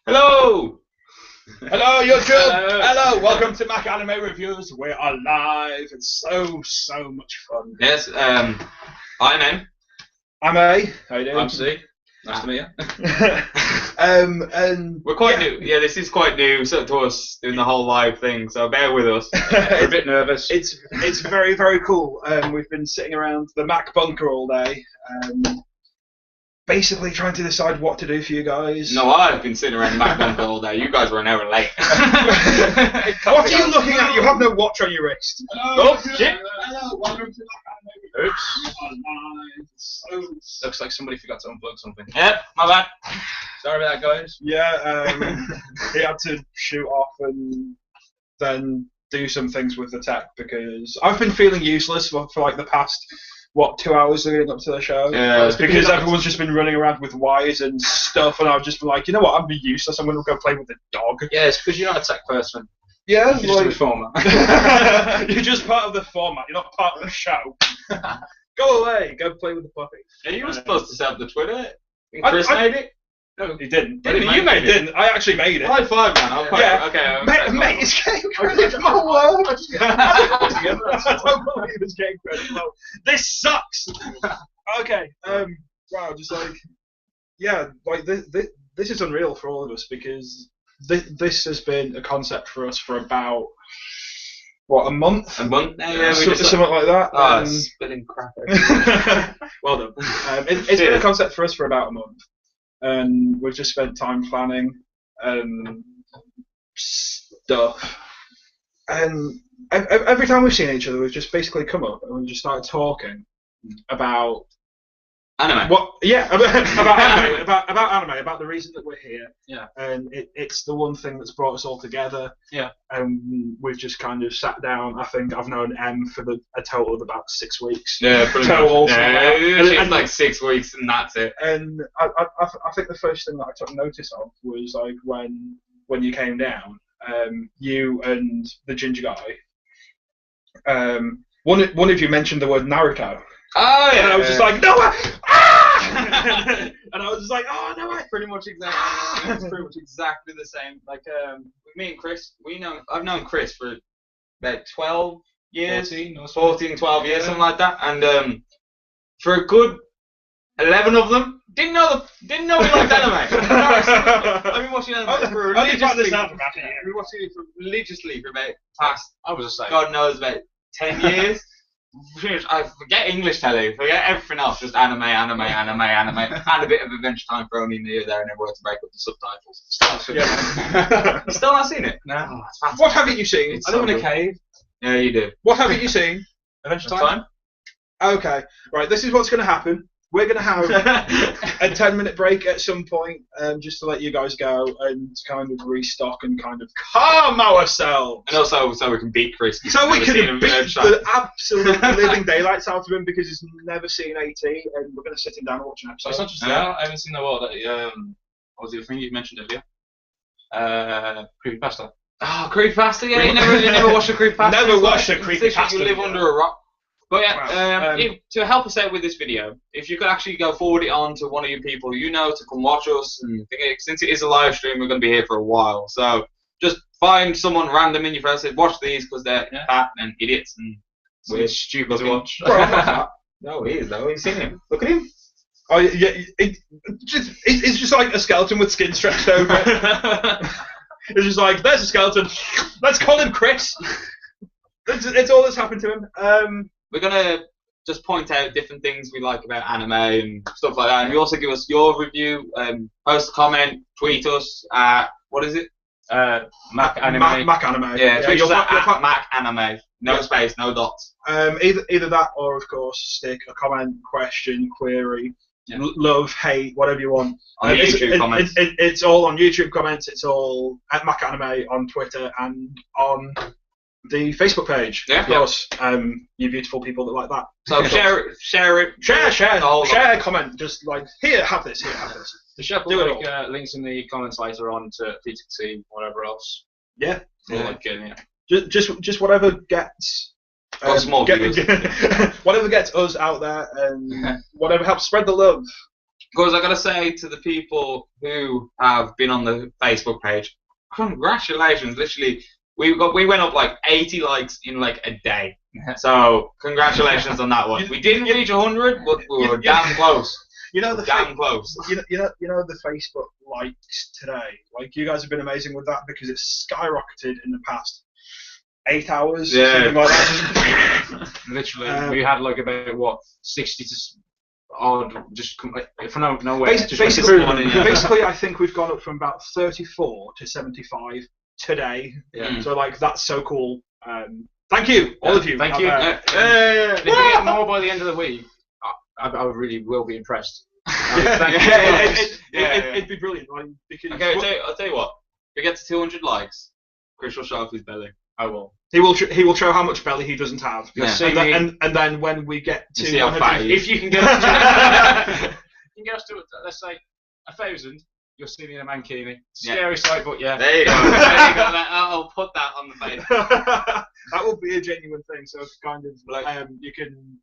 Hello! Hello, YouTube! Hello. Welcome to Mac Anime Reviews. We are live. It's so much fun. Yes, I'm M. I'm A. How you doing? I'm C. Nice to meet you. And We're quite new. Yeah, this is quite new to us doing the whole live thing, so bear with us. We're a bit nervous. It's very cool. We've been sitting around the Mac bunker all day, basically trying to decide what to do for you guys. No, I've been sitting around the Mac bunker all day. You guys were an hour late. What are you looking at? You have no watch on your wrist. Oh, shit. Hello, welcome to Mac Anime Reviews. Oops. Looks like somebody forgot to unplug something. Yep, my bad. Sorry about that, guys. Yeah, he had to shoot off and then do some things with the tech because I've been feeling useless for like the past 2 hours leading up to the show. Yeah, it's because everyone's just been running around with wires and stuff, and I've just been like, you know what, I'm useless. I'm going to go play with the dog. Yeah, it's because you're not a tech person. Yeah, You're just a reformer. You're just part of the format. You're not part of the show. Go away. Go play with the puppy. Yeah, you were supposed to set up the Twitter. Chris I made it. No, he didn't. Didn't he? You made it. Didn't. I actually made it. High five, man. Yeah. Okay. Mate, it's getting credit for my work. I don't believe it's getting credit. No, this sucks. Okay. Wow. Just like, yeah. Like this is unreal for all of us because this has been a concept for us for about a month. A month now. Yeah, Something like that. Oh, spilling crap. Well done. It's been a concept for us for about a month. And we've just spent time planning stuff. And every time we've seen each other, we've just basically come up and we've just started talking about anime. About anime, about anime, about the reason that we're here. Yeah. And it's the one thing that's brought us all together. Yeah. And we've just kind of sat down. I think I've known M for a total of about 6 weeks. Yeah, pretty Total. much. Yeah, it's like 6 weeks and that's it. And I think the first thing that I took notice of was like when you came down, you and the ginger guy. One of you mentioned the word Naruto. Oh yeah. And I was just like, no! Ah! And I was just like, oh no! Pretty much exactly. It's pretty much exactly the same. Like me and Chris, I've known Chris for about 12 years, 14, 12 years, something like that. And for a good 11 of them, didn't know we liked anime. I've been watching anime for religiously for about past. I was the same. God knows about 10 years. I forget English telly, forget everything else, just anime, and a bit of Adventure Time thrown in here, there, and everywhere to break up the subtitles. Yeah. You still not seen it? No. Oh, it's fantastic. What haven't you seen? I live in a cave. Yeah, you do. What haven't you seen? Adventure Time? Okay, right. This is what's going to happen. We're going to have a 10-minute break at some point, just to let you guys go and kind of restock and kind of calm ourselves. And also, so we can beat Chris. So we can beat the absolute living daylights out of him because he's never seen AT, and we're going to sit him down and watch an episode. It's not just that. I haven't seen the what was the other thing you mentioned earlier? Creepypasta. Oh, creepypasta, yeah. You never watched a creepypasta? Never watched a creepypasta. You live under a rock. But yeah, to help us out with this video, if you could actually go forward it on to one of your people you know to come watch us, and since it is a live stream, we're going to be here for a while. So just find someone random in your friends and say, watch these because they're fat and idiots and weird, stupid to watch. No, he is though. You've seen him. Look at him. Oh yeah, it's just like a skeleton with skin stretched over it. It's just like, there's a skeleton. Let's call him Chris. It's all that's happened to him. We're going to just point out different things we like about anime and stuff like that. And you also give us your review, post a comment, tweet us at, what is it? Mac Anime. Mac Anime. Yeah, tweet us at Mac Anime. No space, no dots. Either that or, of course, stick a comment, question, query, love, hate, whatever you want. On YouTube comments. It's all on YouTube comments. It's all at Mac Anime on Twitter and on the Facebook page, of course. You beautiful people that like that. So share, comment. Just like, here, have this. The chef will make links in the comments later on to PTC, whatever else. Yeah. Yeah. Just whatever gets. Whatever gets us out there and whatever helps spread the love. Because I gotta say to the people who have been on the Facebook page, congratulations! Literally, we went up like 80 likes in like a day. So congratulations on that one. We didn't reach 100, but we were damn close. Damn close. You know the Facebook likes today. Like you guys have been amazing with that because it's skyrocketed in the past 8 hours. Something like that. Literally, we had like about 60 to odd just for no way. Basically, I think we've gone up from about 34 to 75 today. Yeah. So like that's so cool. Thank you, all of you. Thank you. If we get more by the end of the week, I really will be impressed. It'd be brilliant. Like, because I'll tell you what. If we get to 200 likes, Chris will show off his belly. I will. He will show how much belly he doesn't have. Yeah. And then when we get to 100, if you can get us to, let's say 1,000, you'll see me in a mankini. Scary sight, but yeah. There you go. I'll put that on the face. That will be a genuine thing. So it's kind of like you can.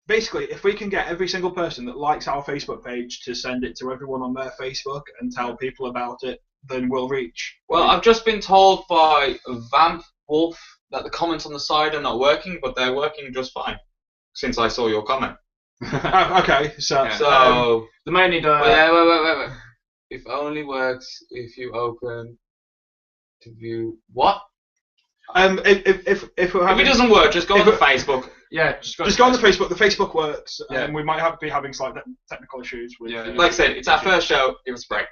Basically, if we can get every single person that likes our Facebook page to send it to everyone on their Facebook and tell people about it, then we'll reach. Well, I've just been told by Vamp Wolf that the comments on the side are not working, but they're working just fine since I saw your comment. Okay, so the main need. Wait. If only works if you open to view what? If it doesn't work, just go on the Facebook. Yeah, just go on the Facebook. The Facebook works, and we might be having slight technical issues with. Like I said, it's our first show. Give us a break.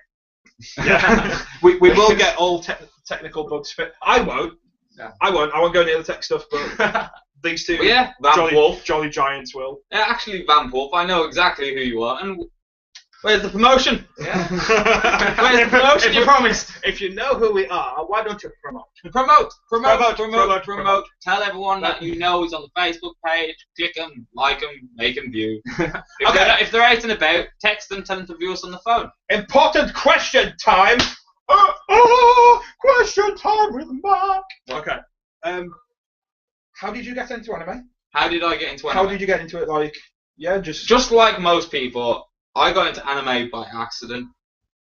Yeah, we will get all technical bugs fit. I won't. Yeah. I won't go near the tech stuff, but these two, Vamp Wolf, Jolly Giants will. Yeah, actually, Vamp Wolf, I know exactly who you are, and where's the promotion? Yeah. Where's the promotion you promised? If you know who we are, why don't you promote? Promote. Tell everyone that you know is on the Facebook page. Click them, like them, make them view. If they're out and about, text them, tell them to view us on the phone. Important question time. Question time with Mark. Okay. How did you get into anime? How did I get into anime? How did you get into it? Like, just like most people, I got into anime by accident.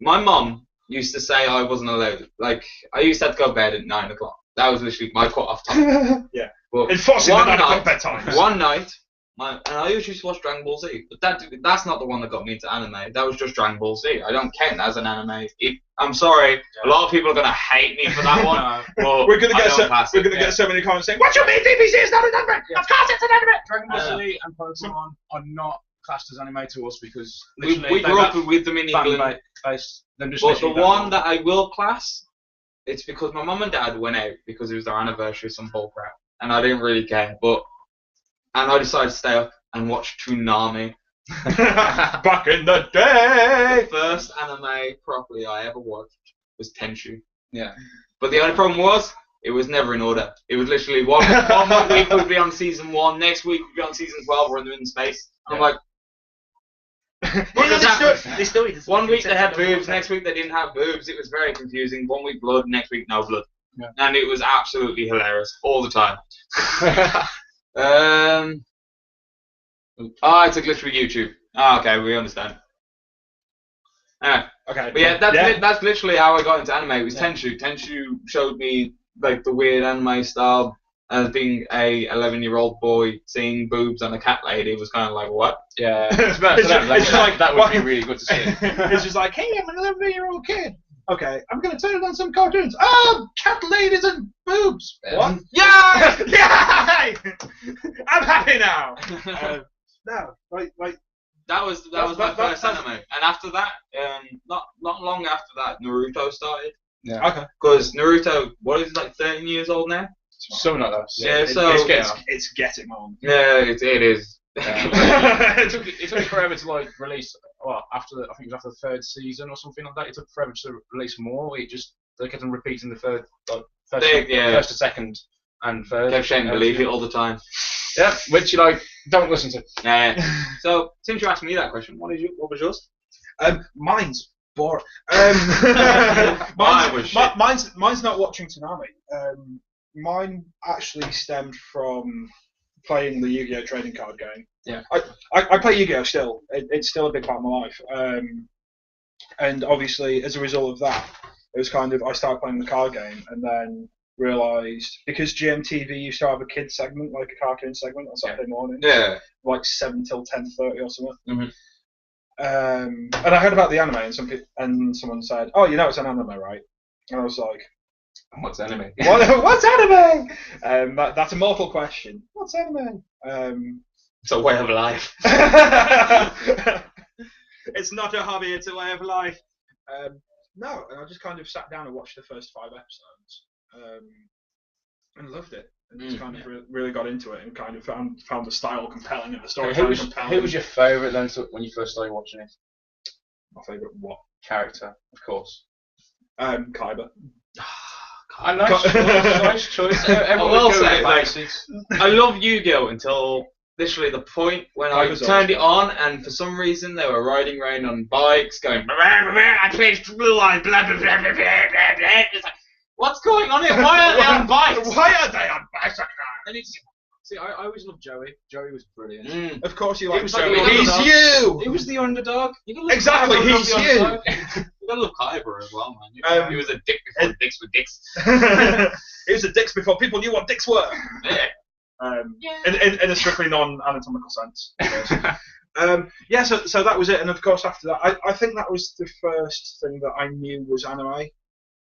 My mum used to say I wasn't allowed. Like, I used to have to go to bed at 9 o'clock. That was literally my cut-off time. Yeah. But enforcing the 9 o'clock bedtime. One night, and I usually used to watch Dragon Ball Z, but that's not the one that got me into anime. That was just Dragon Ball Z. I don't count that as an anime. I'm sorry, a lot of people are gonna hate me for that one. But we're gonna get so many comments saying, "What you mean DBZ is not an anime? Of course it's an anime." Dragon Ball Z and Pokemon are not classed as anime to us because we grew up with them in England. But the one that I will class, it's because my mum and dad went out because it was their anniversary, some bullcrap, and I didn't really care. And I decided to stay up and watch Toonami. Back in the day! The first anime properly I ever watched was Tenchu. Yeah. But the only problem was, it was never in order. It was literally one week would be on season 1, next week would be on season 12, or in the space. Yeah. I'm like, one week they had boobs, next week they didn't have boobs. It was very confusing. One week blood, next week no blood. Yeah. And it was absolutely hilarious all the time. It's a glitch with YouTube. Okay, we understand. Okay, but yeah, that's literally how I got into anime. It was Tenchu. Tenchu showed me like the weird anime style. As being a 11-year-old boy seeing boobs on a cat lady was kind of like, what? Yeah, that would be really good to see. It's just like, hey, I'm an 11-year-old kid. Okay, I'm gonna turn on some cartoons. Oh, cat ladies and boobs. What? Yeah! Yeah! I'm happy now. No, like that was my first anime, and after that, not long after that, Naruto started. Yeah. Okay. Because Naruto, what is it, like 13 years old now? Something like that. Yeah, so it's getting on. Yeah, it is. It took forever to like release. Well, I think it was after the 3rd season or something like that. It took forever to release more. They kept on repeating the third, first to second and third. Kept saying believe it all the time. Yeah, which you don't listen to. Yeah. So since you asked me that question, what was yours? Mine's boring. Mine's not watching Toonami. Mine actually stemmed from playing the Yu-Gi-Oh trading card game. Yeah. I play Yu-Gi-Oh still. It's still a big part of my life. And obviously, as a result of that, it was kind of I started playing the card game, and then realised because GMTV used to have a kids segment, like a cartoon segment on Saturday morning, like 7 till 10:30 or something. Mm-hmm. And I heard about the anime, and someone said, "Oh, you know it's an anime, right?" And I was like, "What's anime? What's anime?" That's a mortal question. What's anime? It's a way of life. It's not a hobby; it's a way of life. No, and I just kind of sat down and watched the first 5 episodes, and loved it. And just kind of really got into it, and kind of found the style compelling and the story compelling. Who was your favourite then when you first started watching it? My favourite what? Character, of course. Kaiba. Nice choice. I will say, I love Yu-Gi-Oh until literally the point when I turned it on, and for some reason they were riding around on bikes, going, I played Blue Eyes, blah blah blah blah blah blah. It's like, what's going on here? Why are they on bikes? Why are they on bikes? See, I always loved Joey. Joey was brilliant. Of course you like Joey. He's you! He was the underdog. Exactly, he's you! You gotta love Kyber as well, man. He was a dick before dicks were dicks. He was a dicks before people knew what dicks were. In a strictly non-anatomical sense. So that was it, and of course after that, I think that was the first thing that I knew was anime.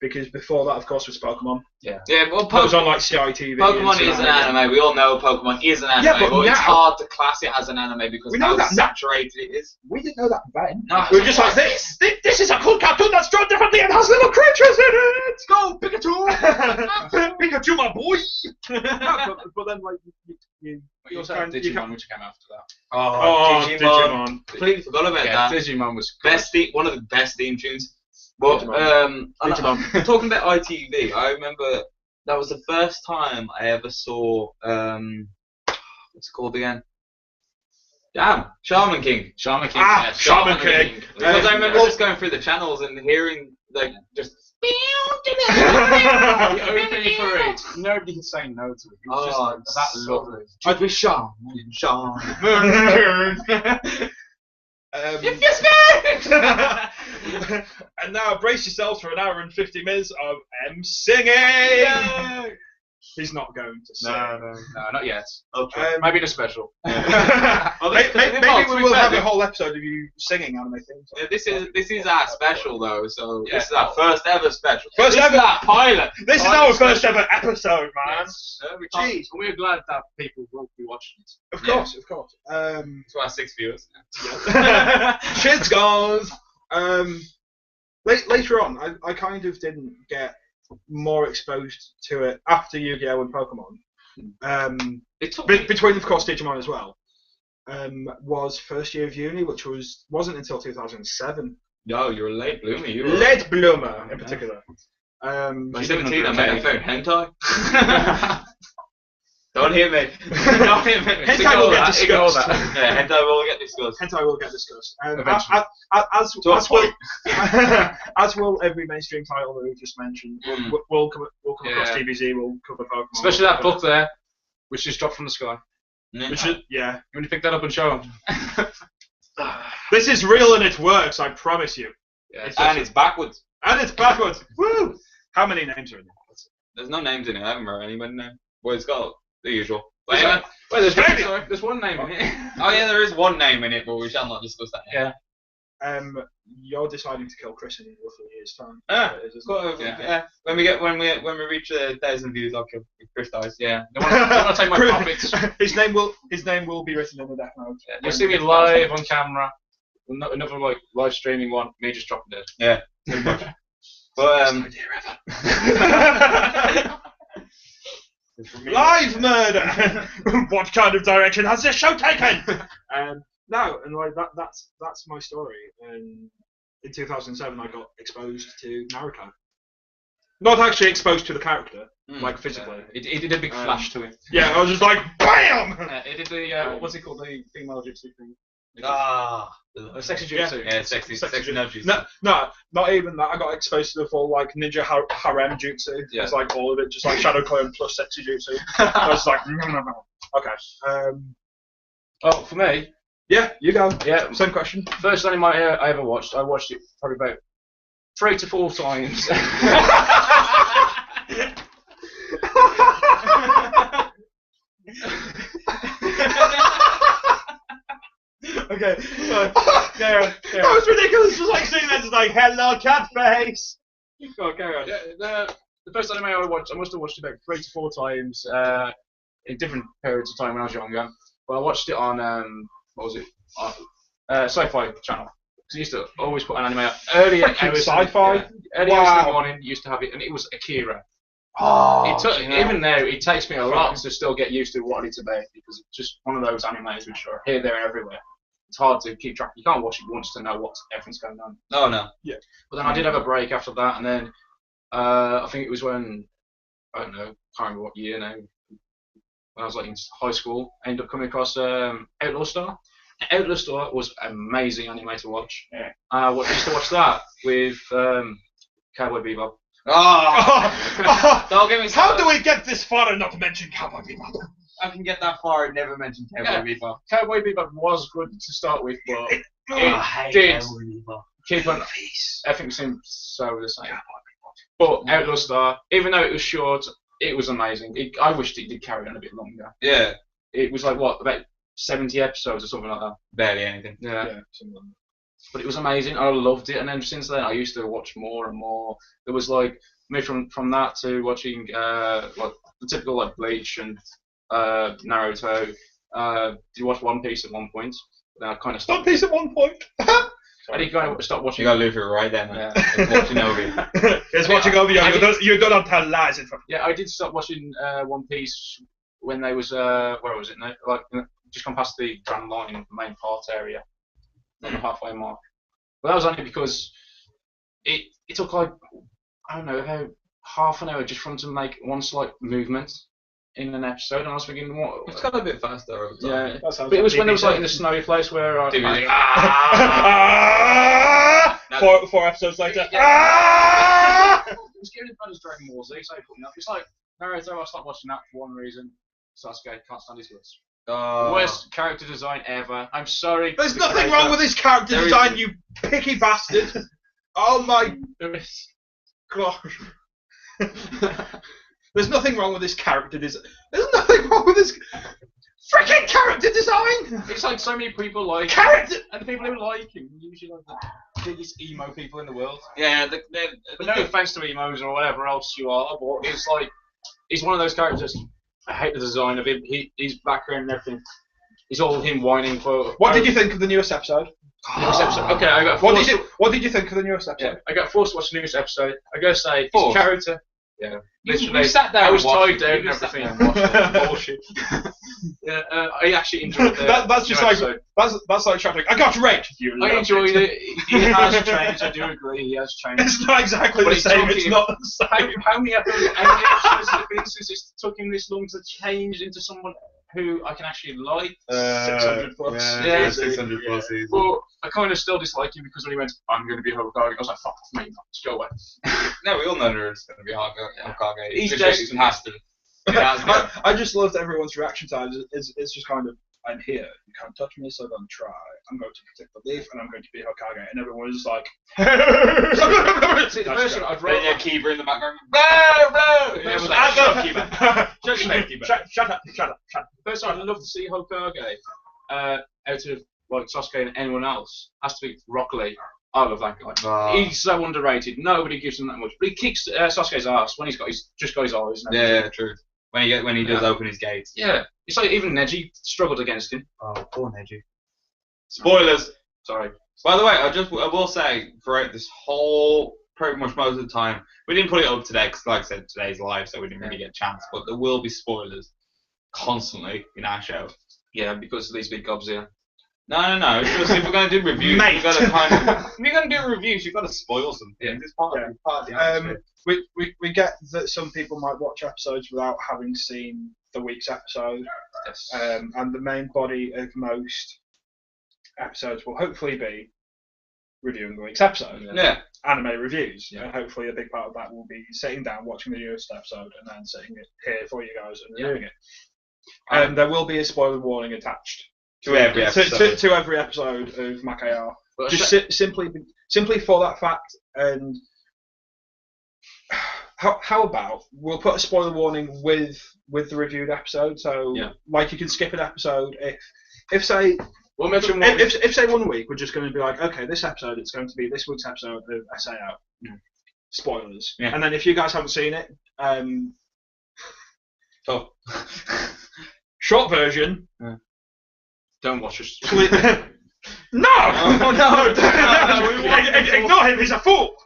Because before that, of course, was Pokemon. Yeah, well, it was on like CITV. Pokemon is an anime. We all know Pokemon is an anime, but it's hard to class it as an anime because how saturated it is. We didn't know that then. No, we were just like, this is a cool cartoon that's drawn differently and has little creatures in it. Go Pikachu, Pikachu, my boy. But then like you also had Digimon, which came after that. Oh, Digimon. Completely forgot about that. Digimon was one of the best theme tunes. But talking about ITV, I remember that was the first time I ever saw what's it called again? Damn, Shaman King. Shaman King. Shaman King. Because I remember just going through the channels and hearing like just. The opening for it, nobody could say no to it. It was just like, that lovely. I'd be Shaman. If you're scared! And now brace yourselves for an hour and 50 minutes of M singing! Yay! He's not going to sing. No, not yet. Okay. Maybe in a special. Maybe we will have a whole episode of you singing anime themes. Yeah, this is our special though, so this is our first ever special. First ever pilot. This is our first ever episode, man. Yes. Jeez, we're glad that people will be watching it. Of course. To our 6 viewers. Shit's goes. Later on, I kind of didn't get more exposed to it after Yu-Gi-Oh and Pokemon. Between, of course, Digimon as well. Was first year of uni, which wasn't until 2007. No, you're a late bloomer. Late bloomer, in particular. By 17, I met a phone hentai. Don't hear me. Hentai will get discussed. Yeah, hentai will get discussed. Hentai will get discussed. Eventually. As will every mainstream title that we've just mentioned. We'll come across DBZ. We'll cover Pokemon. Especially that book there, which just dropped from the sky. Which is, yeah. You want to pick that up and show them? This is real and it works. I promise you. Yeah, it's backwards. Woo! How many names are in it? There's no names in it. I haven't heard anybody's name. Well, it's got the usual. There's one name in it. Oh yeah, there is one name in it, but we shall not discuss that now. Yeah. You're deciding to kill Chris in roughly a year's time. Yeah. When we reach 1,000 views, I'll kill Chris dies. Yeah. They want to take my profits. His name will be written in the death note. Yeah. You'll see me live on camera. Another like live streaming one. Me just dropping dead. Yeah. Pretty much. But live murder. What kind of direction has this show taken? No, and like that's my story. And in 2007, I got exposed to Naruto. Not actually exposed to the character, like physically. It did a big flash to it. Yeah, I was just like, BAM! It did the what's it called, the female jutsu thing. Sexy jutsu. Yeah, sexy no jutsu. No, not even that. I got exposed to the full like ninja harem jutsu. Yeah. It's like all of it, just like shadow clone plus sexy jutsu. I was like, okay. Oh, for me. Yeah, you go. Yeah. Same question. First anime I ever watched. I watched it probably about 3 to 4 times. Okay. That was ridiculous. Just like seeing that, just like, hello, cat face. Go on, carry on. Yeah, the first anime I watched, I must have watched it about 3 to 4 times in different periods of time when I was younger. But I watched it on what was it? Sci-Fi channel. Because I used to always put an anime out early hours. Sci-fi. Early hours in the morning. Used to have it, and it was Akira. Oh. Even now, it takes me a lot to still get used to what it's about because it's just one of those animes which are here, there, and everywhere. It's hard to keep track. You can't watch it once to know what everything's going on. Oh no. Yeah. But then I did have a break after that, and then I think it was when I don't know, can't remember what year now. When I was like in high school, I ended up coming across Outlaw Star. Outlaw Star was amazing anime to watch. Yeah. I used to watch that with Cowboy Bebop. Don't give me. How do we get this far and not mention Cowboy Bebop? I can get that far and never mention Cowboy Bebop. Cowboy Bebop was good to start with, but it did keep on. Everything seemed so the same. But Outlaw Star, even though it was short, it was amazing. I wished it did carry on a bit longer. Yeah. It was like what, about 70 episodes or something like that. Barely anything. Yeah. But it was amazing. I loved it, and then since then I used to watch more and more. There was like moved from that to watching like the typical like Bleach and Naruto. Did you watch One Piece at one point? Then I kind of stopped. One Piece at one point. I did kind of stop watching. You got Luffy right then, man. Yeah. Watching over you. It's watching over you. You don't tell lies in front. Yeah, I did stop watching One Piece when they was where was it now? Like just gone past the Grand Line, the main part area, on the halfway mark. But that was only because it took like I don't know about half an hour just for them to make one slight movement in an episode, and I was thinking, what? It's got a bit faster over time. Yeah, but it was when it was like in the snowy place where I. Four episodes later. It was giving it as Dragon Ball Z, so it put me up. It's like Naruto. I stopped watching that for one reason. Sasuke can't stand his guts. Worst character design ever. I'm sorry. There's nothing wrong with his character design, you picky bastard. Oh my gosh. There's nothing wrong with this character design. There's nothing wrong with this freaking character design. It's like so many people like character, and the people who like him usually like the biggest emo people in the world. Yeah, but no offense to emos or whatever else you are, but it's like he's one of those characters. I hate the design of him. His background and everything. It's all him whining for. What did you think of the newest episode? Okay, I got. What did you think of the newest episode? Yeah, I got forced to watch the newest episode. I gotta say, his character. Yeah, literally. You sat there. I was tied down and everything. Bullshit. Yeah, I actually enjoyed that. That's just like episode. That's like traffic. I got raped. I enjoyed it. He has changed. I do agree. He has changed. It's not exactly the same. It's not the same. How many episodes has it been since it took him this long to change into someone who I can actually like? 600 plus. Yeah, 600 plus. But I kind of still dislike him because when he went, I'm going to be Hokage, I was like, fuck me, just go away. No, we all know there's going to be Hokage. He's just has to. I just loved everyone's reaction time. It's just kind of, I'm here. You can't touch me, so don't try. I'm going to protect the leaf, and I'm going to be Hokage. And everyone was just like, see, the first one I'd rather. Yeah, Kiba in the background. Shut up. First time I'd love to see Hokage out of like Sasuke and anyone else has to be Rock Lee. I love that guy. He's so underrated. Nobody gives him that much. But he kicks Sasuke's ass when he's just got his eyes. Yeah, true. When he does open his gates. Yeah. It's like even Neji struggled against him. Oh, poor Neji. Spoilers. Sorry. By the way, I will say throughout this whole, pretty much most of the time, we didn't put it up today because, like I said, today's live, so we didn't really get a chance. But there will be spoilers constantly in our show. Yeah, because of these big gobs here. No. It's just if we're going to do reviews, you've got to kind of. If you're going to do reviews, you've got to spoil something. Yeah. It's part of the atmosphere. We get that some people might watch episodes without having seen the week's episode. Yes. And the main body of most episodes will hopefully be reviewing the week's episode. Yeah. Anime reviews. Yeah. And hopefully a big part of that will be sitting down, watching the newest episode, and then sitting here for you guys and reviewing it. And there will be a spoiler warning attached to every episode. To every episode of M.A.C. Just simply for that fact. And how about we'll put a spoiler warning with the reviewed episode, so like you can skip an episode if say we'll mention if say 1 week we're just going to be like, okay, this episode it's going to be this week's episode of SAO. Spoilers. And then if you guys haven't seen it, short version. Don't watch us. No! Ignore him, he's a fool!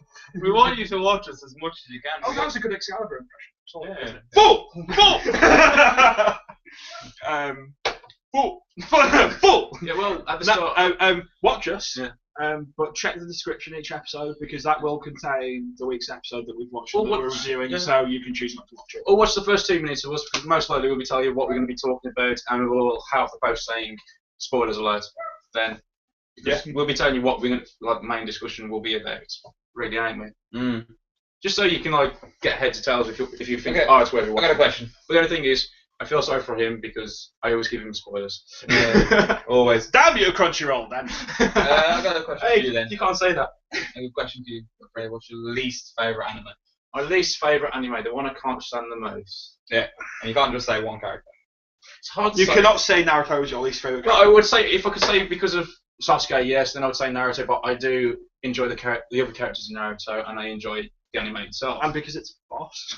We want you to watch us as much as you can. Oh, that was a good Excalibur impression. Fool! Fool! Yeah, well, at the start... watch us, but check the description each episode, because that will contain the week's episode that we've watched and that we're reviewing, so you can choose not to watch it. Or watch the first 2 minutes of us, because most likely we'll be telling you what we're going to be talking about, and we'll have the post saying spoilers alert. Then we'll be telling you what we're going to, like, the main discussion will be about. Really, ain't we? Just so you can get heads or tails if you think, it's where we want. I got a question. But the only thing is, I feel sorry for him because I always give him spoilers. Always. Damn you, Crunchyroll, then. I got a question for you then. You can't say that. I got a question to you. What's your least favourite anime? My least favourite anime, the one I can't stand the most. Yeah. And you can't just say one character. It's hard to say. You cannot say Naruto is your least favourite Well, character. I would say, if I could say because of Sasuke, yes, then I would say Naruto, but I do enjoy the other characters in Naruto, and I enjoy the anime itself. And because it's boss.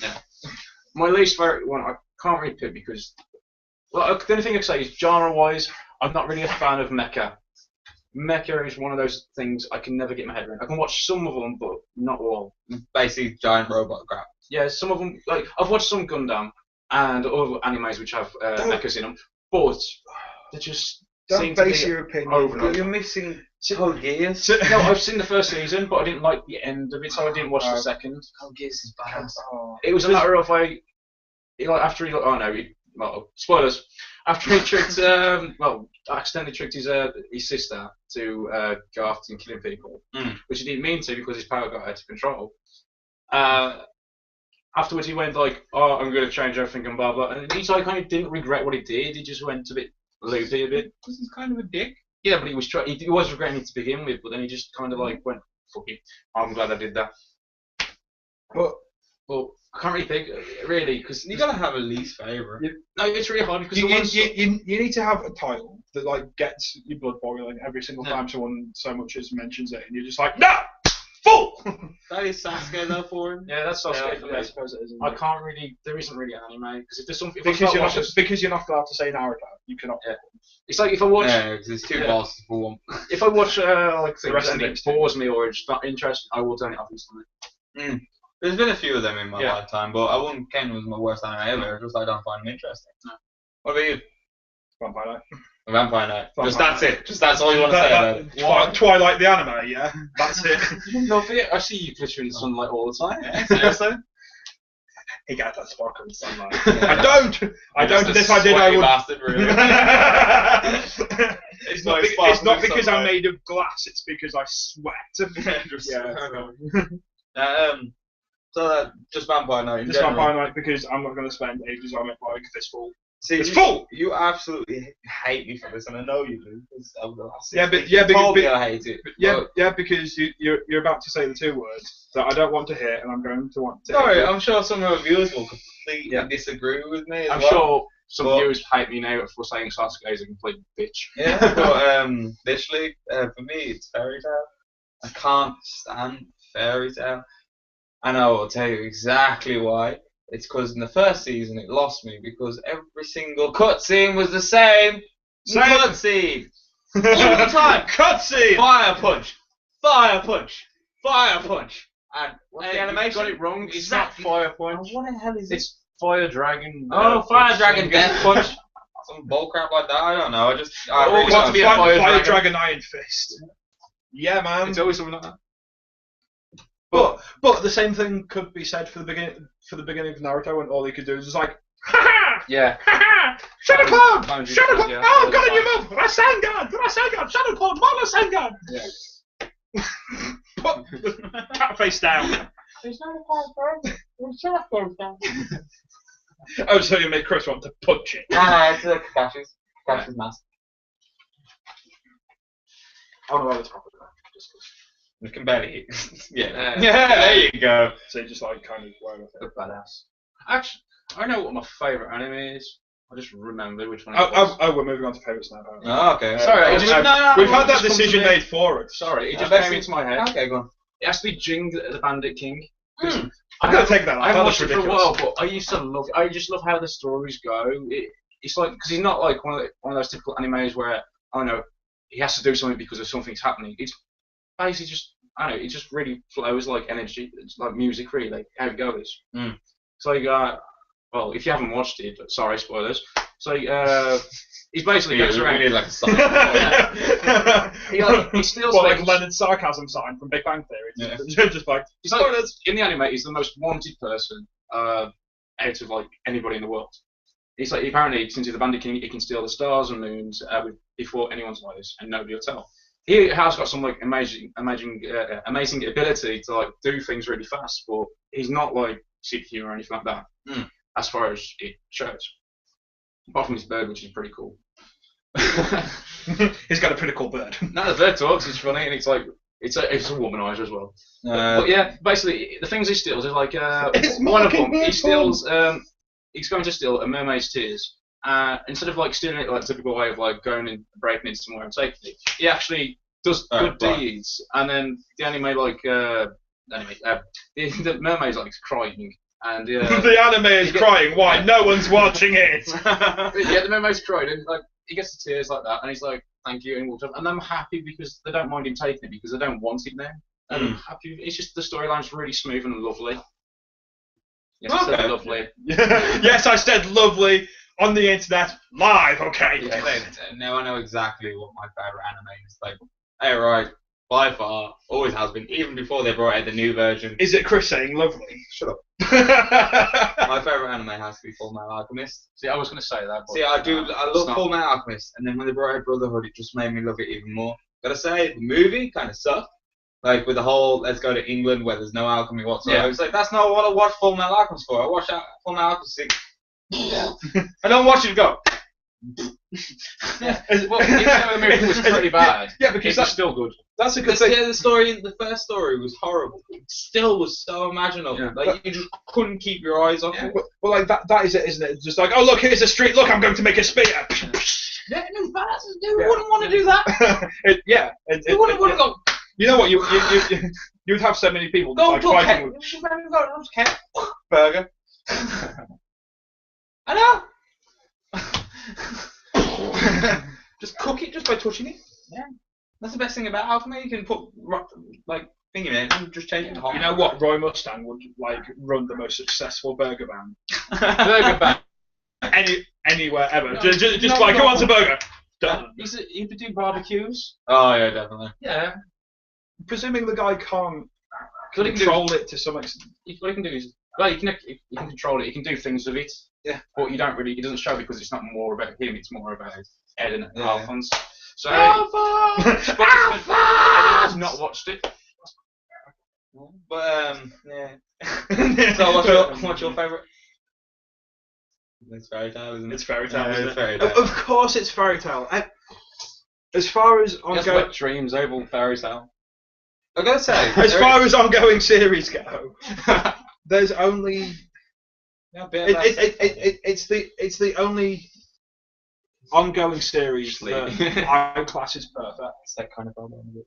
Yeah. My least favourite one, I can't really pick because, well, the only thing I can say is genre-wise, I'm not really a fan of mecha. Mecha is one of those things I can never get my head around. I can watch some of them, but not all. Basically, giant robot crap. Yeah, some of them, like, I've watched some Gundam and other animes which have mechas in them, but they just seem to be your opinion. over. You're missing Code Geass. No, I've seen the first season, but I didn't like the end of it, so I didn't watch the second. Code Geass is bad. It was a matter of spoilers. After he tricked, accidentally tricked his sister to go after and killing people, which he didn't mean to because his power got out of control. Afterwards, he went like, "Oh, I'm going to change everything," and blah blah. And he kind of didn't regret what he did. He just went a bit loopy a bit. This is kind of a dick. Yeah, but he was regretting it to begin with, but then he just kind of like went, "Fuck it, I'm glad I did that." But I can't really pick, really, because you gotta have a least favourite. No, it's really hard because you need to have a title that gets your blood boiling every single time someone so much as mentions it, and you're just like, no, fool. That is Sasuke though for him. Yeah, that's Sasuke for me. I suppose it is. I can't really. There isn't really anime because if there's something. Because you're not allowed to say Naruto, you cannot. Yeah. It's like if I watch. Yeah, because there's two bosses for one. If I watch things the rest and of it bores me or it's not interesting, I will turn it off instantly. There's been a few of them in my lifetime, but I wouldn't count them as my worst anime ever. Just I don't find them interesting. No. What about you? Vampire Knight. Vampire Knight. Just that's it. Just that's all you want to say about it. Twilight the anime, yeah. That's it. Nothing. I see you glitter in the sunlight all the time. Yeah, seriously. He gets that sparkle in the sunlight. Yeah. I don't. If I did, I would. Bastard, really. It's not because I'm made of glass. It's because I sweat. So just Vampire Knight. Just Vampire Knight because I'm not going to spend ages on it like this full. See, it's full. You absolutely hate me for this, and I know you do. I hate it. Because you're about to say the two words that I don't want to hear, and I'm going to want to. Sorry, I'm sure some of our viewers will completely disagree with me. I'm sure some viewers hate me now for saying Sasuke is a complete bitch. Yeah, but literally, for me, it's Fairy Tail. I can't stand Fairy Tail, and I will tell you exactly why. It's because in the first season it lost me because every single cutscene was the same. Cutscene all the time. Cutscene. Fire punch. Fire punch. Fire punch. And what's the animation? You got it wrong. It's not fire punch. What the hell is it? It's fire dragon. Fire dragon death punch. Some bullcrap like that. I don't know. I really want to be a fire dragon Iron Fist. Yeah, man. It's always something like that. But the same thing could be said for the beginning of Naruto, when all he could do is just like, ha Yeah. Shadow Clone! Shadow Clone! Yeah, Oh, God, you move! Rasengan! Shadow Clone! Mono Sengan! Yeah. Put cat face down. Oh, so you made Chris want to punch it. Nah, it's Kakashi's mask. I don't know where the top of that. We can barely hit. Yeah. There you go. So you just like kind of wear it. Badass. Actually, I know what my favourite anime is. I just remember which one. Oh, we're moving on to favourites now. Oh, okay. Sorry, we've had that decision made for us. Sorry, it just That's came into my head. Okay, go on. It has to be Jing the Bandit King. I'm gonna take that. I haven't watched it for a while, but I used to love it. I just love how the stories go. It's like, because he's not like one of those typical animes where, I don't know, he has to do something because of something's happening. It's basically just, I don't know, it just really flows like energy. It's like music, really, like how it goes. It's like, well, if you haven't watched it, sorry, spoilers. So he's basically goes around. We need like a sign. He steals like Leonard's sarcasm sign from Big Bang Theory. Yeah. Just like, he's like, in the anime, he's the most wanted person out of like anybody in the world. He's like, apparently, since he's the Bandit King, he can steal the stars and moons before anyone's eyes, and nobody will tell. He has got some like amazing ability to like do things really fast, but he's not like superhuman or anything like that. As far as it shows. Apart from his bird, which is pretty cool. He's got a pretty cool bird. No, the bird talks. It's funny, and it's like it's a womanizer as well. But yeah, basically the things he steals is like one of them. He steals. He's going to steal a mermaid's tears. Instead of like stealing it like the typical way of like going and breaking it somewhere and taking it, he actually does good deeds. And then the anime like the mermaid's like crying. And the anime is crying. Why? No one's watching it. Yeah, the mermaid's crying, and like he gets the tears like that, and he's like, "Thank you," and he walks up. And I'm happy because they don't mind him taking it because they don't want it there. And I'm happy. It's just the storyline's really smooth and lovely. Yes, I said lovely. Yes, I said lovely on the internet live. Okay. Yeah, now I know exactly what my favourite anime is. Like, hey, right. By far, always has been, even before they brought out the new version. Is it Chris saying lovely? Shut up. My favourite anime has to be Full Metal Alchemist. See, I was going to say that. But see, I love Full Metal Alchemist, and then when they brought out Brotherhood, it just made me love it even more. Gotta say, the movie kind of sucked. Like, with the whole, let's go to England where there's no alchemy whatsoever. Yeah. It's like, that's not what I watch Full Metal Alchemist for. I watch Full Metal Alchemist. Yeah. I don't watch it go. Yeah. Well, even though the movie was pretty bad, yeah, because that's still good. That's a good thing. Yeah, the first story was horrible. It still was so imaginable. Yeah. Like, you just couldn't keep your eyes off it. Well, like, that is it, isn't it? It's just like, oh, look, here's a street. Look, I'm going to make a spear. Yeah, no, who wouldn't want to do that? Who wouldn't want to go? You know what? You'd have so many people like fighting with burger. I know. Just cook it just by touching it. Yeah. That's the best thing about alchemy. You can put like thing in it and just change it to hot. You know what? Roy Mustang would like run the most successful burger van. Burger van. Anywhere ever. Just like, who wants a burger? Done. He could do barbecues. Oh yeah, definitely. Yeah. Presuming the guy can't control it to some extent. What he can do is, well, you can control it. You can do things with it. Yeah. But you don't really. It doesn't show because it's not more about him. It's more about Ed and Alphonse. So. Alphonse! I've not watched it. But yeah. So what's your favourite? It's Fairy Tail, isn't it? It's Fairy Tail. It's Fairy Tail. Of course, it's Fairy Tail. As far as ongoing dreams, oval Fairy Tail. I gotta say, as far as ongoing series go, there's only. It's the only ongoing series that I class as perfect. It's that kind of album.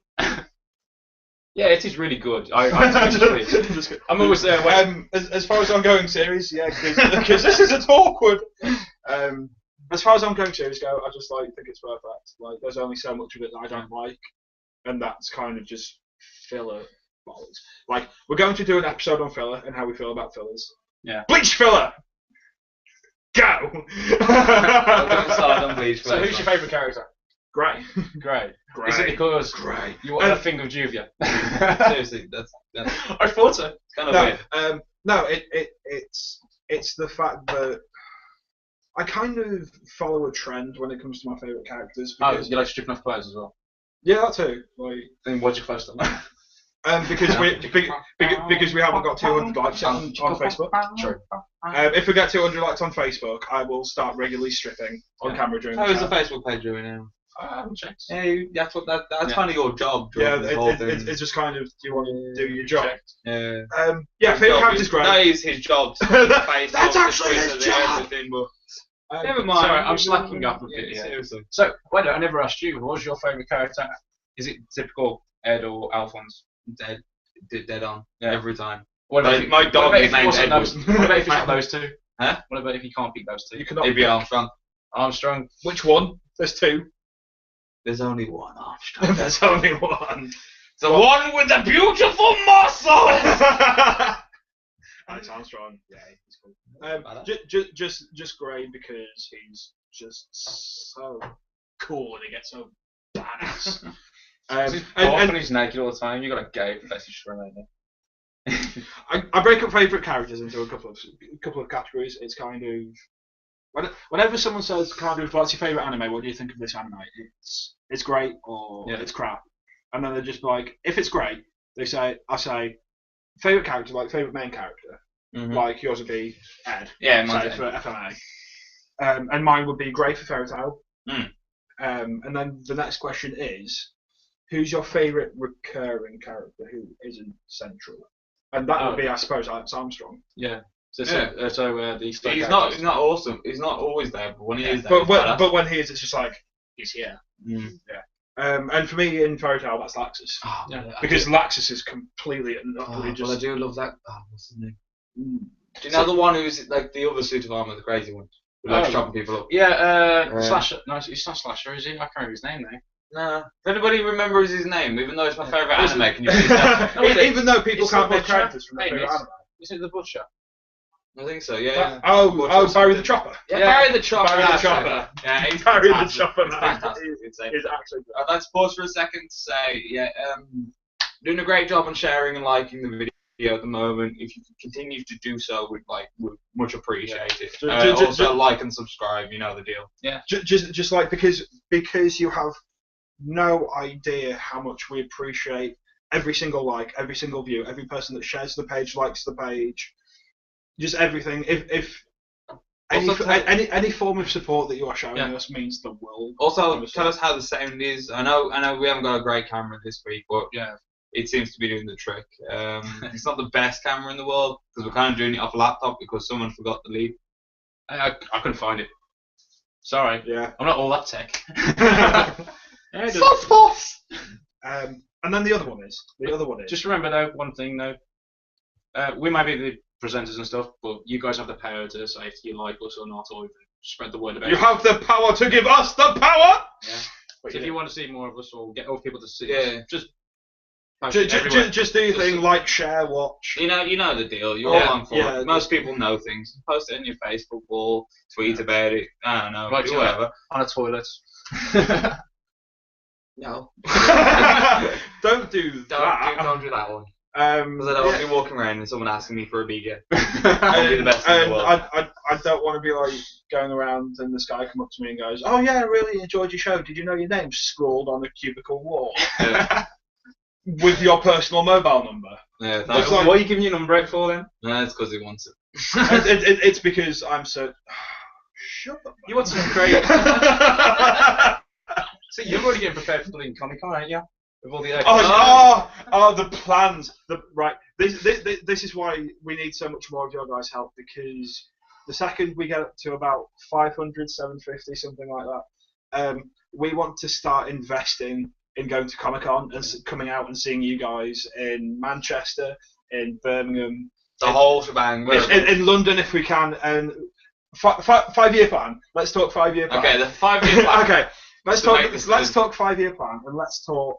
Yeah, it is really good. I'm always there. As far as ongoing series, yeah, because this isn't awkward. As far as ongoing series go, I just think it's perfect. Like, there's only so much of it that I don't like, and that's kind of just filler. Like, we're going to do an episode on filler and how we feel about fillers. Yeah. Bleach filler. Go. So, who's your favourite character? Great. Is it because you want a thing of Juvia? Seriously, that's. I thought so. It's kind of weird. No, it's the fact that I kind of follow a trend when it comes to my favourite characters. Oh, Because, you like stripping off players as well? yeah, that too. Like, Then what's your first one? because we haven't got 200 likes on Facebook. True. If we get 200 likes on Facebook, I will start regularly stripping on camera during the How is the show. Facebook page doing now? I haven't checked. Yeah, that's kind of your job. Yeah, this whole thing. it's just kind of, do you want to do your job? Yeah. Yeah, favourite character's great. That is his job. That's actually his job. Everything, but never mind. Sorry, I'm slacking up a bit here. Seriously. So, wait, I never asked you. What was your favourite character? Is it typical Ed or Alphonse? Dead on. Yeah. Every time. What about My dog is named Edward. What about if it's not those two? Huh? What about if you can't pick those two? You cannot. It'd be Armstrong. Armstrong. Which one? There's two. There's only one Armstrong. There's only one. The one with the beautiful muscles! Alex Armstrong. Yeah, he's cool. Just great because he's just so cool and he gets so badass. And he's naked all the time. You got a gay message for him, I break up favourite characters into a couple of categories. It's kind of whenever someone says kind of what's your favourite anime, what do you think of this anime? It's great or it's crap. And then they're just like, if it's great, I say favourite character, like favourite main character. Like yours would be Ed. Yeah, say, for FMA. And mine would be Grey for Fairy Tail. And then the next question is, who's your favourite recurring character who isn't central? And that would be, I suppose, Alex Armstrong. Yeah. He's not awesome. He's not always there, but when he is there, but when he is, it's just like he's here. Yeah. And for me in Fairy Tail, that's Laxus. Oh, because Laxus is completely and utterly just. Well, I do love that. Oh, what's his name? Do you know the one who's like the other suit of armour, the crazy one? Who likes chopping people up? Yeah, Slasher. No, it's not Slasher, is he? I can't remember his name now. No. If anybody rememers his name, even though it's my favourite anime, can you please tell me? Even though people can't make characters from their favourite anime. Is it the Butcher? I think so, yeah. Barry the Chopper. Yeah, Barry the Chopper. Barry the Chopper. Yeah, he's Barry the fantastic. Chopper. He's fantastic. Is actually good. I'd like to pause for a second to say, doing a great job on sharing and liking the video at the moment. If you could continue to do so, we'd much appreciate it. Also, like and subscribe. You know the deal. Yeah. Just like because you have no idea how much we appreciate every single like, every single view, every person that shares the page, likes the page, just everything. If any form of support that you are showing us means the world. Also, tell us how the sound is. I know we haven't got a great camera this week, but it seems to be doing the trick. It's not the best camera in the world because we're kind of doing it off a laptop because someone forgot the lead. I couldn't find it. Sorry. Yeah. I'm not all that tech. Soft boss. And then the other one is. Just remember though, one thing though. We might be the presenters and stuff, but you guys have the power to say if you like us or not, or even spread the word about it. You have the power to give us the power. Yeah. So if you want to see more of us or get other people to see us, just do your thing, like, share, watch. You know the deal. You're all on for it. Most people know things. Post it on your Facebook wall, tweet about it. I don't know, do whatever. On a toilet. No. Don't do that. Don't do that one. Because I don't want to be walking around and someone asking me for a BJ. I'll be the best in the world. I don't want to be like going around and this guy come up to me and goes, "Oh yeah, I really enjoyed your show. Did you know your name's scrawled on a cubicle wall with your personal mobile number?" Yeah. Like, what are you giving your number out for then? No, it's because he wants it. It's because I'm so. Shut up. You want some great. So you're already getting prepared for the Comic-Con, aren't you? With all the the plans. Right. This is why we need so much more of your guys' help, because the second we get up to about 500, 750, something like that, we want to start investing in going to Comic-Con and coming out and seeing you guys in Manchester, in Birmingham, the whole shebang. In London if we can, and 5-year plan. Let's talk 5-year plan. Okay, the 5-year plan. Okay. Let's talk 5-year plan, and let's talk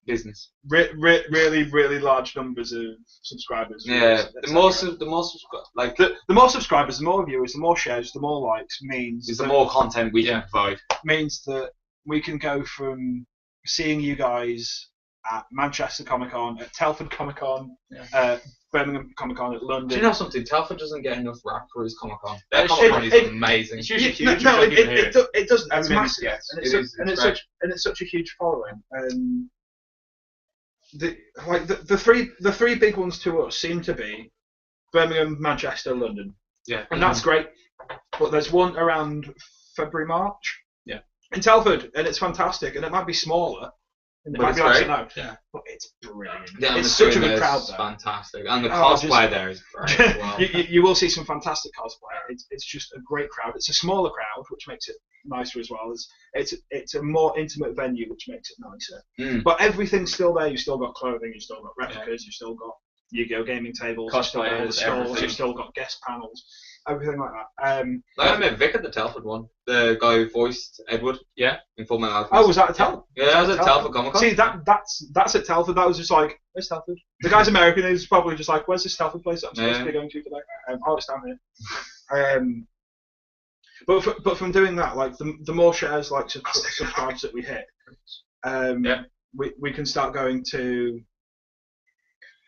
business. Really, really large numbers of subscribers. Yeah, the more subscribers, the more viewers, the more shares, the more likes means the more content we can provide. Means that we can go from seeing you guys at Manchester Comic Con, at Telford Comic Con, Birmingham Comic Con, at London. Do you know something? Telford doesn't get enough rap for his Comic Con. Their Comic Con is amazing. It's usually huge. No, it doesn't. It's massive, yes, and it's such a huge following. The three big ones to us seem to be Birmingham, Manchester, London. Yeah, and that's great. But there's one around February, March. Yeah, in Telford, and it's fantastic, and it might be smaller. And it might be great. But it's brilliant. Yeah, it's such a good crowd there. Fantastic, and the cosplay there is great as well. you will see some fantastic cosplay. It's just a great crowd. It's a smaller crowd, which makes it nicer as well. It's a more intimate venue, which makes it nicer. But everything's still there. You've still got clothing. You've still got replicas. You've still got Yu-Gi-Oh gaming tables. Cosplayers. You've still got guest panels. Everything like that. I met Vic at the Telford one. The guy who voiced Edward. Yeah. In Full Metal Alchemist. Oh, was that at Telford? Yeah, that was at Telford Comic Con. See, that's at Telford. That was just like, where's Telford? The guy's American. He's probably just like, where's this Telford place that I'm supposed to be going to today? Oh, it's down here. But from doing that, like the more shares, like subscribes that we hit, we can start going to.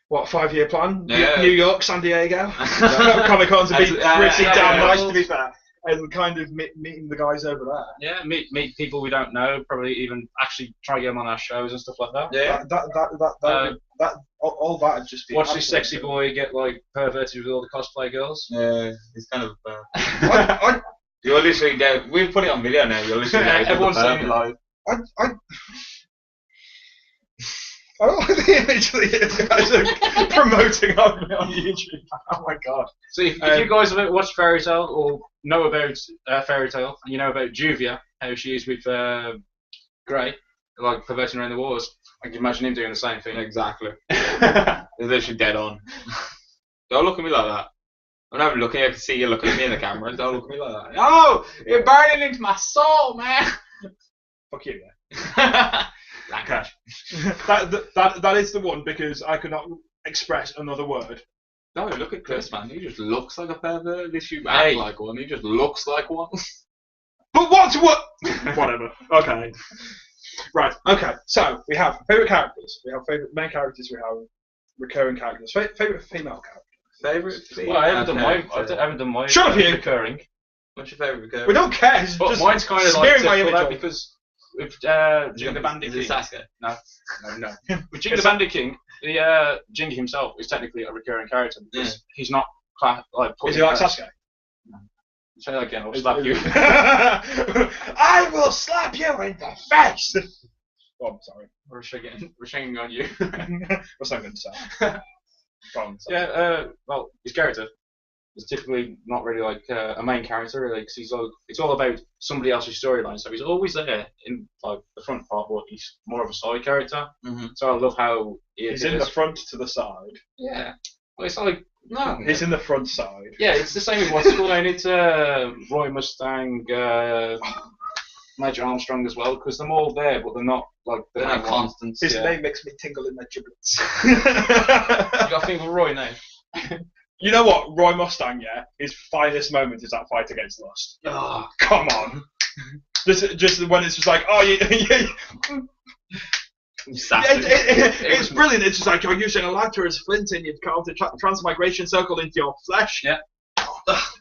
What, 5-year plan? Yeah. New York, San Diego. Comic Cons would be pretty damn nice, to be fair. And kind of meeting the guys over there. Yeah, meet people we don't know. Probably even actually try to get them on our shows and stuff like that. Yeah. All that would just be. Watch this sexy boy get like perverted with all the cosplay girls. Yeah, he's kind of. You're literally there. We've put it on video now. You're literally there. Everyone's seeing it live. I don't like the image that you guys are promoting on YouTube. Oh my god. So if you guys have watched Fairy Tail or know about Fairy Tail, and you know about Juvia, how she is with Grey, like perverting around the wars, I can imagine him doing the same thing. Exactly. He's literally dead on. Don't look at me like that. I'm not even looking. I can see you looking at me in the camera. Don't look at me like that. Oh, you're burning into my soul, man. Fuck you, yeah. Okay. that is the one, because I could not express another word. No, look at Chris, man. He just looks like a pervert. This you act like one. He just looks like one. But what? Whatever. Okay. Right. Okay. So we have favourite characters. We have favourite main characters. We have recurring characters. Favourite female character. Favourite female. Well, I haven't done mine. Shut up, you. Recurring. What's your favourite recurring? We don't care. But just mine's kind of like smearing my image that on. because. With Jinga Bandit King. Sasuke? No. With Jinga the Bandit King, the Jinga himself is technically a recurring character because he's not like. Is he like Sasuke? No. Say that again. I'll slap you. I will slap you in the face. Oh, I'm sorry. We're shaking on you. What's that going to say? Yeah. Well, his character is typically not really like a main character, really, because it's all about somebody else's storyline. So he's always there in like the front part, but he's more of a side character. Mm-hmm. So I love how he's in the front to the side. Yeah, well, it's like no, he's in the front side. Yeah, it's the same with what's called. It's Roy Mustang, Major Armstrong as well, because they're all there, but they're not like they're not constant. His name makes me tingle in my giblets. You got to think of Roy now. You know what, Roy Mustang, yeah, his finest moment is that fight against Lust. Oh, come on. just when it's just like, oh, it's brilliant. It's just like you're using a lighter as flint and you've carved a transmigration circle into your flesh. Yeah.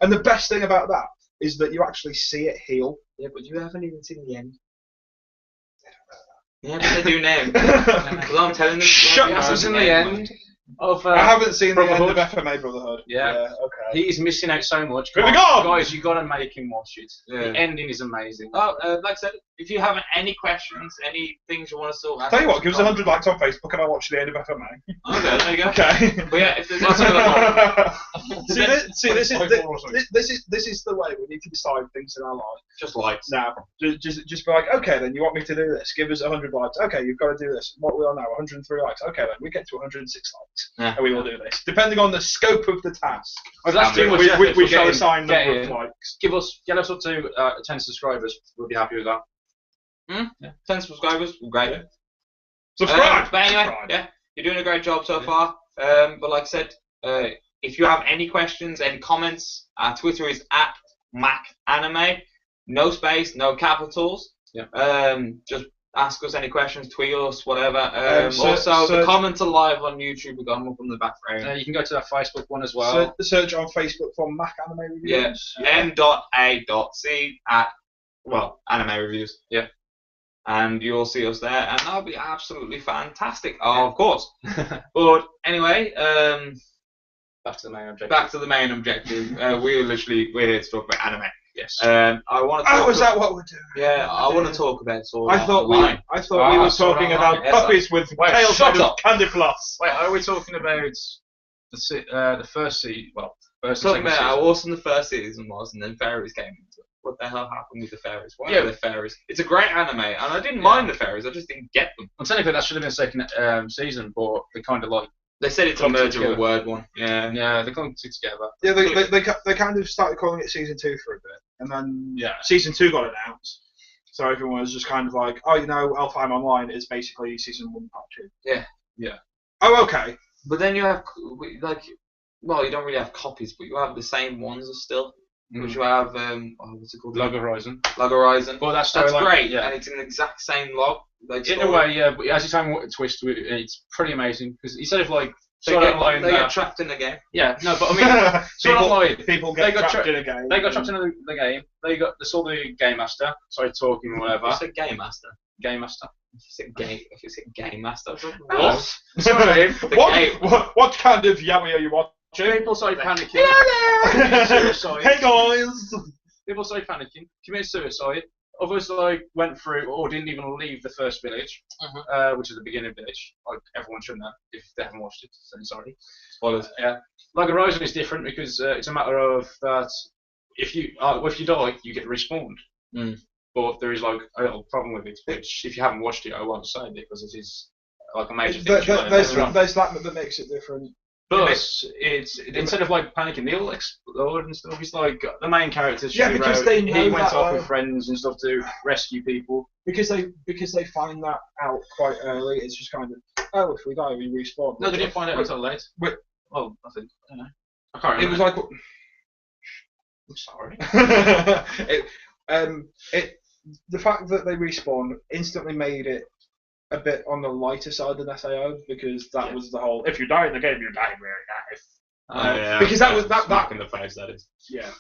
And the best thing about that is that you actually see it heal. Yeah, but you haven't even seen the end. Yeah, but they do now. Because I'm telling them. Shut up. In the end. I haven't seen the end of FMA Brotherhood. Yeah. Okay. He is missing out so much. Guys, you gotta make him watch it. Yeah. The ending is amazing. Oh, like I said, if you have any questions, any things you want to still ask, tell you what, give us 100 likes on Facebook and I'll watch the end of FMA. Okay, there you go. Okay. But yeah, if there's this is the way we need to decide things in our life. Just likes. Now, just be like, okay, then you want me to do this? Give us 100 likes. Okay, you've got to do this. What we are now, 103 likes. Okay, then we get to 106 likes, and we will do this, depending on the scope of the task. Well, that's too much. We shall assign number of likes. Get us up to 10 subscribers. We'll be happy with that. Yeah. 10 subscribers, great. Yeah. Subscribe! But anyway, yeah, you're doing a great job so far. But like I said, if you have any questions, any comments, our Twitter is @MacAnime. No space, no capitals. Yeah. Just ask us any questions, tweet us, whatever. So the comments are live on YouTube. We've got them up in the background. You can go to that Facebook one as well. Search on Facebook for M.A.C Anime Reviews. Yeah, M.A.C Anime Reviews. Yeah. And you'll see us there, and that'll be absolutely fantastic. Oh, of course. But anyway, back to the main objective. Back to the main objective. We're here to talk about anime. Yes. I want to. Oh, is that what we're doing? Yeah, I want to talk about Sword Art I thought we were talking about puppies with tails made of candy floss. Wait, are we talking about the first season? Well, first talking about how awesome the first season was, and then fairies came into it. What the hell happened with the fairies? Why are there fairies? It's a great anime, and I didn't mind the fairies. I just didn't get them. I'm technically that should have been a second season, but they kind of like. They said it's a merger of a word one. Yeah. Yeah, they clung together. Yeah, they kind of started calling it season 2 for a bit, and then season 2 got announced. So everyone was just kind of like, oh, Alfheim Online is basically season 1 part 2. Yeah. Yeah. Oh, okay. But then you have you don't really have copies, but you have the same ones still. Which you have, what's it called? Log Horizon. Log Horizon. Well, that's great, yeah. And it's in the exact same log. In a way, yeah, but as you time twist, it's pretty amazing because instead of like they get trapped in the game. Yeah, no, but I mean, people get trapped in a game. They got trapped in the game. They saw the game master. Sorry, talking or whatever. You said game master. Game master. If you said game master, what? Sorry. What kind of yaoi are you watching? People started panicking. Hey guys! People started panicking, committed suicide. Others went through or didn't even leave the first village, which is the beginning village. Like everyone should know if they haven't watched it. So sorry. Spoilers. Yeah. Like Horizon is different because it's a matter of that if you die, you get respawned. But there is a little problem with it, which if you haven't watched it, I won't say because it is a major thing. There's that makes it different. Plus, it's instead of panicking, they'll explode and stuff. It's like the main characters. Yeah, because they know he went off with friends and stuff to rescue people. Because they find that out quite early. It's just kind of if we die, we respawn. No, they didn't find out until late. Well, I think I don't know. I can't remember. It was like. I'm sorry. The fact that they respawn instantly made it a bit on the lighter side than SAO because that was the whole if you die in the game you die in real life. Because that was that in the face that is. Yeah.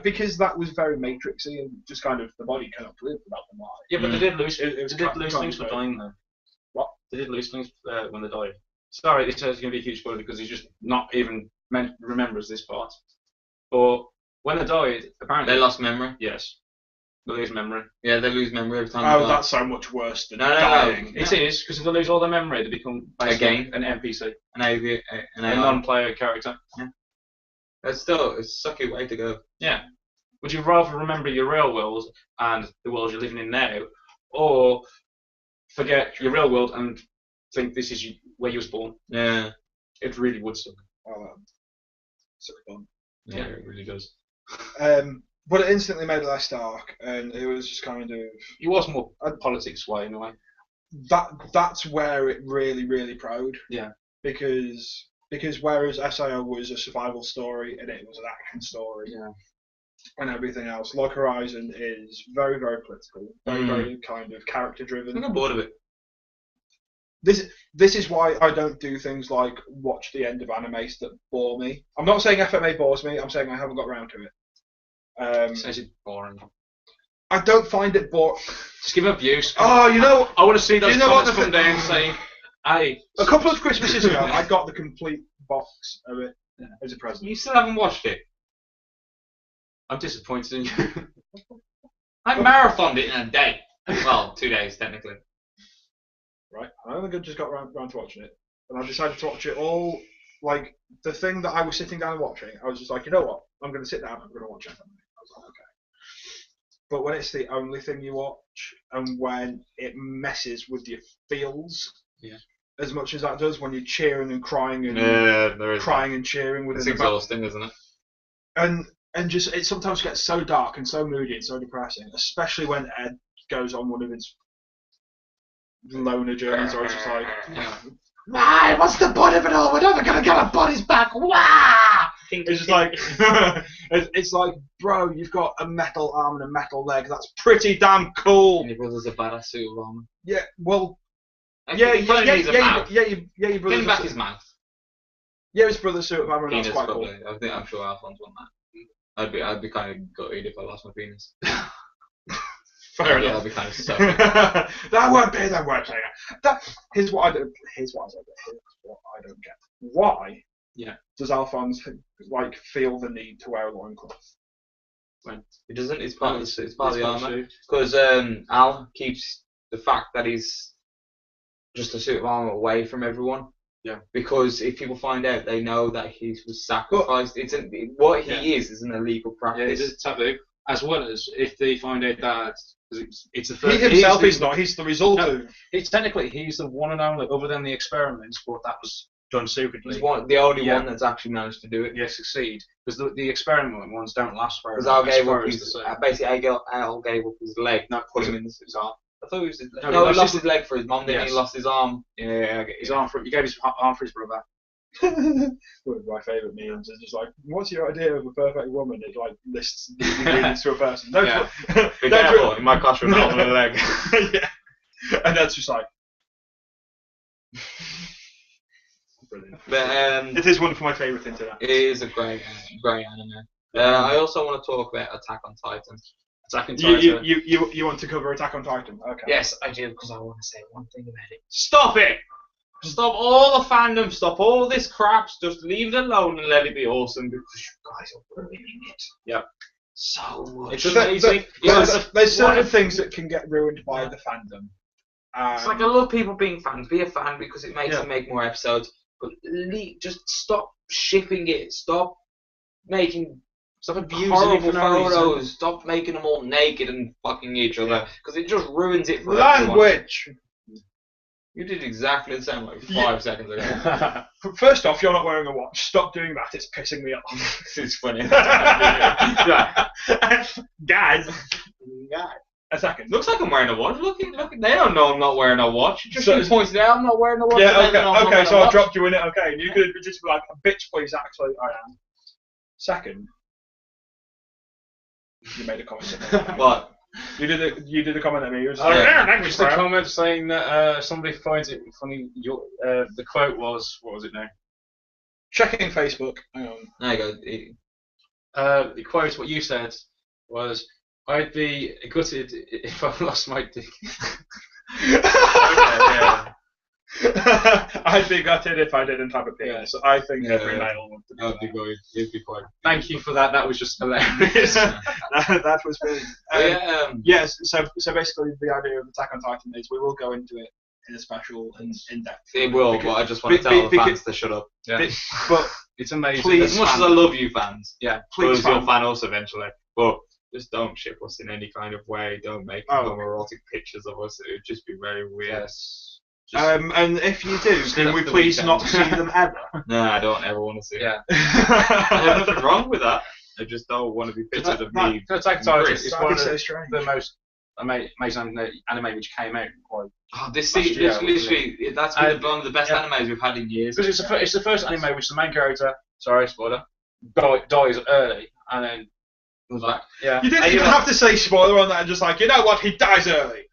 Because that was very Matrixy and just kind of the body cannot live without the mind. Yeah, but they did lose. They did lose things for dying though. What? They did lose things when they died. Sorry, this is going to be a huge spoiler because he's just not even remembers this part. But when they died, apparently they lost memory. Yes. They lose memory. Yeah, they lose memory every time. Oh, that's so much worse than dying. No. It is, because if they lose all their memory, they become basically an NPC. A non-player character. Yeah. It's a sucky way to go. Yeah. Would you rather remember your real world and the world you're living in now, or forget your real world and think this is where you was born? Yeah. It really would suck. Oh, suck fun. Yeah, it really does. But it instantly made it less dark, and it was just kind of. It was more politics way in a way. That's where it really, really pro'd. Yeah. Because whereas SIO was a survival story and it was an action story. Yeah. And everything else, Log Horizon is very, very political, very kind of character driven. I'm bored of it. This is why I don't do things like watch the end of animes that bore me. I'm not saying FMA bores me. I'm saying I haven't got around to it. Says it's boring. I don't find it boring. Just give abuse. Oh, I want to see those comments come down saying, "Hey." A couple of Christmases ago, I got the complete box of it as a present. You still haven't watched it? I'm disappointed in you. I marathoned it in a day. Well, 2 days technically. Right, I only just got round to watching it, and I decided to watch it all. Like the thing that I was sitting down and watching, I was just like, you know what? I'm going to sit down. I'm going to watch it. I was like, okay. But when it's the only thing you watch, and when it messes with your feels, as much as that does, when you're cheering and crying and and cheering within it's exhausting, isn't it? And just it sometimes gets so dark and so moody and so depressing, especially when Ed goes on one of his loner journeys, or it's just like, why? What's the point of it all? We're never gonna get our bodies back. Wah! It's just like, it's like, bro, you've got a metal arm and a metal leg. That's pretty damn cool. And your brother's a badass suit of armor. Yeah, well, Your brother's back his mouth. Yeah, his brother's suit of armor, and that's quite probably. cool. I think I'm sure Alphonse won that. I'd be kind of gutted if I lost my penis. Fair enough. I'd be kind of so. That won't be. Here's what I don't. Here's what I don't get. Why? Yeah. Does Alphonse like feel the need to wear a loincloth? When he doesn't, it's part of the suit. It's part of the armor. Because Al keeps the fact that he's just a suit of armor away from everyone. Yeah. Because if people find out, they know that he was sacrificed. What he is an illegal practice. Yeah, it is taboo. As well as if they find out that it's the first. He himself is not. He's the result of. It's technically he's the one and only, other than the experiments, but that was done secretly. He's the only one that's actually managed to do it. Yeah, succeed. Because the experiment ones don't last very long. Because Al gave up his leg, not put him in his arm. I thought it was his leg. No, he lost his leg for his mum, then he lost his arm. Yeah, his arm for. He gave his arm for his brother. One of my favourite memes is just like, what's your idea of a perfect woman? It like lists the ingredients to a person. Be careful, it might cost you an arm and a leg. Yeah. And that's just like brilliant. But it is one of my favourite things to that. It is a great anime. I also want to talk about Attack on Titan. Attack on Titan. You want to cover Attack on Titan? Okay. Yes, I do, because I want to say one thing about it. Stop it! Stop all the fandom, stop all this crap, just leave it alone and let it be awesome, because you guys are ruining it. Yeah. So much. It's amazing. There's certain things that can get ruined by the fandom. It's like I love people being fans. Be a fan because it makes them make more episodes. But just stop shipping it. Stop abusing horrible photos. Stop making them all naked and fucking each other, because it just ruins it for language. Everyone. You did exactly the same like 5 seconds ago. First off, you're not wearing a watch. Stop doing that. It's pissing me off. It's funny. Guys. A second. Looks like I'm wearing a watch. Look, they don't know I'm not wearing a watch. Just pointed out I'm not wearing a watch. Yeah, okay, so I dropped you in it. Okay, and you could just be like, bitch, please. Actually, I am. Second, you made a comment. What? You did a comment at me. You were just just a comment saying that somebody finds it funny. The quote was, what was it now? Checking Facebook. Hang on. There you go. The quote, what you said, was, I'd be gutted if I lost my dick. I'd be gutted if I didn't have a penis. So I think every male would be. That'd be good. It'd be quite. Thank you for that. That was just hilarious. That was brilliant. Yes. So basically, the idea of Attack on Titan is we will go into it in a special and in depth. It will, but I just want to tell the fans to shut up. Yeah. But it's amazing. Please, as much as I love you, fans. Yeah. Please, you'll fan us eventually. But just don't ship us in any kind of way. Don't make homoerotic pictures of us. It would just be very weird. Yes. And if you do, can we please not see them ever? No, I don't ever want to see them. There's nothing wrong with that. I just don't want to be pictured of me. Attack on Titan is one of the most amazing anime which came out quite. This literally, that's been one of the best animes we've had in years. Because it's the first anime which the main character, sorry, spoiler, dies early, and then comes back. Yeah. You didn't even have to say spoiler on that, and just like, you know what, he dies early.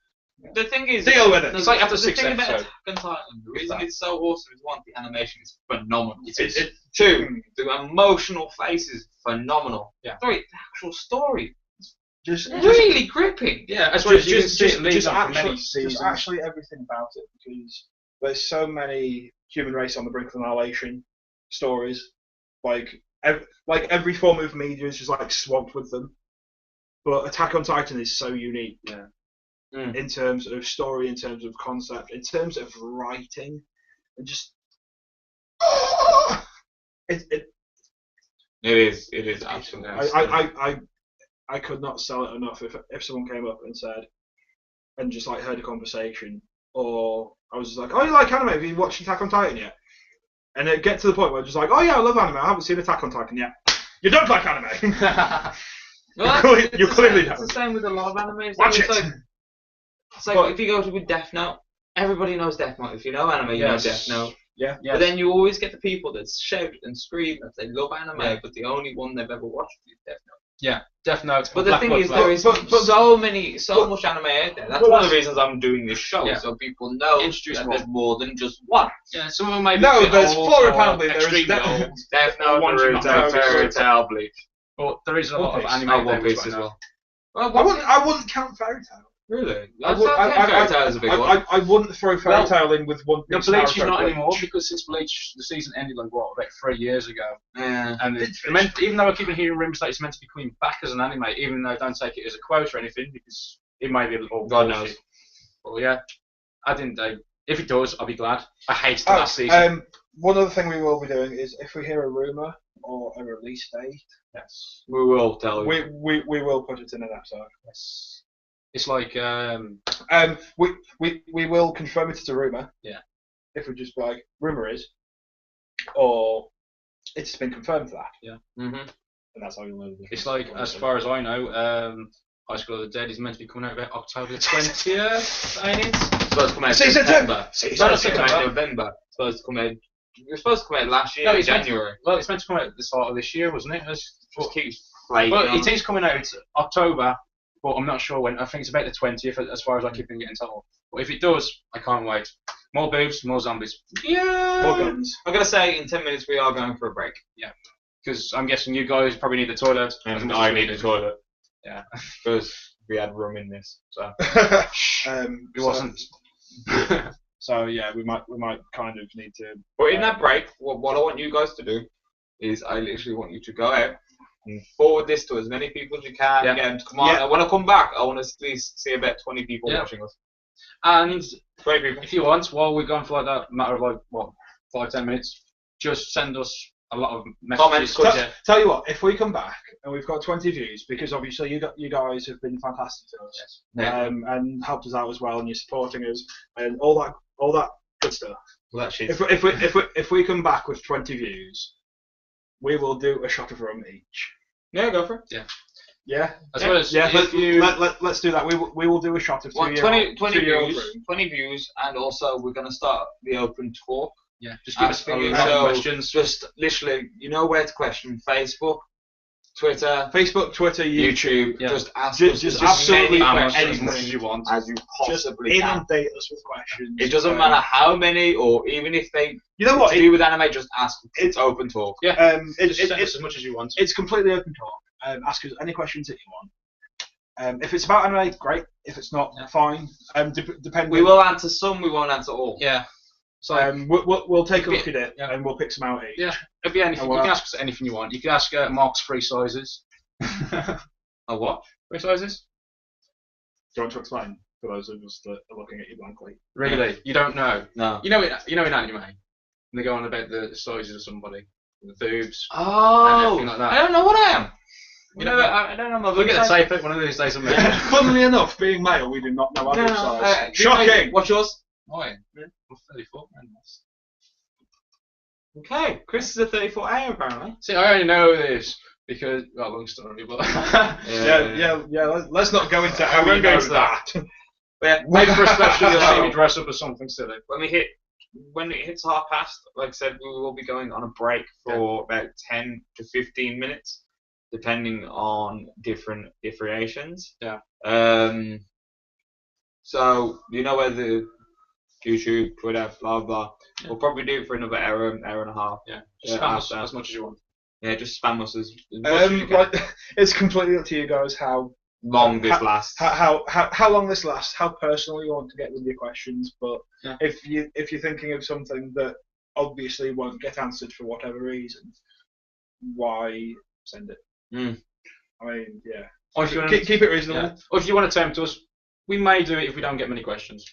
The thing is, deal with it. It's like after 6 episodes. Attack on Titan, the reason it's so awesome is one, the animation is phenomenal. Two, the emotional face is phenomenal. Yeah. Three, the actual story is just really gripping. Yeah, as well as you can see it leads on for many seasons. Just actually everything about it, because there's so many human race on the brink of annihilation stories. Like every form of media is just like swamped with them. But Attack on Titan is so unique. Yeah. In terms of story, in terms of concept, in terms of writing, and just it is absolutely. I could not sell it enough if someone came up and said, and just like heard a conversation, or I was just like, oh, you like anime? Have you watched Attack on Titan yet? And it get to the point where I'm just like, oh yeah, I love anime. I haven't seen Attack on Titan yet. You don't like anime. Well, you clearly don't. It's the same with a lot of animes. Watch it. It's like if you go with Death Note, everybody knows Death Note. If you know anime, you know Death Note. Yeah. But then you always get the people that shout and scream that they love anime, but the only one they've ever watched is Death Note. Yeah, Death Note. But the thing is, there is so much anime out there. That's one of the reasons I'm doing this show, so people know that there's more than just one. Yeah, some of them may be there's old, four or apparently. There is extremely old. Death Note, Naruto, Fairy Tail, Bleach. But there is a lot of anime One there Piece as well. I wouldn't count Fairy Tail. Really? Fairy Tail is a big one. I wouldn't throw Fairy Tail in with One Piece. No, Bleach is not anymore because since Bleach, the season ended like about 3 years ago. Yeah. And even though I keep hearing rumours that it's meant to be coming back as an anime, even though I don't take it as a quote or anything, because it may be a little God bullshit. knows. Well, yeah, I didn't. If it does, I'll be glad. I hated the last season. One other thing we will be doing is if we hear a rumour or a release date, Yes, we will tell you. We will put it in an episode. yes. It's like we will confirm it as a rumour. Yeah. If we just be like rumour is, or it's been confirmed that. Yeah. Mhm. And that's how you'll know. It's like, as far as I know, High School of the Dead is meant to be coming out about October the 20th, ain't it? It's supposed to come out Season September. Season It's supposed to come September. out November. It's supposed to come out. It was supposed to come out last year, No, in it's meant to- January. Well, it's meant to come out at the start of this year, wasn't it? Just keeps flaking Well, on. it is coming out October, but I'm not sure when. I think it's about the 20th, as far as I keep getting told. But if it does, I can't wait. More boobs, more zombies. Yeah. More guns. I'm gonna say in 10 minutes we are going for a break. Because I'm guessing you guys probably need the toilet. as And much I as we need do. a toilet. Yeah. Because we had room in this. So It wasn't. So yeah, we might kind of need to. But in that break, what I want you guys to do is I literally want you to go out and forward this to as many people as you can. Yeah. Get them to come on. Yeah. When I come back, I want to at least see about 20 people watching us. And Great people. if you want, while we're going for like that matter of like, 5-10 minutes, just send us a lot of messages. Comments. Tell you what, if we come back and we've got 20 views, because obviously you guys have been fantastic to us, Yeah. and helped us out as well, and you're supporting us and all that good stuff. Well, that shit. If we come back with 20 views, we will do a shot of rum each. Yeah, go for it. Yeah. As well as Yeah. if you. Let's do that. We will do a shot of 20 two-year-old views, rum. 20 views, and also we're going to start the open talk. Yeah, just give us a Asking lot of so questions. Just literally, you know where to question: Facebook, Twitter, Facebook, Twitter, YouTube. Yeah. Just ask Just us absolutely as many as questions much as you want. as you Just possibly can. inundate us with questions. It doesn't matter how many, or even if they You know what? to do with anime, just ask. It's open talk. Yeah. It's Just send us as much as you want. It's completely open talk. Ask us any questions that you want. If it's about anime, great. If it's not, fine. Depending. We will answer some. We won't answer all. Yeah. So we'll take a look at it and we'll pick some out each. yeah, it'll be anything. Oh, You can ask us anything you want. You can ask Mark's free sizes. A what? Free sizes? Do you want to explain for those of us that are looking at you blankly? Really? You don't know? No. You know in anime, and they go on about the sizes of somebody, the boobs. Oh, And everything like that. I don't know what I am. You know, I don't know my Look at the size. tape. One of these days, I'm Funnily enough, being male, we do not know our No, boob no, size. Shocking. What's yours? Oh, yeah. I'm 34. Okay, Chris is a 34A apparently. See, I only know this because, well, long story, but Yeah. Let's not go into how won't we go know into that. But yeah, maybe for a special you'll see me dress up as something silly. when it hits 1/2, like I said, we will be going on a break for about 10 to 15 minutes, depending on different variations. Yeah. So you know where the YouTube, Twitter, blah blah. Yeah. We'll probably do it for another hour and a half. Yeah. Just spam us as much as you want. Yeah, just spam us as much as you can. It's completely up to you guys how Long this lasts. how long this lasts, how personal you want to get with your questions. But Yeah. if you're thinking of something that obviously won't get answered for whatever reason, why send it? Mm. I mean, yeah. Or if you want Keep it reasonable. yeah. Or if you want to tempt us, we may do it if we don't get many questions.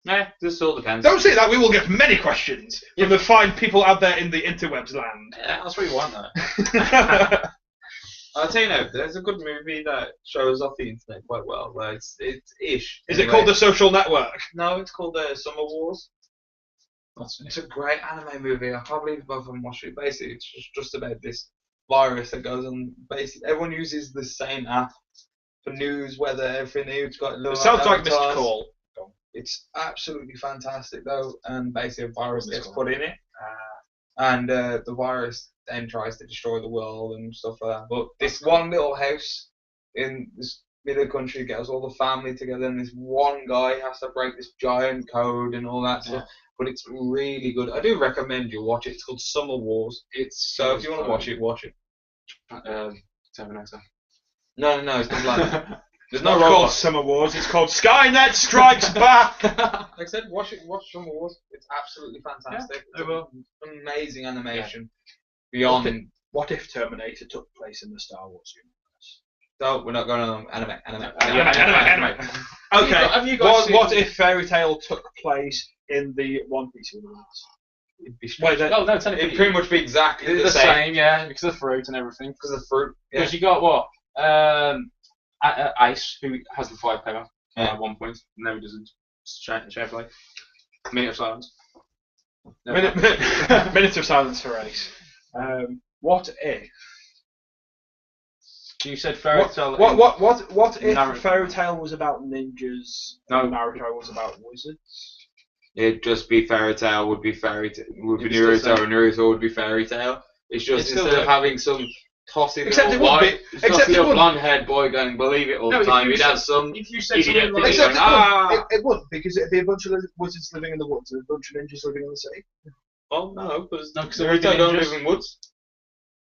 Yeah, this all depends. Don't say that. We will get many questions from the fine people out there in the interwebs land. Yeah, that's what you want, though. I'll tell you now, there's a good movie that shows off the internet quite well. Where it's ish. Is it called The Social Network? No, it's called Summer Wars. It's a great anime movie. I can't believe both of them watched it. Basically, it's just about this virus that goes on. Basically, everyone uses the same app for news, weather, everything. It's got It sounds like Mr. avatars. Call. It's absolutely fantastic though, and basically a virus gets put in it, and the virus then tries to destroy the world and stuff like that. But this one little house in this middle country gets all the family together, and this one guy has to break this giant code and all that stuff. But it's really good. I do recommend you watch it. It's called Summer Wars. So if you want to watch it, watch it. Terminator. No, it's not like that. There's not no called robots. Summer Wars. It's called Skynet Strikes Back. Like I said, watch Summer Wars. It's absolutely fantastic. Yeah, I will. Amazing animation. Beyond. What if Terminator took place in the Star Wars universe? No, we're not going on anime. Okay. Have you got What if Fairy Tail took place in the One Piece universe? It'd pretty much be exactly the same. Yeah, because of the fruit and everything. Because of the fruit. Because you got what? Ice, who has the 5 power at one point. No, he doesn't. Share play. Minute of silence. Minute of silence for Ace. What if? You said Fairy Tail. What if Naruto. Fairy Tail was about ninjas and Naruto was about wizards? It'd just be Fairy Tail would be Naruto, and Naruto would be Fairy Tail. It's just instead of having some tossy little blonde-haired boy going believe it all the time, he'd have some if you said idiot something like going, it wouldn't, because it'd be a bunch of wizards living in the woods and a bunch of ninjas living in the city. Well, no, because Naruto don't live in woods.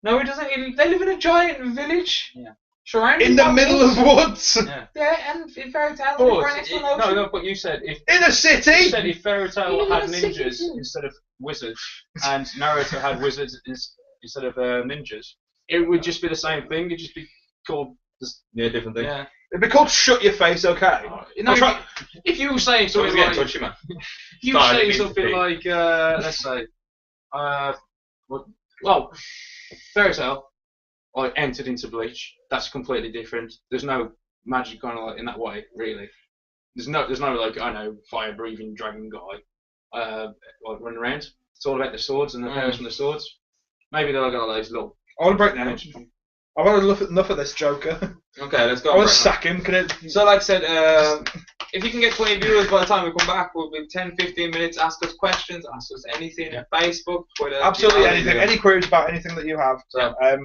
No, he doesn't. They live in a giant village. Yeah. Surrounded In the by middle of woods. Yeah, and in Fairy Tail, right next to an ocean. No, but you said if in a city. You said if Fairy Tail had ninjas instead of wizards, and Naruto had wizards instead of ninjas, it would just be the same thing. It'd just be called different thing. Yeah. It'd be called Shut Your Face, okay? If you were saying something like, touchy, man. if you were saying something like, let's say, well, Fairy Tail, like entered into Bleach. That's completely different. There's no magic kind of like in that way, really. There's no like I know fire breathing dragon guy, like running around. It's all about the swords and the powers from the swords. Maybe they'll got those little. I want to break down. I've had enough of this Joker. Okay, let's go. I want to sack him. So, like I said, if you can get 20 viewers by the time we come back, we'll be 10-15 minutes. Ask us questions, ask us anything. Facebook, Twitter. Absolutely anything. Any queries about anything that you have,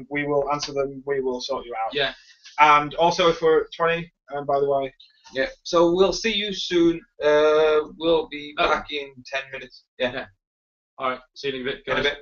we will answer them. We will sort you out. Yeah. And also, if we're at 20, by the way. Yeah. So we'll see you soon. We'll be back in 10 minutes. Yeah. All right. See you in a bit. In a bit.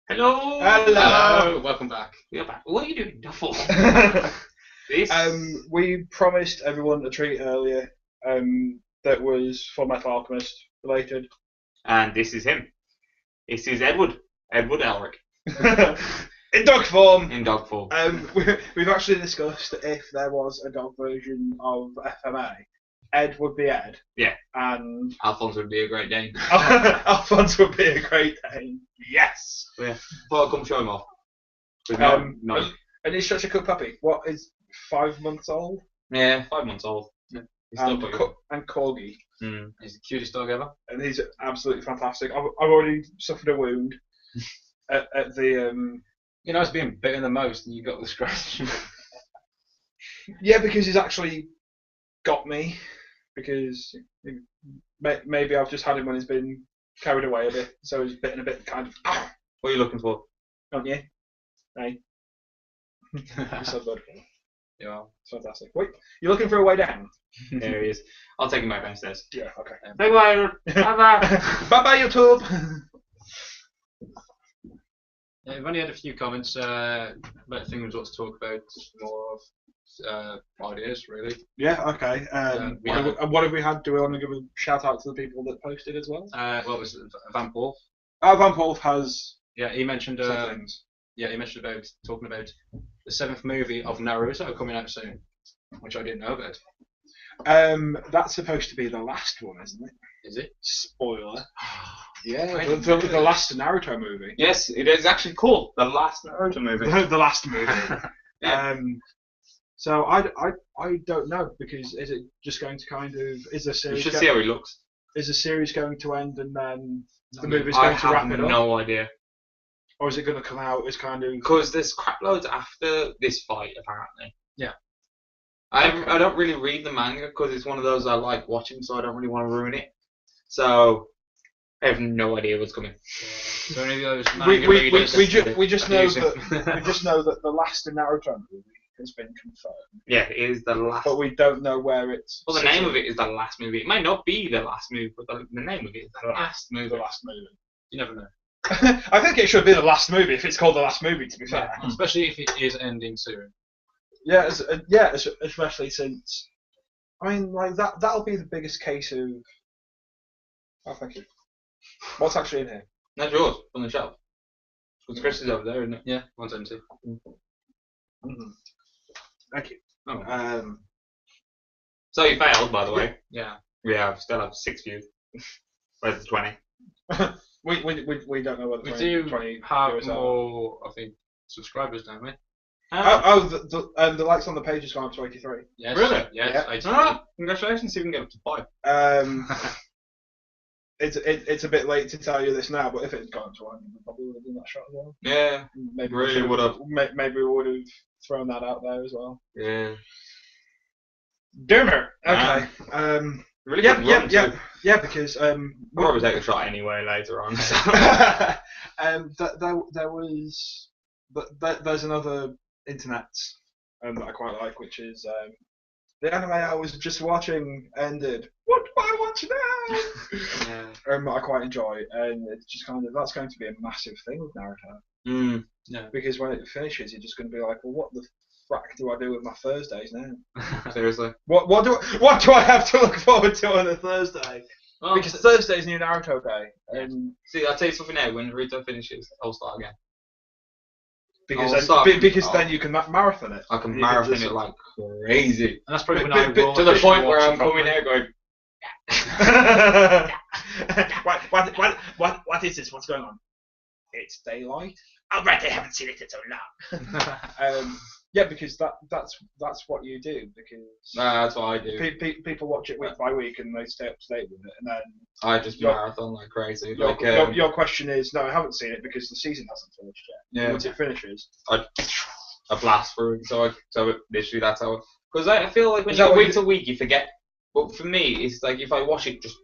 Hello. Hello. Welcome back. We're back. What are you doing, Duffel? This. We promised everyone a treat earlier. That was Full Metal Alchemist related. And this is him. This is Edward. Edward Elric. In dog form. In dog form. We've actually discussed if there was a dog version of FMA, Ed would be Ed. Yeah. And Alphonse would be a great name. Alphonse would be a great name. Yes. Yeah. Well, I'll come show him off. No. And he's such a good puppy. What is 5 months old? Yeah, 5 months old. Yeah. He's And, still quite and Corgi. good. He's the cutest dog ever. And he's absolutely fantastic. I've already suffered a wound at the You know, it's being bitten the most, and you got the scratch. Yeah, because he's actually got me. Because maybe I've just had him when he's been carried away a bit, so he's bitten a bit, kind of. What are you looking for? Aren't you? Hey. You're so good. Yeah. It's fantastic. Wait, you're looking for a way down? There he is. I'll take him back downstairs. Yeah. Okay. Bye bye. Bye bye. Bye bye, YouTube. Yeah, we've only had a few comments about things what to talk about, more of ideas, really. Yeah. Okay. What have we had? Do we want to give a shout out to the people that posted as well? What was it? Van Paul? Van Paul has. Yeah, he mentioned. Some things. Yeah, he mentioned about talking about the 7th movie of Naruto coming out soon, which I didn't know about. That's supposed to be the last one, isn't it? Is it? Spoiler. Yeah, the last Naruto movie. Yes, it is actually called the last Naruto movie. The last movie. Yeah. So I don't know, because is it just going to kind of is the You series should see how he looks. is the series going to end and then the movie's going to I wrap have it up, no idea. or is it going to come out as kind of? Because there's crap loads after this fight, apparently. Yeah. I don't really read the manga because it's one of those I like watching, so I don't really want to ruin it. So I have no idea what's coming. So any of those We manga readers, just know abusing. that we just know that the last Naruto movie has been confirmed, Yeah, it is the last. but we don't know where it's. Well, the name of it is the last movie. It might not be the last movie, but the name of it is the last movie. The last movie. You never know. I think it should be the last movie if it's called the last movie. To be fair. Yeah, especially if it is ending soon. Yeah, especially since, I mean, like that'll be the biggest case of. Oh, thank you. What's actually in here? That's yours on the shelf. Because Chris is over there, isn't it? Yeah, 170. Mm-hmm. Thank you. Oh. So you failed, by the way. Yeah. Yeah, I still have 6 views. Where's the 20? we don't know what the We 20, do 20 have viewers are. more, I think, subscribers, don't we? The likes on the page has gone up to 83. Yes. Really? Yes. Yeah. Congratulations, see if we can get up to 5. It's a bit late to tell you this now, but if it had gone to 100, we probably would have done that shot as well. Yeah, Maybe really would have. Maybe we would have thrown that out there as well. Yeah. Dimmer. Okay. Really good run, too. Yeah. Because I'll probably take a shot anyway later on. So. there was, but there's another internet that I quite like, which is the anime I was just watching ended. What do I watch now? Yeah. I quite enjoy, and it's just kind of that's going to be a massive thing with Naruto. Mm. Yeah. Because when it finishes, you're just going to be like, well, what the frack do I do with my Thursdays now? Seriously. What do I have to look forward to on a Thursday? Well, Because Thursday's new Naruto day, and see, I'll tell you something now. When Naruto finishes, I'll start again. because then you can marathon it. I can You marathon just- it like crazy. And that's probably when But- I will To the officially point where watch I'm it coming properly. here going, what is this? What's going on? It's daylight. Oh right, I haven't seen it in so long. Yeah, because that's what you do. Because nah, that's what I do. people watch it week by week and they stay up to date with it, and then I just Your- marathon like crazy. your, Like, your question is, no, I haven't seen it because the season hasn't finished yet. yeah, Once it finishes, I blast through. So literally that's how. Because I feel like when Is you that go what week to week, you forget. But for me, it's like if I watch it just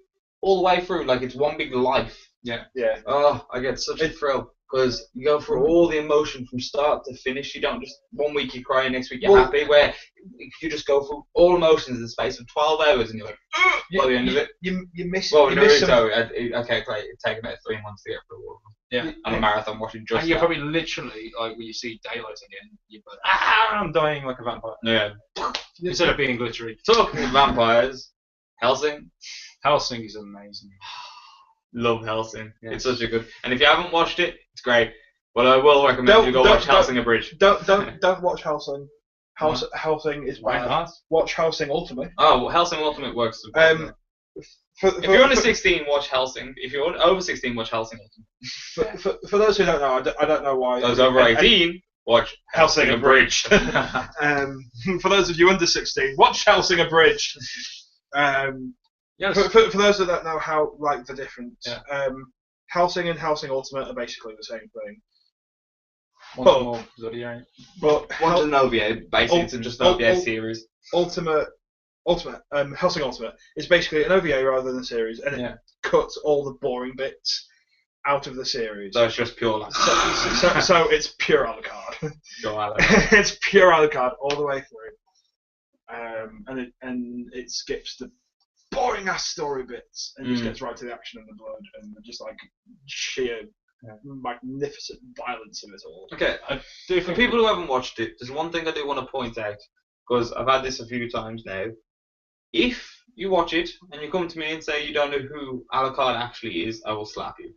all the way through, like it's one big life. yeah. Oh, I get such a thrill. Because you go through all the emotion from start to finish. You don't just 1 week you're crying, next week you're happy. Where you just go through all emotions in the space of 12 hours, and you're like, by the end of it. You miss. Well, you Naruto, okay, great. It'd take about 3 months to get through all of them. Yeah. And a marathon watching just. And you're probably literally like when you see daylight again, you're like, I'm dying like a vampire. Yeah. Instead of being glittery. Talking of vampires, Hellsing. Hellsing is amazing. Love Hellsing. Yes. It's such a good. And if you haven't watched it, it's great. But I will recommend you go watch Hellsing Abridged. Don't watch Hellsing. Hellsing is Why bad. not? Watch Hellsing Ultimate. Oh, well, Hellsing Ultimate works. If you're under 16, watch Hellsing. If you're over 16, watch Hellsing Ultimate. For those who don't know, I don't know why. Those over 18, watch Hellsing Abridged. For those of you under 16, watch Hellsing Abridged. Yes. For those that don't know how the difference, Yeah. Hellsing and Hellsing Ultimate are basically the same thing. More Zodiac. But Watch an OVA, basically it's just an OVA series. Hellsing Ultimate is basically an OVA rather than a series, and it cuts all the boring bits out of the series. So it's just pure so it's pure Alucard. Pure It's pure Alucard all the way through. And it skips the boring ass story bits and just gets right to the action and the blood and just like sheer magnificent violence of it all. Okay, for people who haven't watched it, there's one thing I do want to point out, because I've had this a few times now. If you watch it and you come to me and say you don't know who Alucard actually is, I will slap you.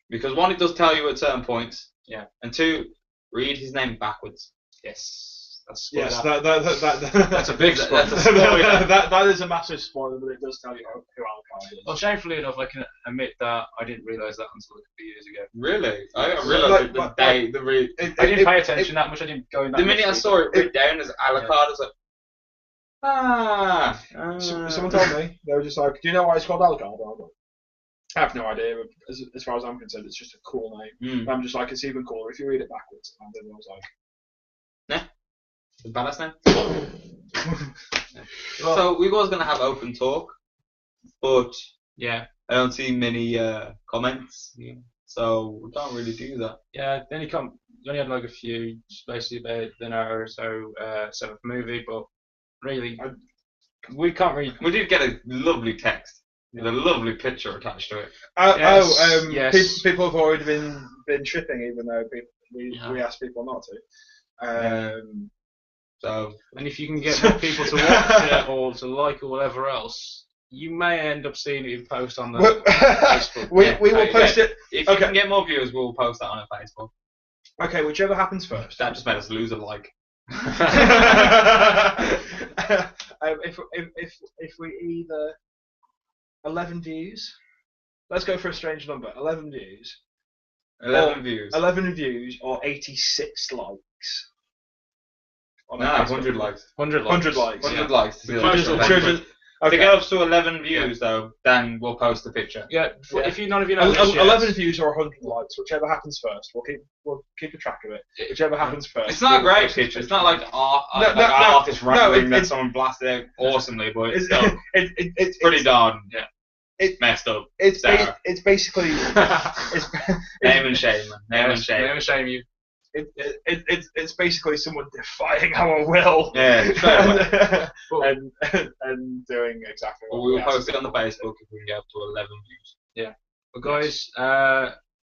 Because one, it does tell you at certain points. Yeah. And two, read his name backwards. Yes. That's That's a big spoiler. That's a spoiler. that is a massive spoiler, but it does tell you who Alucard is. Well, shamefully enough, I can admit that I didn't realise that until a few years ago. Really? I didn't realise I didn't pay attention that much. I didn't go in that. The minute I saw it written down as Alucard, I was like, Someone told me, they were just like, do you know why it's called Alucard? I have no idea. As far as I'm concerned, it's just a cool name. I'm just like, it's even cooler if you read it backwards. And then I was like, nah. It's badass name. So we was gonna have open talk, but I don't see many comments, so we can't really do that. Yeah, then you only had like a few, just basically about an hour or so set up a movie, but really, we can't really. We did get a lovely text with a lovely picture attached to it. Yes. People have already been tripping, even though we asked people not to. So, and if you can get more people to watch it or to like or whatever else, you may end up seeing it in post on the Facebook. We will post it. If you can get more viewers, we'll post that on our Facebook. Okay, whichever happens first. That just made us lose a like. If we either 11 views, let's go for a strange number. 11 views. 11 views. 11 views or 86 likes. No, 100 likes. 100 likes. 100 likes. 100 likes. Okay. To get up to 11 views, though, then we'll post the picture. Yeah. If none of you know 11 views or 100 likes, whichever happens first. We'll keep a track of it. Whichever happens first. It's not a great picture. It's not like artist rambling that someone blasted out awesomely, but it's pretty darn messed up. It's basically name and shame, man. Name and shame. Name and shame you. It's basically someone defying our will. Yeah, and doing exactly what we will post it on the Facebook if we can get up to 11 views. Yeah. But guys,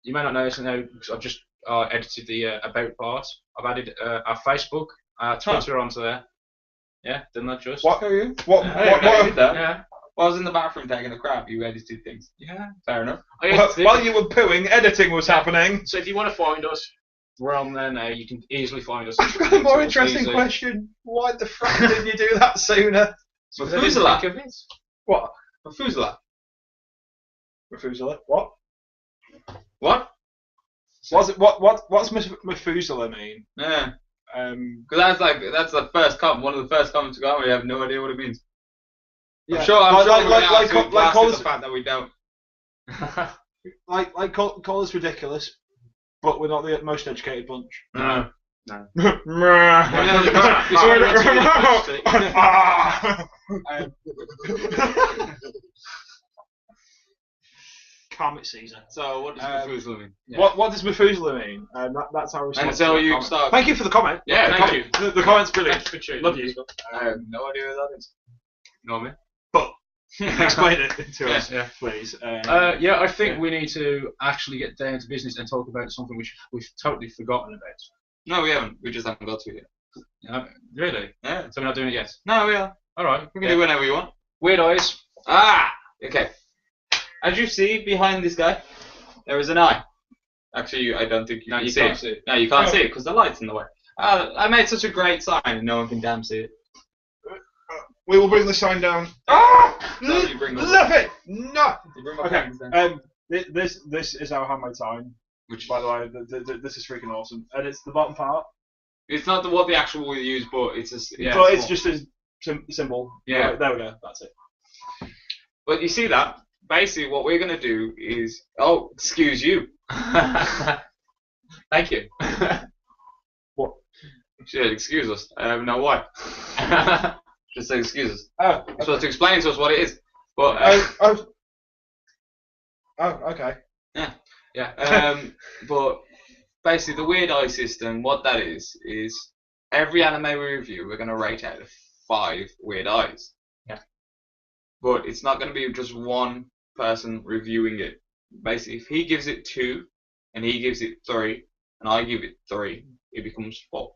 you may not know this now because I've just edited the about part. I've added our Facebook, Twitter onto there. Yeah, didn't that just? What are you? What did that? Yeah. Well, I was in the bathroom taking a crap. You edited things. Yeah. Fair enough. While you were pooing, editing was happening. So if you want to find us, we're on there now. You can easily find us. I've got a more interesting question. Why the fuck didn't you do that sooner? Methuselah. What? Methuselah. Methuselah. What? What? What's Methuselah mean? Yeah. Because that's the first comment. One of the first comments we got. We have no idea what it means. Yeah. I'm sure we're the fact that we don't. Call us ridiculous. But we're not the most educated bunch. No. comic season. So what does Methuselah mean? Yeah. What does Methuselah mean? That's how we start. And so you start. Thank you for the comment. Yeah, thank you. The comment's brilliant. Love you. I have no idea what that is. No me. But explain it to us, please. Yeah, I think we need to actually get down to business and talk about something which we've totally forgotten about. No, we haven't. We just haven't got to it yet. Really? Yeah. So we're not doing it yet? No, we are. Alright. We can do whenever you want. Weird eyes. Ah! Okay. As you see behind this guy, there is an eye. Actually, I don't think you can see can't see it. No, you can't see it because the light's in the way. I made such a great sign and no one can damn see it. We will bring the sign down. Ah! No, you bring Love it! No! Okay. This is our handmade sign. Which, by the way, this is freaking awesome. And it's the bottom part. It's not what the actual we use, but it's a. Yeah, but it's just a symbol. Yeah. Right, there we go. That's it. But you see that? Basically, what we're going to do is. Oh, excuse you. Thank you. What? Should excuse us. I don't know why. Just say excuse us. Oh. You're supposed to explain to us what it is. But. Okay. Yeah. But basically, the Weird Eye system, what that is every anime we review, we're going to rate out of 5 weird eyes. Yeah. But it's not going to be just one person reviewing it. Basically, if he gives it 2, and he gives it 3, and I give it 3, it becomes 4.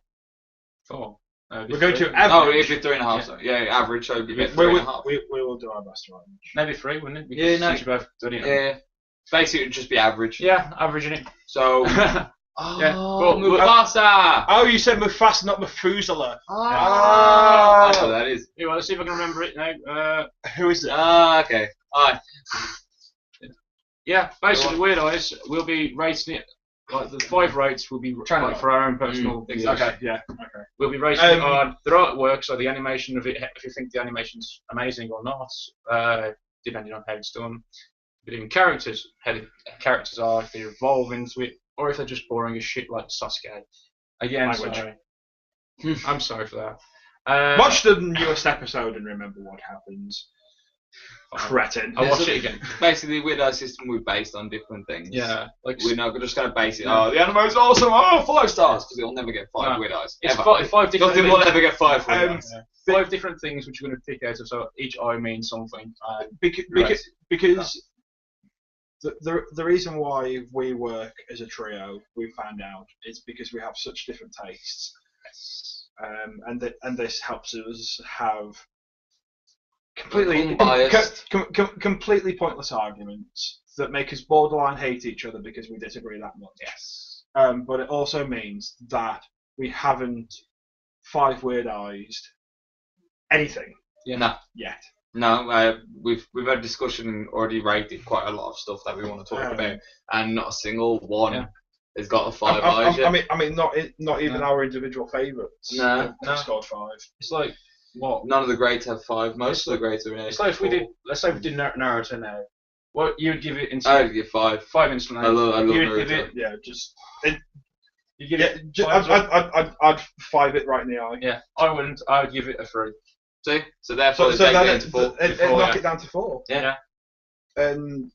4. We're going to average. average. Oh, it'd be 3.5. So. Yeah, average. So it'd be 3.5. We will do our best to average. Maybe 3, wouldn't it? Yeah, no. Both done it. Yeah. Basically, it'd just be average. Yeah, averaging it. So. Yeah. Oh, Mufasa! Oh, you said Mufasa, not Methuselah. Oh, that's what that is. Yeah, well, let's see if I can remember it now. Who is it? Okay. Alright. Yeah, basically, Weird Eyes, we'll be rating it. Like the 5 rates will be like, for our own personal. Okay. Yeah. Okay. We'll be rating it on the artwork, so the animation of it, if you think the animation's amazing or not, depending on how it's done. But even characters, how the characters are, if they evolve into it, or if they're just boring as shit like Sasuke. Again, sorry. I'm sorry for that. Watch the newest episode and remember what happens. Cretin. I'll watch it again. Basically, with our system, we're based on different things. Yeah. Like we're not just going to base it. Oh, the anime's awesome. Oh, 5 stars, because it'll never get 5 weird eyes. It's 5 different. Nothing will ever get 5 weird eyes. 5 different things which we're going to pick out of. So each eye means something. Because the reason why we work as a trio, we found out, is because we have such different tastes. And this helps us have completely completely pointless arguments that make us borderline hate each other because we disagree that much. Yes. But it also means that we haven't 5 weird eyes anything. Yeah. Yet. No, we've had a discussion and already rated quite a lot of stuff that we want to talk about, and not a single one has got a 5 eyes yet. I mean, not even our individual favourites. No. Scored 5. It's like what? None of the greats have 5. Most of the greats are in 8. It's like if we did. Let's say we did Naruto now. What you would give it instantly? I'd give 5. 5 instantly. I love Naruto. You give it. I'd 5 it right in the eye. Yeah, I wouldn't. I would give it a 3. See? So therefore, take it down to 4. Knock it down to 4. Yeah. And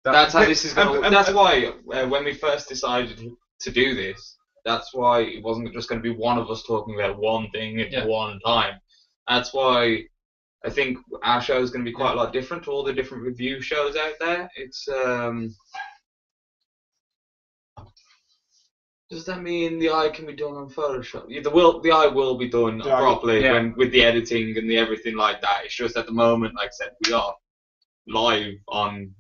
that's how this is going to. That's why when we first decided to do this, that's why it wasn't just going to be one of us talking about one thing at one time. That's why I think our show is going to be quite a lot different to all the different review shows out there. It's does that mean the eye can be done on Photoshop? Yeah, the eye will be done properly with the editing and the everything like that. It's just at the moment, like I said, we are live on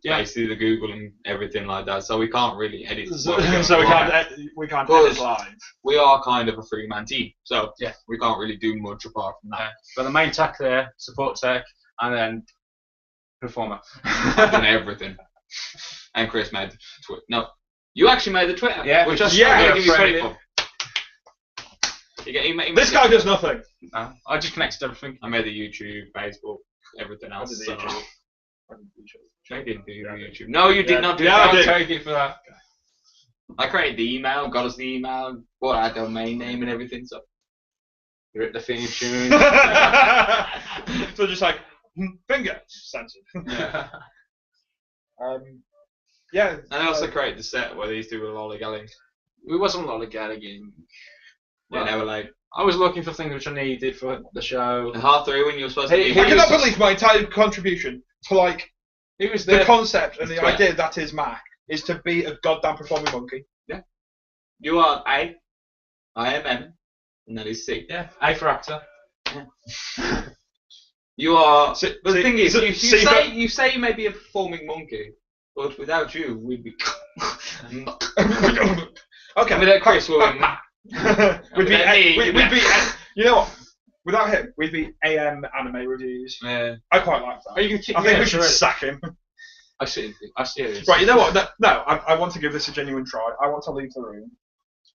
basically the Google and everything like that, so we can't really edit. So we can't edit live. We are kind of a 3-man team, so we can't really do much apart from that. But the main tech there, support tech, and then performer. I've done everything. And Chris made the Twitter. No, you actually made the Twitter. Yeah, which I give you credit for. This guy does nothing. No, I just connected everything. I made the YouTube, Facebook, everything else. I did the YouTube. I didn't do YouTube. No, you did not do that. that. I'll take it for that. I created the email, got us the email, bought our domain name and everything, so you're at the theme tune. So just like, finger censored. Yeah. And I also create the set where these two were lollygagging. We wasn't lollygagging. Yeah, they were like. I was looking for things which I needed for the show. At half through when you were supposed to be. I cannot believe my entire contribution to like it was the concept and the idea that is Mac is to be a goddamn performing monkey. Yeah. You are A, I am M, and that is C. Yeah. A for actor. Yeah. You are. But the thing is, you say you may be a performing monkey, but without you, we'd be. Okay. Without Chris, we'll be. we'd be. You know what? Without him, we'd be AM anime reviews. Yeah. I quite like that. Are you gonna I think we should sack him. I see it. Right, you know what? No, I want to give this a genuine try. I want to leave the room.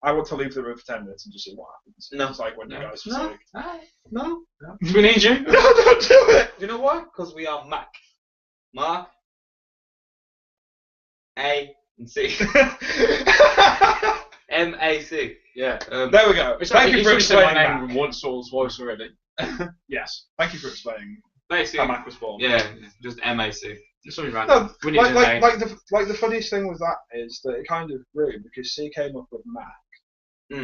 I want to leave the room for 10 minutes and just see what happens. No. It's like when you guys No. like, No. Do we need you? no, don't do it! Do you know why? Because we are Mac. Mark. A and C. M.A.C. Yeah. There we go. Thank you for explaining my name Mac. once Saul's voice already. Yes. Thank you for explaining Basically, how Mac was formed. yeah, just M.A.C. Just something random. No, We need a name. like the funniest thing with that is that it kind of grew because C came up with Mac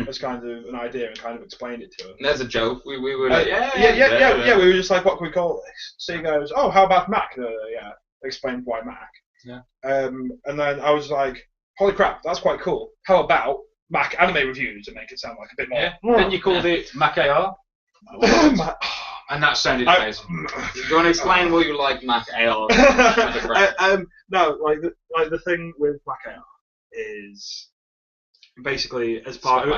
as kind of an idea and kind of explained it to us. There's a joke. We were like, yeah. We were just like, what can we call this? C goes, oh, how about Mac? Yeah. Explained why Mac. Yeah. And then I was like, holy crap, that's quite cool. How about Mac anime reviews and make it sound like a bit more. Yeah. Then you called it Mac-AR. And that sounded amazing. Do you want to explain what you like Mac AR? No, like the thing with Manga is basically as part of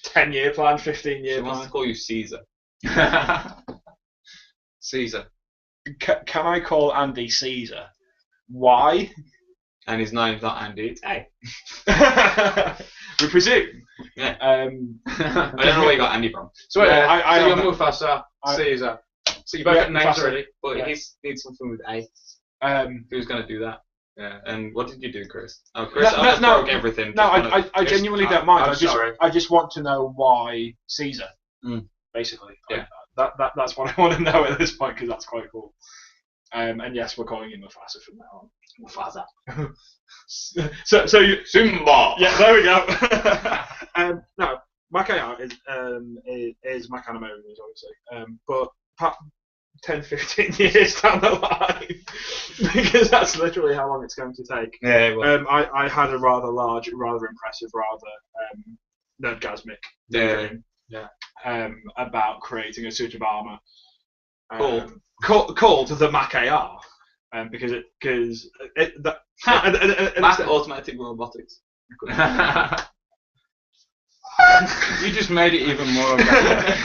10-year plan, 15-year She plan. wants to call you Caesar. Caesar. Can I call Andy Caesar? Why? And his name's not Andy, it's A. We presume. Yeah. I don't know where you got Andy from. So wait, I you're Mufasa, Caesar. So you both got names Mufasa. already. But he needs something with A. Who's going to do that? Yeah. And what did you do, Chris? Oh, Chris, I broke everything. No, I genuinely don't mind. I'm I just want to know why Caesar. Basically. Yeah. That's what I want to know at this point because that's quite cool. And yes, we're calling him Mufasa from now on. Mufasa. so you Simba. Yeah, there we go. No, Manga is Mac anime reviews, obviously. But 10, 15 years down the line, because that's literally how long it's going to take. Yeah. Well. I had a rather large, rather impressive, rather nerdgasmic dream. Yeah. About creating a suit of armor. Cool. Called the Mac-AR. Because Mac automatic robotics. You just made it even more organic.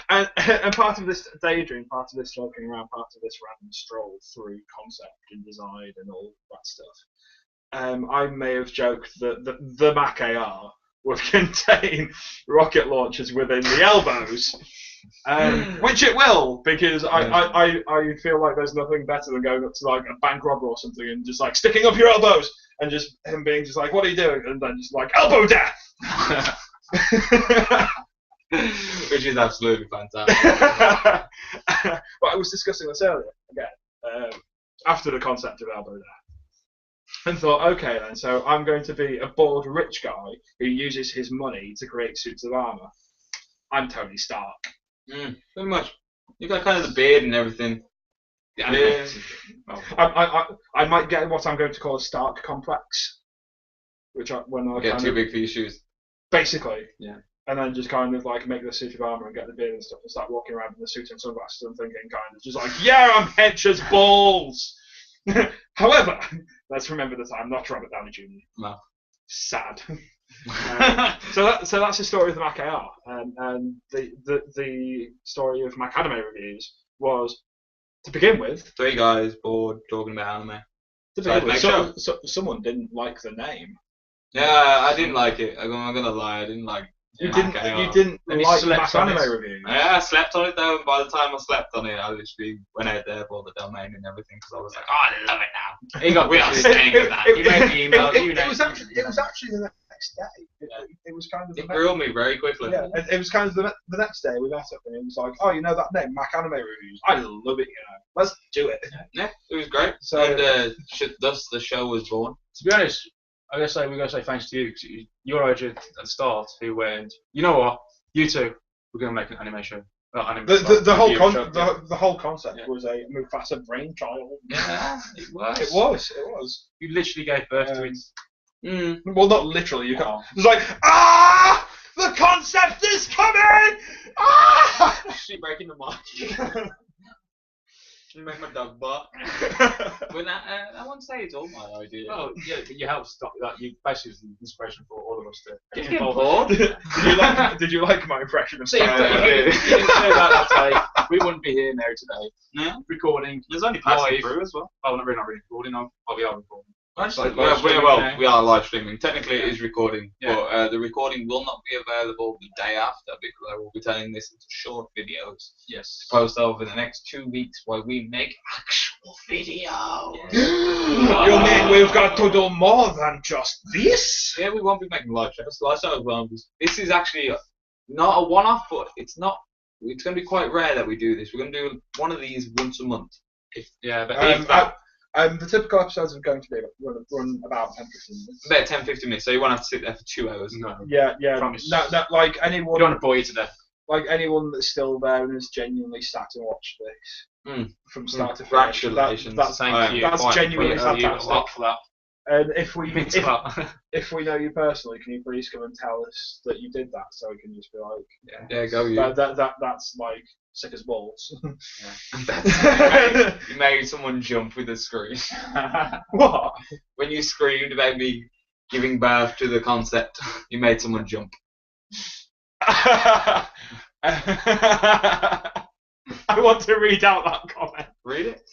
and part of this daydream, part of this looking around, part of this random stroll through concept and design and all that stuff, I may have joked that the Mac-AR would contain rocket launchers within the elbows. Which it will, because I feel like there's nothing better than going up to like a bank robber or something and just like sticking up your elbows and just him being just like, what are you doing? And then just like, elbow death! Which is absolutely fantastic. But I was discussing this earlier, again, after the concept of elbow death. And thought, okay then, so I'm going to be a bored rich guy who uses his money to create suits of armour. I'm Tony Stark. Pretty much. You got kind of the beard and everything. Yeah. I might get what I'm going to call a Stark complex, which when I get too big for your shoes. Basically. Yeah. And then just kind of like make the suit of armour and get the beard and stuff and start walking around in the suit and sunglasses and thinking kind of just like, yeah, I'm hench as balls. However, let's remember that I'm not Robert Downey Jr. No. Sad. So that's the story of the Mac-AR, and the story of Mac anime reviews was, to begin with, 3 guys bored talking about anime. To begin with, someone didn't like the name. Yeah, I didn't like it. I'm gonna lie, I didn't like. You didn't like Mac anime reviews. Yeah, I slept on it though. And by the time I slept on it, I literally went out there, bought the domain and everything because I was like, oh, I love it now. He got we are staying with that. He made the email. It was actually next day. It was kind of. It grew on me very quickly. Yeah, it was kind of the next day we met up and it was like, oh, you know that name, M.A.C Anime Reviews. I love it, Let's do it. Yeah, it was great. So, and thus the show was born. To be honest, we're gonna say thanks to you because you're our agent at the start who went, you know what, you two, we're gonna make an anime show. The whole concept was a Mufasa brainchild. Yeah, it was. It was. You literally gave birth to it. Well, not literally. It was like, the concept is coming! She breaking the mic. You make my dog bark. But I won't say it's all my idea. Oh, yeah, but you helped stop that. You basically was the inspiration for all of us to get involved. Did you like my impression of See, if you didn't say that, we wouldn't be here now today. No? Recording. There's only passing through as well. Oh, not really recording. We are recording. We are live streaming. Technically, it is recording, but the recording will not be available the day after because I will be turning this into short videos. Yes. To post over the next 2 weeks while we make actual videos. You mean we've got to do more than just this? Yeah, we won't be making live shows. This is actually not a one-off, but it's not. It's going to be quite rare that we do this. We're going to do one of these once a month. The typical episodes are going to be run about 10-15 minutes. About 10-15 minutes, so you won't have to sit there for 2 hours. No. Yeah. Promise. No, like anyone. We don't want to bore you to death. Like anyone that's still there and has genuinely sat and watched this from start to finish. Congratulations. That's genuinely fantastic. A lot for that. And if we know you personally, can you please come and tell us that you did that, so we can just be like, yeah, go you. That's like sick as balls. You made someone jump with a scream. What? When you screamed about me giving birth to the concept, you made someone jump. I want to read out that comment. Read it.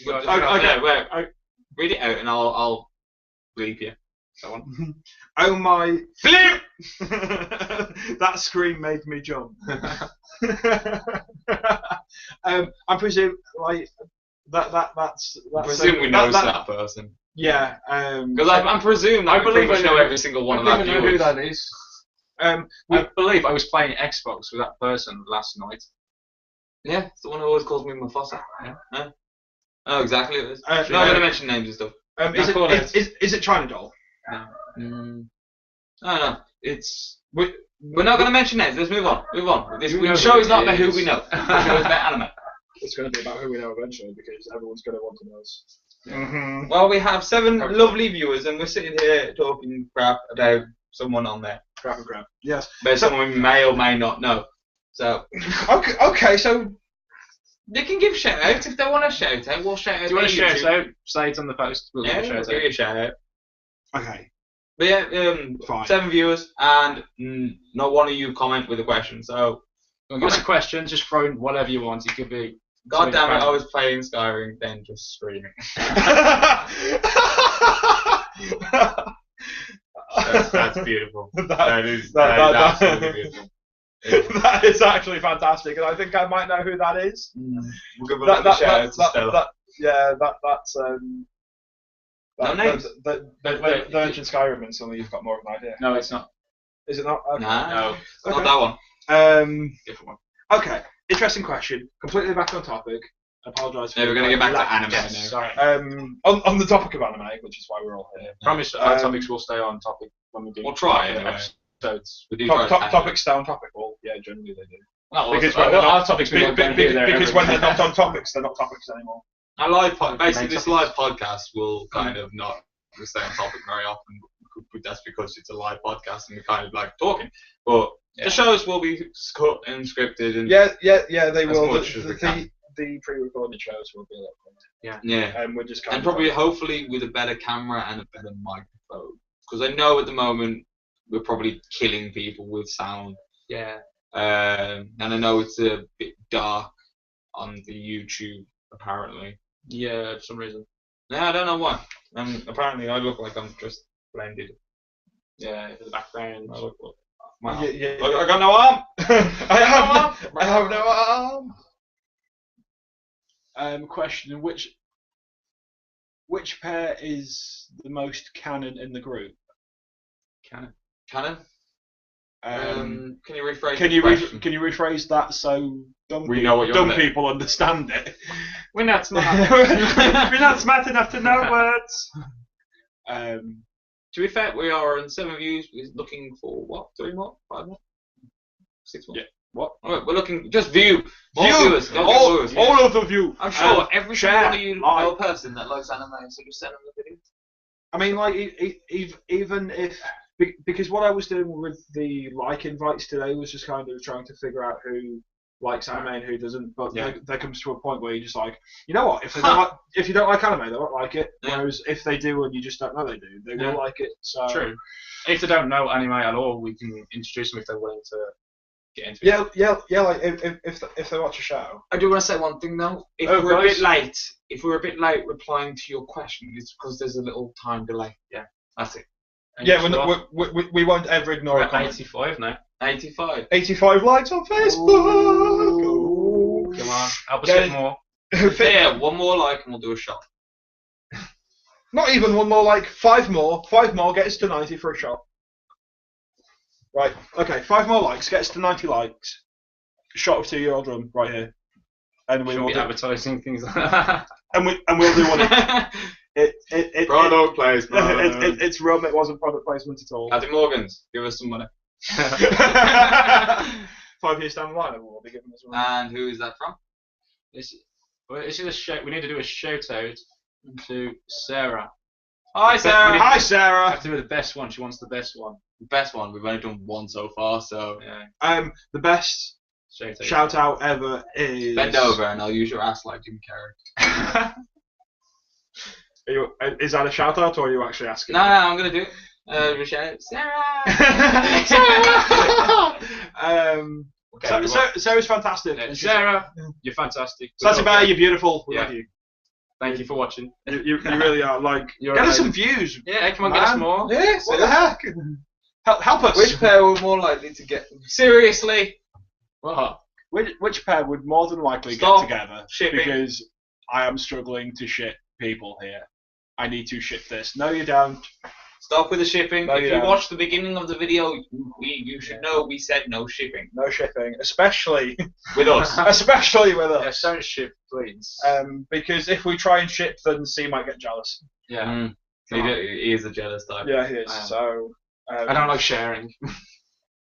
Okay. Wait. Read it out, and I'll bleep you. Go on. Oh my bleep! That scream made me jump. I presume like that's I presume we know that person. Yeah. Because I presume that we pretty much know every single one of our viewers. I know who that is. I believe I was playing Xbox with that person last night. Yeah, it's the one who always calls me Mufasa. Yeah. Oh, exactly. It is. Not going to mention names and stuff. Is it China Doll? No. It's we're not going to mention names. Let's move on. The show is not about who we know. The show is about anime. It's going to be about who we know eventually because everyone's going to want to know us. Mm-hmm. Well, we have 7 lovely viewers, and we're sitting here talking crap about someone on there. Crap. Yes. About someone we may or may not know. So. Okay. So. They can give shout outs if they want to shout out. We'll shout out. Do you want to shout out? Say it on the post. We'll give you a shout out. Okay. But yeah, fine. 7 viewers, and not one of you comment with a question. So, give us a question. Just throw in whatever you want. It could be. God damn it! I was playing Skyrim, then just screaming. That's beautiful. That is absolutely beautiful. That is actually fantastic, and I think I might know who that is. We'll give a shout out to Stella. That's no names. The mentioned Skyrim, and suddenly you've got more of an idea. No, it's not. Is it not? Okay. No, it's not that one. Different one. Okay, interesting question. Completely back on topic. I apologise for. We're going to get back to anime now. Sorry. On the topic of anime, which is why we're all here. Promise our topics will stay on topic when we do. We'll try anyway. Episodes. Topics stay on topic. Well, yeah, generally they do. Well, because our topics because when they're not on topics, they're not topics anymore. Basically, this live podcast will kind of not stay on topic very often. But that's because it's a live podcast and we're kind of like talking. But the shows will be cut and scripted and they will. The pre-recorded shows will be a lot. Yeah. And we're just and probably hopefully with a better camera and a better microphone because I know at the moment we're probably killing people with sound. Yeah. And I know it's a bit dark on the YouTube apparently. Yeah, for some reason. Yeah, I don't know why. Apparently I look like I'm just blended. Yeah, in the background. I look like I got no arm. I have no arm. Question: Which pair is the most canon in the group? Canon. Canon. Can you rephrase? Can you rephrase that so dumb people understand it? We're not smart. We're not smart enough to know words. To be fair, we are on 7 views. We're looking for what? 3 more? 5 more? 6 more? Yeah. What? We're looking just viewers. All of the view. I'm sure every single one of you know a person that likes anime, so just send them the video. I mean, like, even if, because what I was doing with the like invites today was just kind of trying to figure out who likes anime and who doesn't. But there comes to a point where you're just like, you know what? If you don't like anime, they won't like it. Whereas if they do and you just don't know they do, they will like it. So true. If they don't know anime at all, we can introduce them if they're willing to get into it. Yeah. Like if they watch a show. I do want to say one thing though. If we're a bit late replying to your question, it's because there's a little time delay. Yeah, that's it. Yeah, we won't ever ignore a comment. 85 now. 85. 85 likes on Facebook. Ooh. Come on, help us get more. Yeah, one more like and we'll do a shot. Not even one more like, 5 more. 5 more gets to 90 for a shot. Right, okay, 5 more likes gets to 90 likes. Shot of 2-year-old rum right here. And we will be advertising things like that. And we'll do one. Product placement. It's rum, it wasn't product placement at all. Addy Morgan's, give us some money. 5 years down the line, we'll be giving us money. And who is that from? This is a shout. We need to do a shout out to Sarah. Hi Sarah. Hi Sarah. I have to do the best one. She wants the best one. The best one. We've only done one so far, so yeah. The best shout out ever is. Bend over and I'll use your ass like Jim Carrey. Is that a shout out or are you actually asking? No, I'm gonna do it. Shout out Sarah. Sarah. Sarah's fantastic. Yeah, Sarah, you're fantastic. Satibay, you're beautiful. We love you. Thank you for watching. You really are. Like, get us some views. Yeah, come on, get us more. Yeah, what the heck? Help us. Which pair were more likely to get? Seriously. What? Which pair would more than likely get together? Shipping. Because I am struggling to ship people here. I need to ship this. No, you don't. Stop with the shipping. No, if you watched the beginning of the video, you should know we said no shipping. No shipping, especially with us. Especially with us. Yeah, don't ship, please. Because if we try and ship, then C might get jealous. Yeah. He is a jealous type. Yeah, he is. So. I don't like sharing.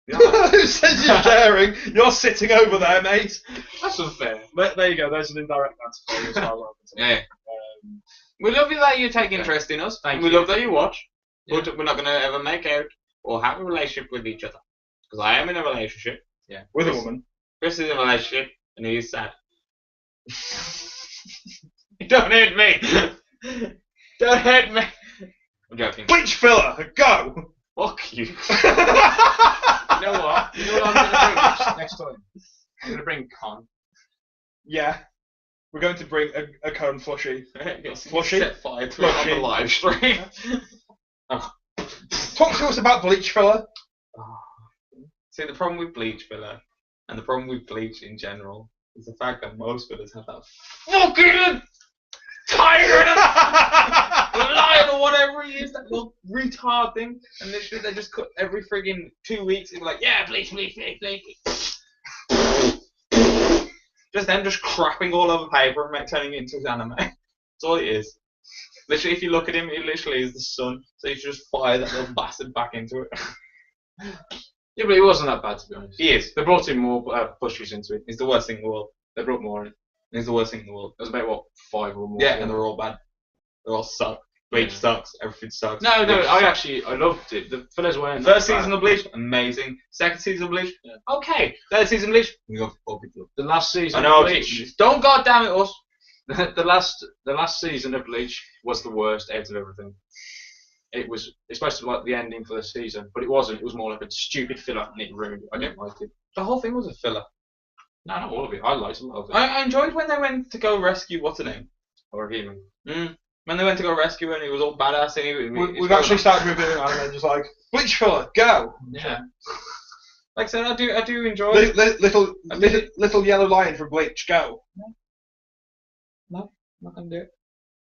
Who says you're sharing? You're sitting over there, mate. That's unfair. There you go. There's an indirect answer for you as well. Yeah. We love you that you take interest in us. Thank we you. love that you watch. But we're not going to ever make out or have a relationship with each other. Because I am in a relationship. Yeah. With a woman. Chris is in a relationship and he's sad. Don't hit me! Don't hit me! I'm joking. Bleach filler, go! Fuck you. You know what? You know what I'm going to bring next time? I'm going to bring Con. Yeah. We're going to bring a cone flushy. Flushy? Set fire to it on the live stream. Talk to us about bleach filler. See, the problem with bleach filler and the problem with bleach in general is the fact that most fillers have that fucking tyrant lion or whatever he is, that little retard thing, and literally they just cut every friggin' 2 weeks and be like, yeah, bleach. Just them just crapping all over paper and turning it into his anime. That's all it is. Literally, if you look at him, he literally is the sun. So you should just fire that little bastard back into it. Yeah, but he wasn't that bad, to be honest. He is. They brought in more plushies into it. He's the worst thing in the world. They brought more in. He's the worst thing in the world. There's about, what, 5 or more? Yeah, and they're all bad. They all suck. Bleach sucks. Everything sucks. No, I loved it. The fillers weren't. First season of Bleach, amazing. Second season of Bleach, okay. Third season of Bleach, we got the last season of Bleach. Don't goddamn it us. the last season of Bleach was the worst out of everything. It's supposed to be like the ending for the season, but it wasn't. It was more like a stupid filler, and it ruined it. I didn't like it. The whole thing was a filler. No, not all of it. I liked a lot of it. I enjoyed when they went to go rescue what's her name, or Human. When they went to go rescue her and he was all badass. We've actually started reviewing anime just like bleach filler, go. Yeah. Like I said, I do enjoy little yellow lion from Bleach, go. No, I'm not gonna do it.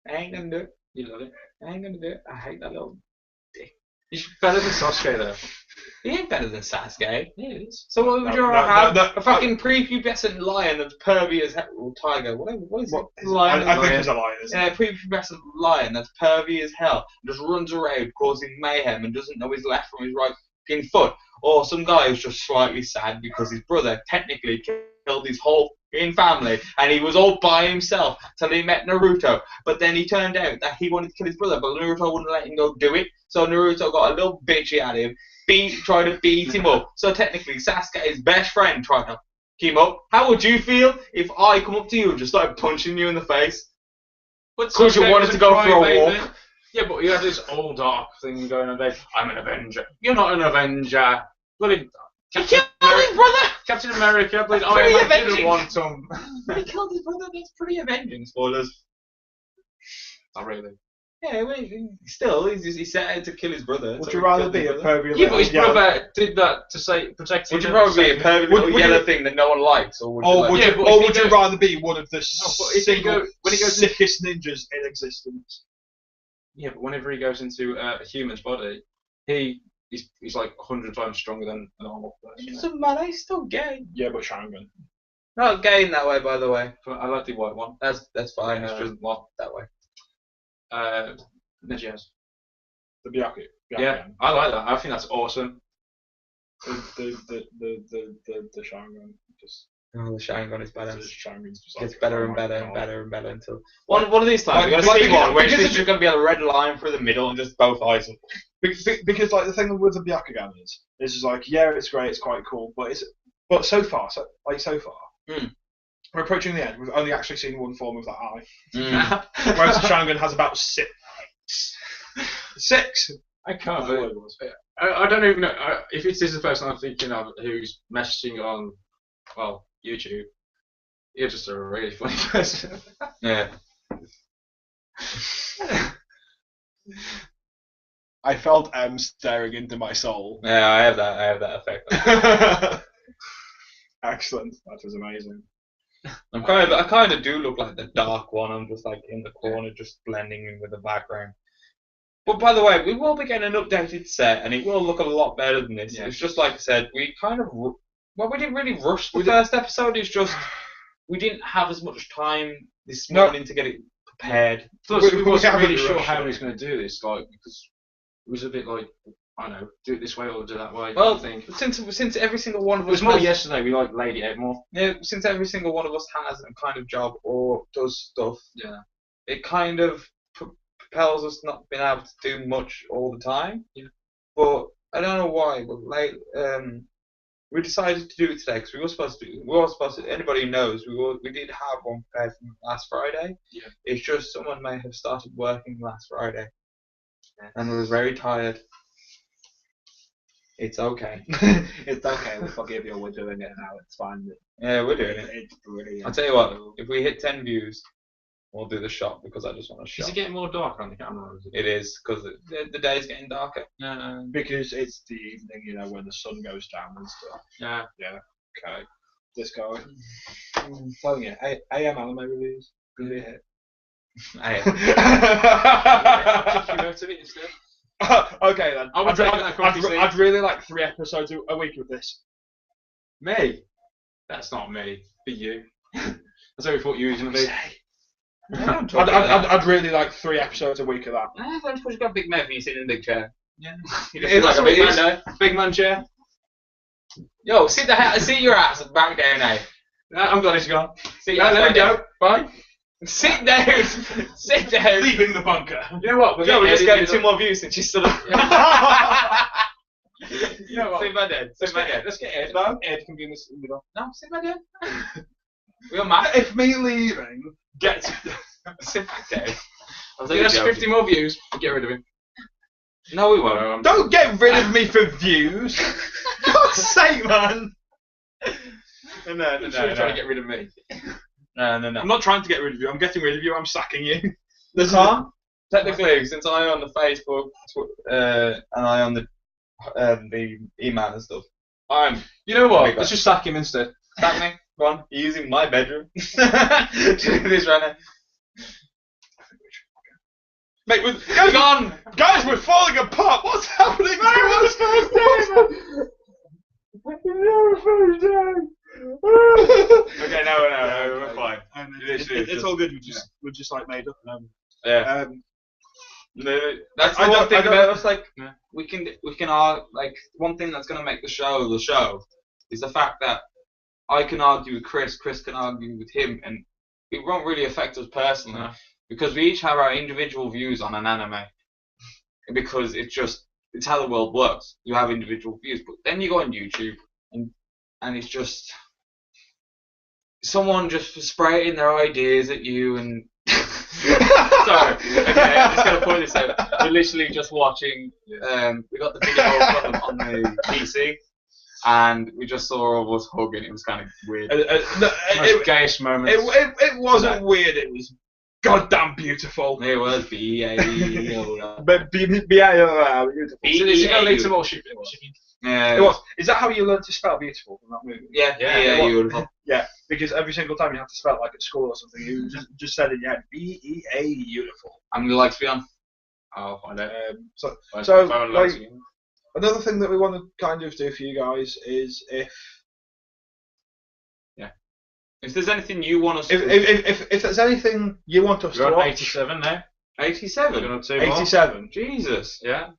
I ain't gonna do it. You love it. I ain't gonna do it. I hate that little dick. He's better than Sasuke though. He ain't better than Sasuke. He is. So what would you rather have? A fucking prepubescent lion that's pervy as hell, or tiger, whatever. What is it? Lion. I think it's a lion. Isn't it? Prepubescent lion that's pervy as hell, and just runs around causing mayhem and doesn't know his left from his right fucking foot. Or some guy who's just slightly sad because his brother technically killed his whole fucking family, and he was all by himself till he met Naruto. But then he turned out that he wanted to kill his brother, but Naruto wouldn't let him go do it. So Naruto got a little bitchy at him. Tried to beat him up. So technically, Sasuke's best friend tried to keep him up. How would you feel if I come up to you and just started punching you in the face? Because you wanted to go for a walk? Yeah, but you have this all dark thing going on there. I'm an Avenger. You're not an Avenger. Bloody He killed his brother! Captain America, bloody Pretty I didn't want him. He killed his brother, that's pretty avenging. Spoilers. Not really. Yeah, well, still, he set out to kill his brother. Would you rather be a pervy? Yeah, but his brother did that to protect him. Would you rather be a pervy little yellow thing that no one likes, or would you rather be one of the sickest ninjas in existence? Yeah, but whenever he goes into a human's body, he's like 100 times stronger than a normal person. It doesn't matter, he's still gay. Yeah, but Sharingan. Not gay in that way, by the way. But I like the white one. That's fine. It's just not that way. Najaz. The Byakugan. Yeah, I like that. I think that's awesome. The Sharingan just. Oh, the Sharingan is better. Sharingan's gets better and better and better and better until one of these times we're gonna see one where it's just gonna be a red line through the middle and just both eyes. Because like the thing with the Byakugan is like yeah, it's great, it's quite cool, but so far, we're approaching the end. We've only actually seen one form of that eye. Whereas the Sharingan has about six. I can't believe it. I don't even know if it is the person I'm thinking of who's messaging on, well, YouTube. You're just a really funny person. Yeah. I felt M staring into my soul. Yeah, I have that effect. Excellent. That was amazing. I kind of do look like the dark one. I'm just like in the corner, just blending in with the background. But by the way, we will be getting an updated set, and it will look a lot better than this. Yeah. It's just like I said, we didn't really rush the first episode. It's just we didn't have as much time this morning to get it prepared. Plus, we wasn't really sure how he was going to do this, like because it was a bit like. I don't know, do it this way or do it that way. Well, since every single one of us... It was more yesterday, we laid it out more. Yeah, since every single one of us has a kind of job or does stuff, yeah, it kind of propels us not being able to do much all the time. Yeah. But I don't know why, but we decided to do it today because we were supposed to, anybody who knows, we did have one prepared from last Friday. Yeah. It's just someone may have started working last Friday and was very tired. It's okay. It's okay. We forgive you. We're doing it now. It's fine. Yeah, we're doing it. It's brilliant. I'll tell you what. If we hit 10 views, we'll do the shot because I just want to shot. Is it getting more dark on the camera? Or is it is because the day's getting darker. Because it's the evening, you know, when the sun goes down and stuff. Yeah. Yeah. Okay. This going. Telling you, AM anime reviews. Really hit. I'll kick you out of it instead. Okay then. I'd really like 3 episodes a week with this. Me? That's not me. Be you. That's how we thought you were going to be. I'd really like 3 episodes a week of that. That's because you've got a big mouth and you sit in a big chair. Yeah. You just like a big man there. Big man chair. Yo, sit your ass back down now. I'm glad he's gone. Let me go. Bye. Sit down. Sit down. Leaving the bunker. You know what? We're just getting 2 more views since you stood up. You know what? Sit back down. Let's get Ed. No, Ed can be in this middle. No, sit back down. We're mad. If me leaving gets sit back down. That's 50 more views. We'll get rid of him. No, we won't. Don't get rid of me for views. God's sake, man. No. You're trying to get rid of me. No. I'm not trying to get rid of you. I'm getting rid of you. I'm sacking you. The car? Technically, since I own the Facebook and I own the email and stuff, You know what? Let's just sack him instead. Sack me. Go on. You're using my bedroom to do this right now. Mate, Gone! guys, we're falling apart. What's happening? Okay, no, we're fine. It's all good. We're just like made up. Yeah. That's the one thing about us. Like, we can like one thing that's gonna make the show is the fact that I can argue with Chris can argue with him, and it won't really affect us personally because we each have our individual views on an anime. Because it's how the world works. You have individual views, but then you go on YouTube and it's just someone just spraying their ideas at you and. Sorry. Okay, I'm just gonna point this out. We're literally just watching. We got the video on the PC, and we just saw all of us hugging. It was kind of weird. Most gayest moment. It wasn't weird. It was goddamn beautiful. It was beautiful. Beautiful. Did you go lead to more shipping? It was. Is that how you learned to spell beautiful from that movie? Yeah, beautiful. Yeah, because every single time you have to spell it like at school or something, you just said in your head B-E-A beautiful. I'm gonna like to be on. I'll find out. So like, another thing that we want to kind of do for you guys is if there's anything you want us if there's anything you want us to watch. 87 now. 87. 87. Jesus. Yeah.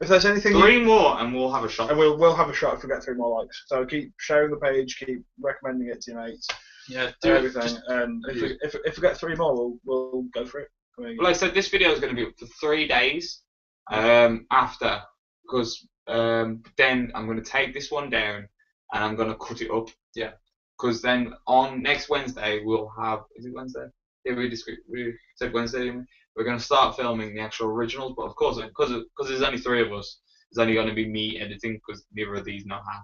If there's anything, 3 more, and we'll have a shot. And we'll have a shot if we get 3 more likes. So keep sharing the page, keep recommending it to your mates. Yeah, do everything. And if we get 3 more, we'll go for it. Like I said, this video is going to be up for 3 days after, because then I'm going to take this one down and I'm going to cut it up. Yeah. Because then on next Wednesday we'll have. Is it Wednesday? Yeah, we said Wednesday. Didn't we? We're going to start filming the actual originals, but of course, because there's only 3 of us, there's only going to be me editing because neither of these know how.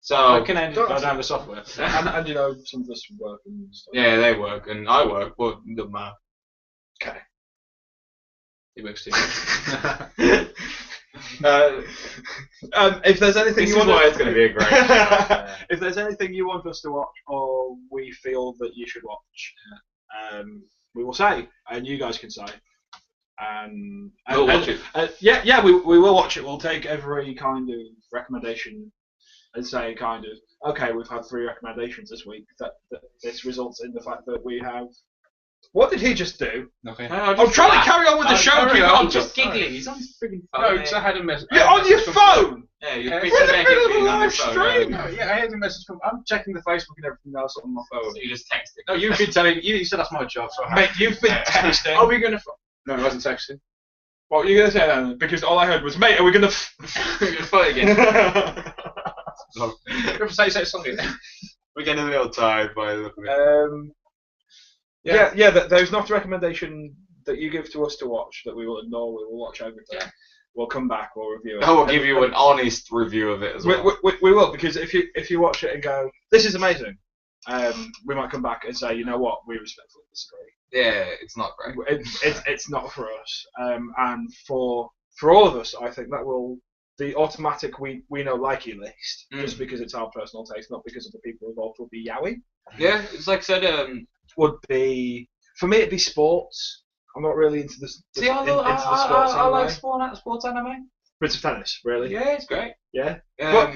So I can edit down the software, and you know some of us work and stuff. Yeah, they work and I work, but it doesn't matter. Okay. It works too. If there's anything this you want, it's going to be a great show. If there's anything you want us to watch or we feel that you should watch, we will say, and you guys can say. We'll watch it. We will watch it. We'll take every kind of recommendation and say kind of, okay, we've had 3 recommendations this week. That this results in the fact that we have. What did he just do? Okay. I'm trying to carry on with the show. I'm just giggling. He's on his freaking phone. No, because I had a message. You're on your phone. Yeah, you're in the middle of a live stream. Yeah, I had a message from. I'm checking the Facebook and everything else on my phone. So you just texted. No, you've been telling. You said that's my job. So mate, you've been texting. Are we gonna? No, I wasn't texting. What were you gonna say then? Because all I heard was, mate, are we gonna? We're gonna fight again. Say something. We're getting a little tired by the look of it. Yeah. There's not a recommendation that you give to us to watch that we will ignore. We will watch everything. Yeah. We'll come back. We'll review it. I will give you an honest review of it as well. We will, because if you watch it and go, this is amazing, we might come back and say, you know what, we respectfully disagree. Yeah, it's not great. It's not for us. And for all of us, I think that will the automatic we know likey list, just because it's our personal taste, not because of the people involved, will be yaoi. Yeah, it's like I said. Would be for me. It'd be sports. I'm not really into the. See, I like sports anime. Prince of Tennis, really? Yeah, it's great. Yeah. I've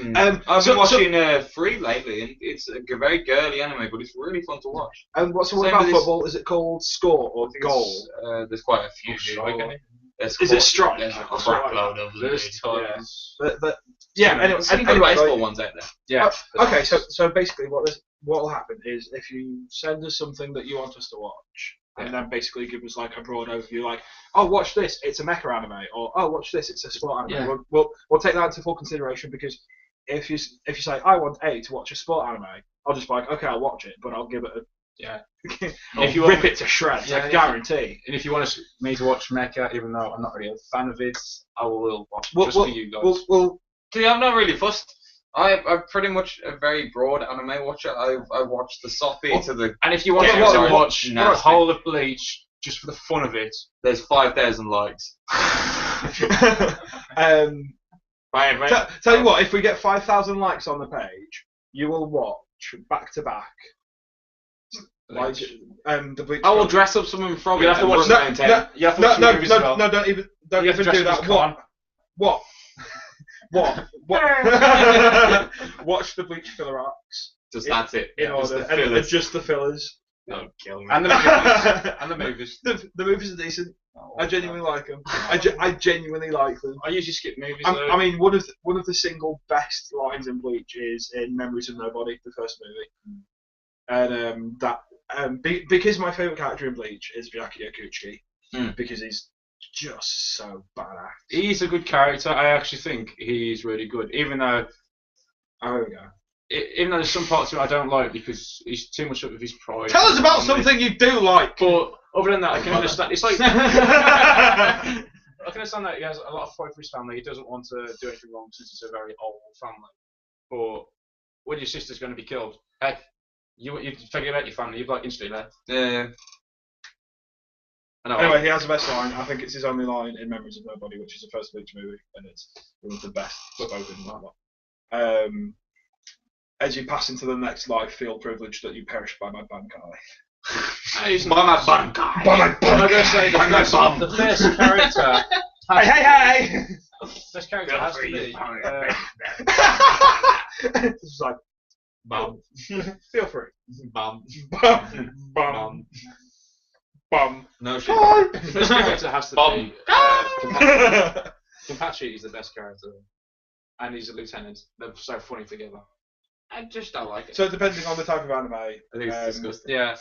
been watching Free lately, and it's a very girly anime, but it's really fun to watch. And what's the one about football? Is it called Score or Goal? There's quite a few. Is it Strike? There's a crapload of these tons. Yeah. Anyway, baseball ones out there. Yeah. Okay, so basically, what will happen is if you send us something that you want us to watch, and then basically give us like a broad overview, like, oh, watch this, it's a mecha anime, or oh, watch this, it's a sport anime. Yeah. We'll take that into full consideration, because if you say I want A to watch a sport anime, I'll just be like, okay, I'll watch it, but I'll give it a if you rip it to shreds, I guarantee. And if you want me to watch mecha, even though I'm not really a fan of it, I will watch just for you guys. See, I'm not really fussed. I'm pretty much a very broad anime watcher. I watch the Sophie to the. And if you want to watch the whole of Bleach just for the fun of it, there's 5,000 likes. Tell you what, if we get 5,000 likes on the page, you will watch back to back Like, the Bleach. I will dress up someone from it. You have to watch No, you have to watch the movies as well. no, don't even do that. What? Watch the Bleach filler arcs. That's it. In order, and just the fillers. Don't kill me. And the movies. And the movies. The movies are decent. I genuinely like them. I genuinely like them. I usually skip movies. I mean, one of the single best lines in Bleach is in Memories of Nobody, the first movie, and because my favorite character in Bleach is Byakuya Kuchiki, because he's just so badass. He's a good character. I actually think he's really good, even though. Oh, there we go. Even though there's some parts of it I don't like because he's too much up with his pride. Tell us about something you do like. But other than that, I can understand. It's like I can understand that he has a lot of pride for his family. He doesn't want to do anything wrong since it's a very old family. But when your sister's going to be killed, heck, you forget about your family. You've like instantly left. Yeah. Anyway, he has the best line. I think it's his only line in Memories of Nobody, which is the first Bleach movie, and it's one of the best spoken in that one. As you pass into the next life, feel privileged that you perished by my bankai. By my bankai. By my bankai. I'm going to say the best character. Hey! Best character has to be. It's like, Bum. feel free. Bum. Bum. Bum. No shit. Best character has to Bum. be. Kenpachi is the best character, and he's a lieutenant. They're so funny together. I just don't like it. So depending on the type of anime, I think it's disgusting. Yeah.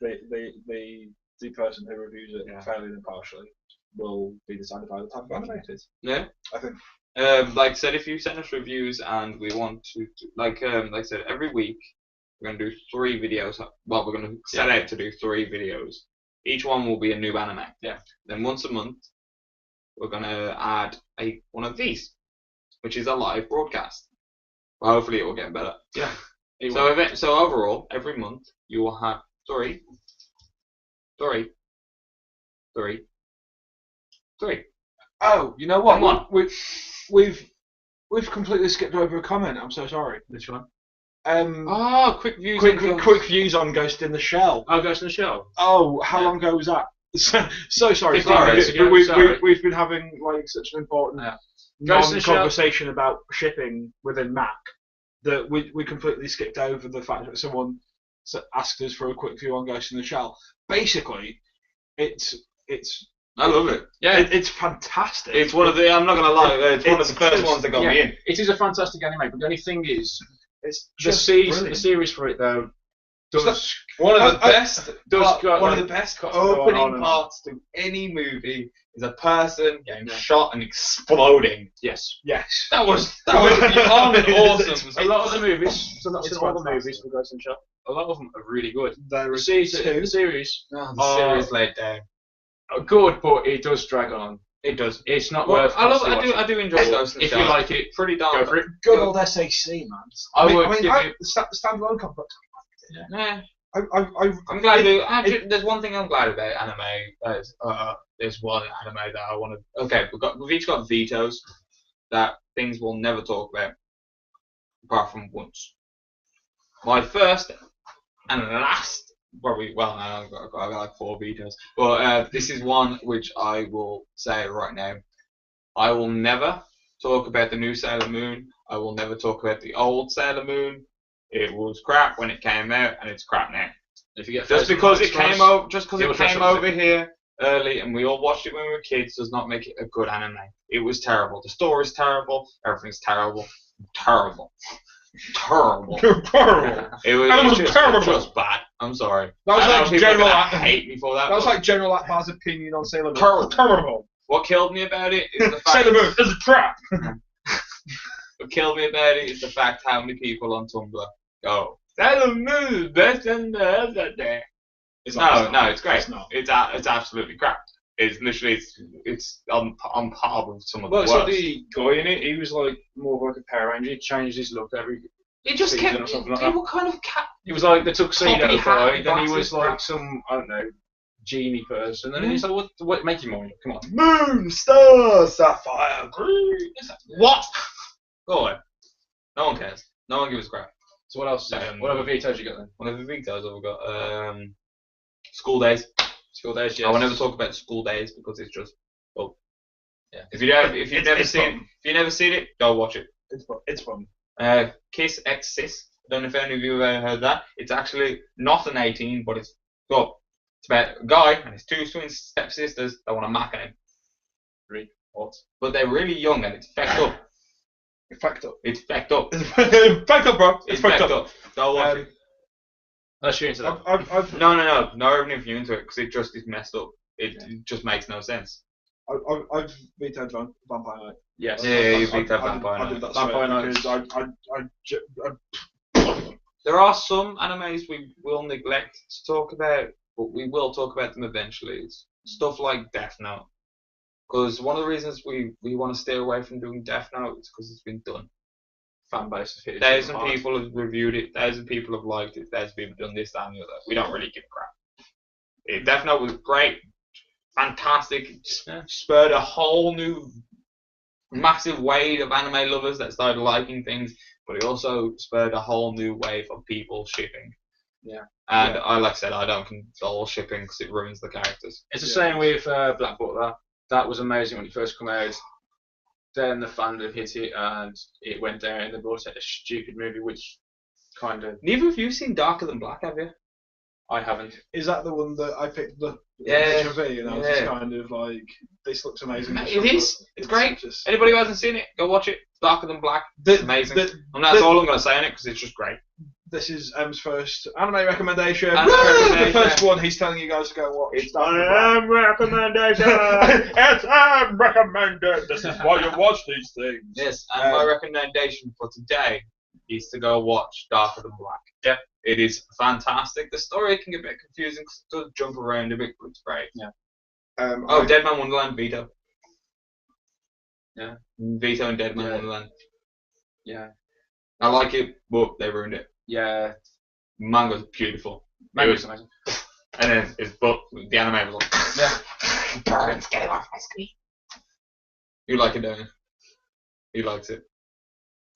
The person who reviews it fairly and impartially will be decided by the type of anime it is. Yeah. I think. Like I said, if you send us reviews and we want to, like I said, every week we're going to do 3 videos. Well, we're going to set out to do 3 videos. Each one will be a new anime. Yeah. Then once a month, we're going to add one of these, which is a live broadcast. Well, hopefully it will get better. Yeah. So overall, every month you will have 3. Oh, you know what? Come on. We've completely skipped over a comment. I'm so sorry. Which one? Quick views. Quick views on Ghost in the Shell. Oh, Ghost in the Shell. Oh, how long ago was that? So sorry. Sorry. We've been having like such an important conversation about shipping within M.A.C. that we completely skipped over the fact that someone asked us for a quick view on Ghost in the Shell. Basically, it's. I love it. Yeah, it's fantastic. It's one of the. I'm not gonna lie. It's one of the first ones that got me in. It is a fantastic anime, but the only thing is, it's the series for it though. Does one of the best. One of the best opening parts to any movie is a person getting shot and exploding. Yes. That was beyond awesome. A lot of the movies, so not all the movies for Ghost in the Shell. A lot of them are really good. The series. The series laid down. Good, but it does drag on. It does. It's not worth. I do enjoy Ghost in the If Shell. you like it, pretty darn. Go for it. Good old SAC, man. I mean, the standalone complex. Yeah. I'm glad. There's one thing I'm glad about anime. There's one anime that I want to. Okay, we've each got vetoes that things we'll never talk about, apart from once. My first and last. Probably, well, no, I've got like 4 vetoes. But this is one which I will say right now. I will never talk about the new Sailor Moon. I will never talk about the old Sailor Moon. It was crap when it came out, and it's crap now. If you get just because it came over here early, and we all watched it when we were kids, does not make it a good anime. It was terrible. The story's terrible. Everything's terrible. Terrible. It was just bad. I'm sorry. That was like General hate me for that. That was like General Akbar's opinion on Sailor Moon. Terrible. What killed me about it is the fact Sailor Moon is crap. What killed me about it is the fact how many people on Tumblr go Sailor Moon best in the other day. No, it's great. It's absolutely crap. It's literally it's on par with some of the worst. Well, so the guy in it, he was like more of like a Power Ranger. He changed his look every. It just kept. What kind of cat? He was like the tuxedo guy. Then he was like some I don't know genie person. And then he's like, what? Make him more. Come on. Moon, star, sapphire, green. What? Go away. No one cares. No one gives a crap. So what else is there? What other vetoes you got then? What other vetoes have we got? School days. School days, yes. I will never talk about school days because it's just, well, yeah. If you've never seen it, go watch it. It's fun. Kiss X Sis. I don't know if any of you have ever heard that. It's actually not an 18, but it's about a guy and his two twin stepsisters that want to mack at him. What? But they're really young and it's fecked up. It's fecked up. It's fecked up. Fecked up, bro. It's fecked up. Go watch it. Unless you're into that. No, even if you're into it, because it just is messed up. It just makes no sense. I've vetoed Vampire Night. Yes. Yeah, you vetoed Vampire Night. I did that Vampire Night. Because There are some animes we will neglect to talk about, but we will talk about them eventually. It's stuff like Death Note. Because one of the reasons we want to stay away from doing Death Note is because it's been done. Fan base has hit it. 1,000 people have reviewed it, 1,000 people have liked it, 1,000 people have done this, that, and the other. We don't really give a crap. Death Note was great, fantastic. It spurred a whole new massive wave of anime lovers that started liking things, but it also spurred a whole new wave of people shipping. Yeah. And like I said, I don't condole shipping because it ruins the characters. It's the same with Black Butler. That was amazing when it first came out. Then the fandom hit it and it went down and they brought out a stupid movie which kind of... Neither of you seen Darker Than Black, have you? I haven't. is that the one that I picked the Yeah. picture of and I was just kind of like, this looks amazing. It is. It's great. Anybody who hasn't seen it, go watch it. Darker Than Black. It's amazing. And that's all I'm going to say on it because it's just great. This is M's first anime recommendation. Recommendation. The first one he's telling you guys to go watch. It's an recommendation. It's recommended. This is why you watch these things. Yes, and my recommendation for today is to go watch Darker Than Black. Yeah. It is fantastic. The story can get a bit confusing because it does jump around a bit, but it's great. Yeah. Dead Man Wonderland, Veto. Yeah. Veto and Dead Man Wonderland. Yeah. I like it, but they ruined it. Yeah. Manga's beautiful. Manga's amazing. And then the anime was like, Yeah. Burns, get it off my screen. You like it, don't you? He likes it.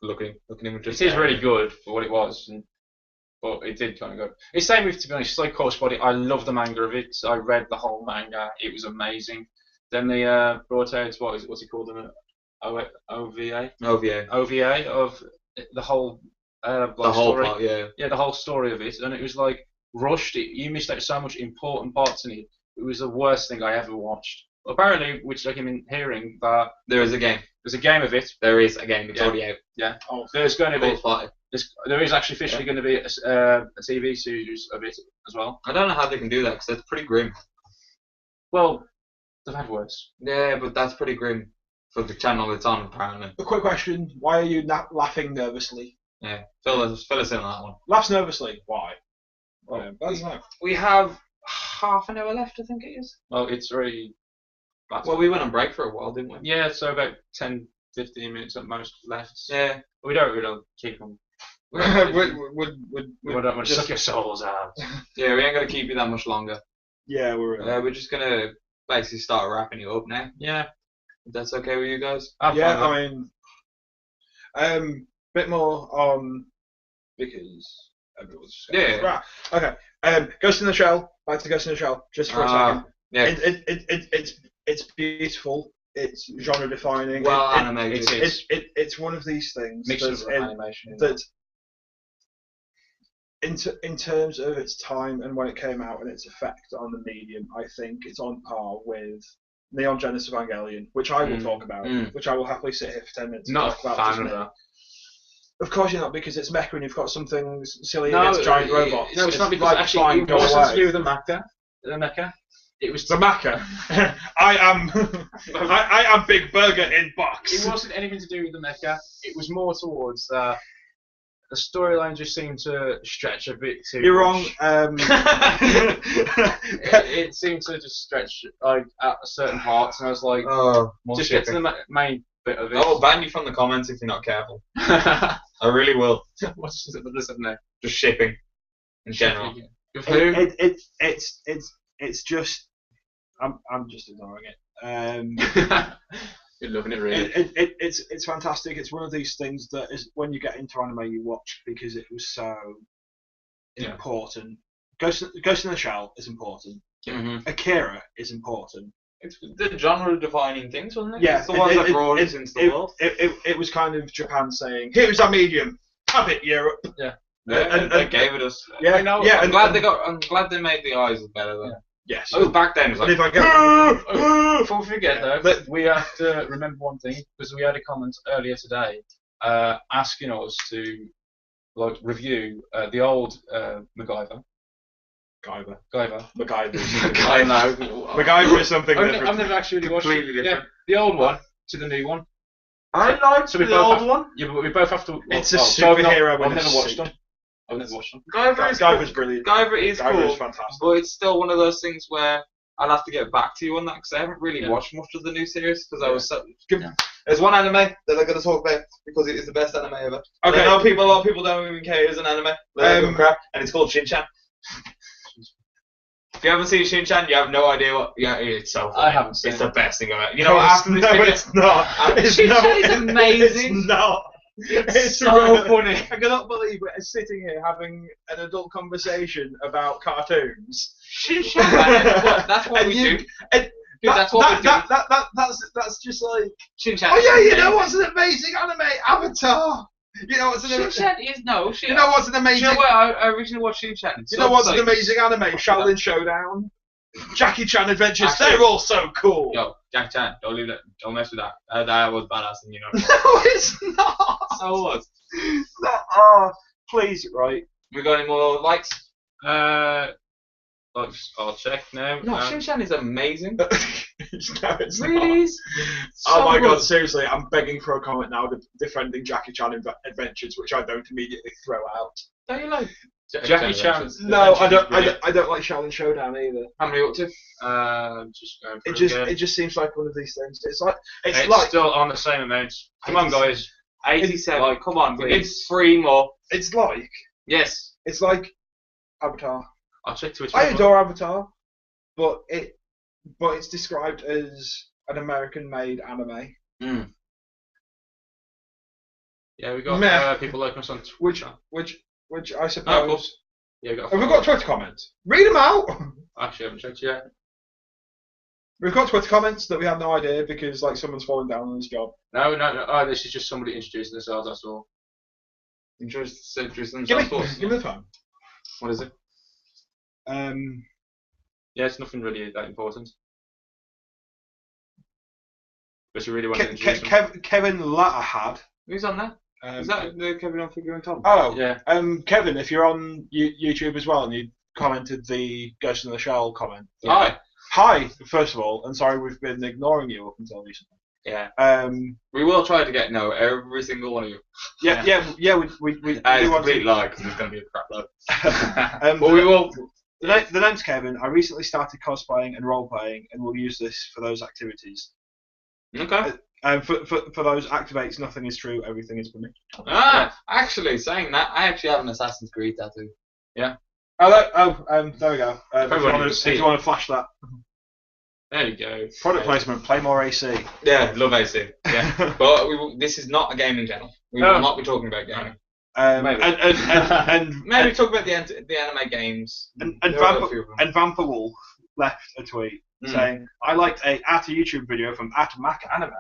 Look at him. It is really good for what it was, but it did kind of go. It's the same with, to be honest, it's like Course Body. I love the manga of it. I read the whole manga. It was amazing. Then they brought out, what's it called? OVA? OVA of the whole the whole story. part, yeah. Yeah, the whole story of it. And it was like rushed. You missed out so much important parts in it. It was the worst thing I ever watched. Apparently, which I came in hearing that there is a game. There's a game of it. There is a game. It's already out. Yeah. Oh, there's going to be. Party. There is actually officially going to be a TV series of it as well. I don't know how they can do that because that's pretty grim. Well, they've had worse. Yeah, but that's pretty grim for the channel it's on, apparently. A quick question: why are you laughing nervously? Yeah, fill us in on that one. Laughs nervously. Why? We have half an hour left, I think it is. Well, it's already. Well, we went on break for a while, didn't we? Yeah, so about 10, 15 minutes at most left. Yeah. We don't really keep them. We don't suck your souls out. Yeah, we ain't going to keep you that much longer. Yeah, we're just going to basically start wrapping it up now. Yeah. If that's okay with you guys? Yeah, I mean, bit more on, because everyone's just going right. Okay. Ghost in the Shell. Back to Ghost in the Shell, just for a second. Yeah. It's beautiful. It's genre defining. Well animated. It's one of these things animation. That in terms of its time and when it came out and its effect on the medium, I think it's on par with Neon Genesis Evangelion, which I will talk about, which I will happily sit here for 10 minutes. Not and a talk fan about of that. Of course you're not, because it's mecha and you've got something silly against giant robots. No, it's not because actually it wasn't to do with the mecha. It was the mecha. I am Big Burger in box. It wasn't anything to do with the mecha. It was more towards the storyline just seemed to stretch a bit too. You're wrong. It seemed to just stretch like at certain parts, and I was like, just shipping. get to the main bit of it. I will ban you from the comments if you're not careful. I really will. What's it now? Just shipping in general. It's just I'm just ignoring it. Been loving it really. It's fantastic. It's one of these things that is when you get into anime you watch because it was so important. Ghost in the Shell is important. Akira is important. It's the genre-defining things, wasn't it? Yeah, it's the ones that brought us into the world. It was kind of Japan saying, "Here's our medium, have it, Europe." Yeah. And they gave it us. Yeah, I'm glad they made the eyes better though. Yeah. Yes. Oh, back then it was like. If I get, before we forget though, we have to remember one thing because we had a comment earlier today asking us to review the old MacGyver. MacGyver. I know. MacGyver is something different. I've never actually really watched it. Yeah, the old one to the new one. I like the old one. Yeah, but we both have to. It's a superhero. I've never watched them. Guyver is brilliant. Guyver is Guyver cool, is fantastic. but it's still one of those things where I'll have to get back to you on that because I haven't really watched much of the new series because I was so. There's one anime that I'm going to talk about because it is the best anime ever. Okay. I know a lot of people don't even care it's an anime. Crap, and it's called Shin-chan. If you haven't seen Shin-chan, you have no idea what. Yeah, it's so funny. I haven't seen It's it. the best thing about it. You know, after this video, it's not. Shin-chan is amazing. It's not. It's so funny. I cannot believe we're sitting here having an adult conversation about cartoons. Shin-chan, that's what we do. Dude, that's what we do. That's just like Shin-chan. Oh yeah, you know what's an amazing anime? Avatar. You know what's an Shin-chan is no. You know what's an amazing? You know what? I originally watched Shin-chan. You know what's an amazing anime? Shaolin Showdown. Jackie Chan Adventures. They're all so cool. Yo, Jackie Chan, don't leave that. Don't mess with that. That was badass, and you know. No, it's not. So it was. Oh, please, right. We got any more likes? I'll check now. No, Shin-chan is amazing. No, it's really not. is. Oh my god, seriously, I'm begging for a comment now defending Jackie Chan Adventures, which I don't immediately throw out. Don't you like Jackie Chan? No, I don't like Shaolin Showdown either. How many up to? Just going for it just seems like one of these things. It's like still on the same amount. Come on, guys. 87. Come on, please. It's 3 more. It's like it's like Avatar. I'll check Twitch. I adore Avatar, but it's described as an American-made anime. Yeah, we got people like us on Twitch. Which I suppose. Yeah, we got. Have we got Twitter comments? Read them out. Actually, I haven't checked yet. We've got Twitter comments that we have no idea because like someone's fallen down on his job. No. Oh, this is just somebody introducing themselves. That's all. Introducing themselves. Give me the phone. What is it? Yeah, it's nothing really that important. But you really want to introduce him? Kevin Latterhad. Who's on there? Is that the Kevin on Figure and Tom? Oh, yeah. Kevin, if you're on YouTube as well and you commented the Ghost in the Shell comment. Hi, first of all, and sorry we've been ignoring you up until recently. Yeah. We will try to get every single one of you. Yeah. We it's a complete lie because it's going to be a crap load. But we will. The name's Kevin. I recently started cosplaying and role playing, and we'll use this for those activities. Okay. For those activates, nothing is true, everything is permitted. Actually, saying that, I actually have an Assassin's Creed tattoo. Yeah. There we go. If you want to flash that. There you go. Product placement, play more AC. Yeah, love AC. Yeah. But this is not a gaming channel. We will not be talking about gaming. Maybe. And maybe talk about the anime games. And Vampire Wolf left a tweet saying, I liked a YouTube video from @M.A.C Anime.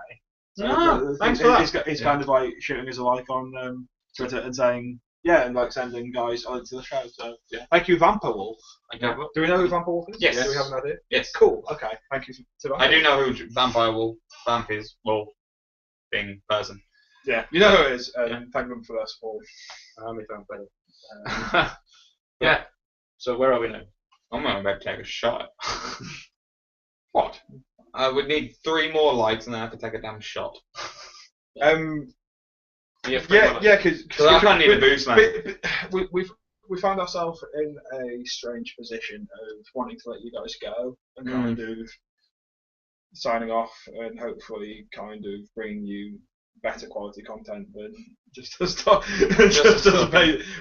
So thanks for that. He's kind of like shooting us a like on Twitter and saying, and like sending guys onto the show. So thank you, Vampire Wolf. Do we know who Vampire Wolf is? Yes. Do we have an idea? Yes. Cool. Okay. Thank you to that. I do know who Vampire Wolf Vamp is. Wolf thing person. Yeah. You know who it is. Thank them for their support. If I'm better. Yeah. So where are we now? I'm about to take a shot. What? I would need 3 more likes and then I have to take a damn shot. Because I can't need a boost, man. We found ourselves in a strange position of wanting to let you guys go and kind of signing off and hopefully kind of bringing you better quality content than just us talking.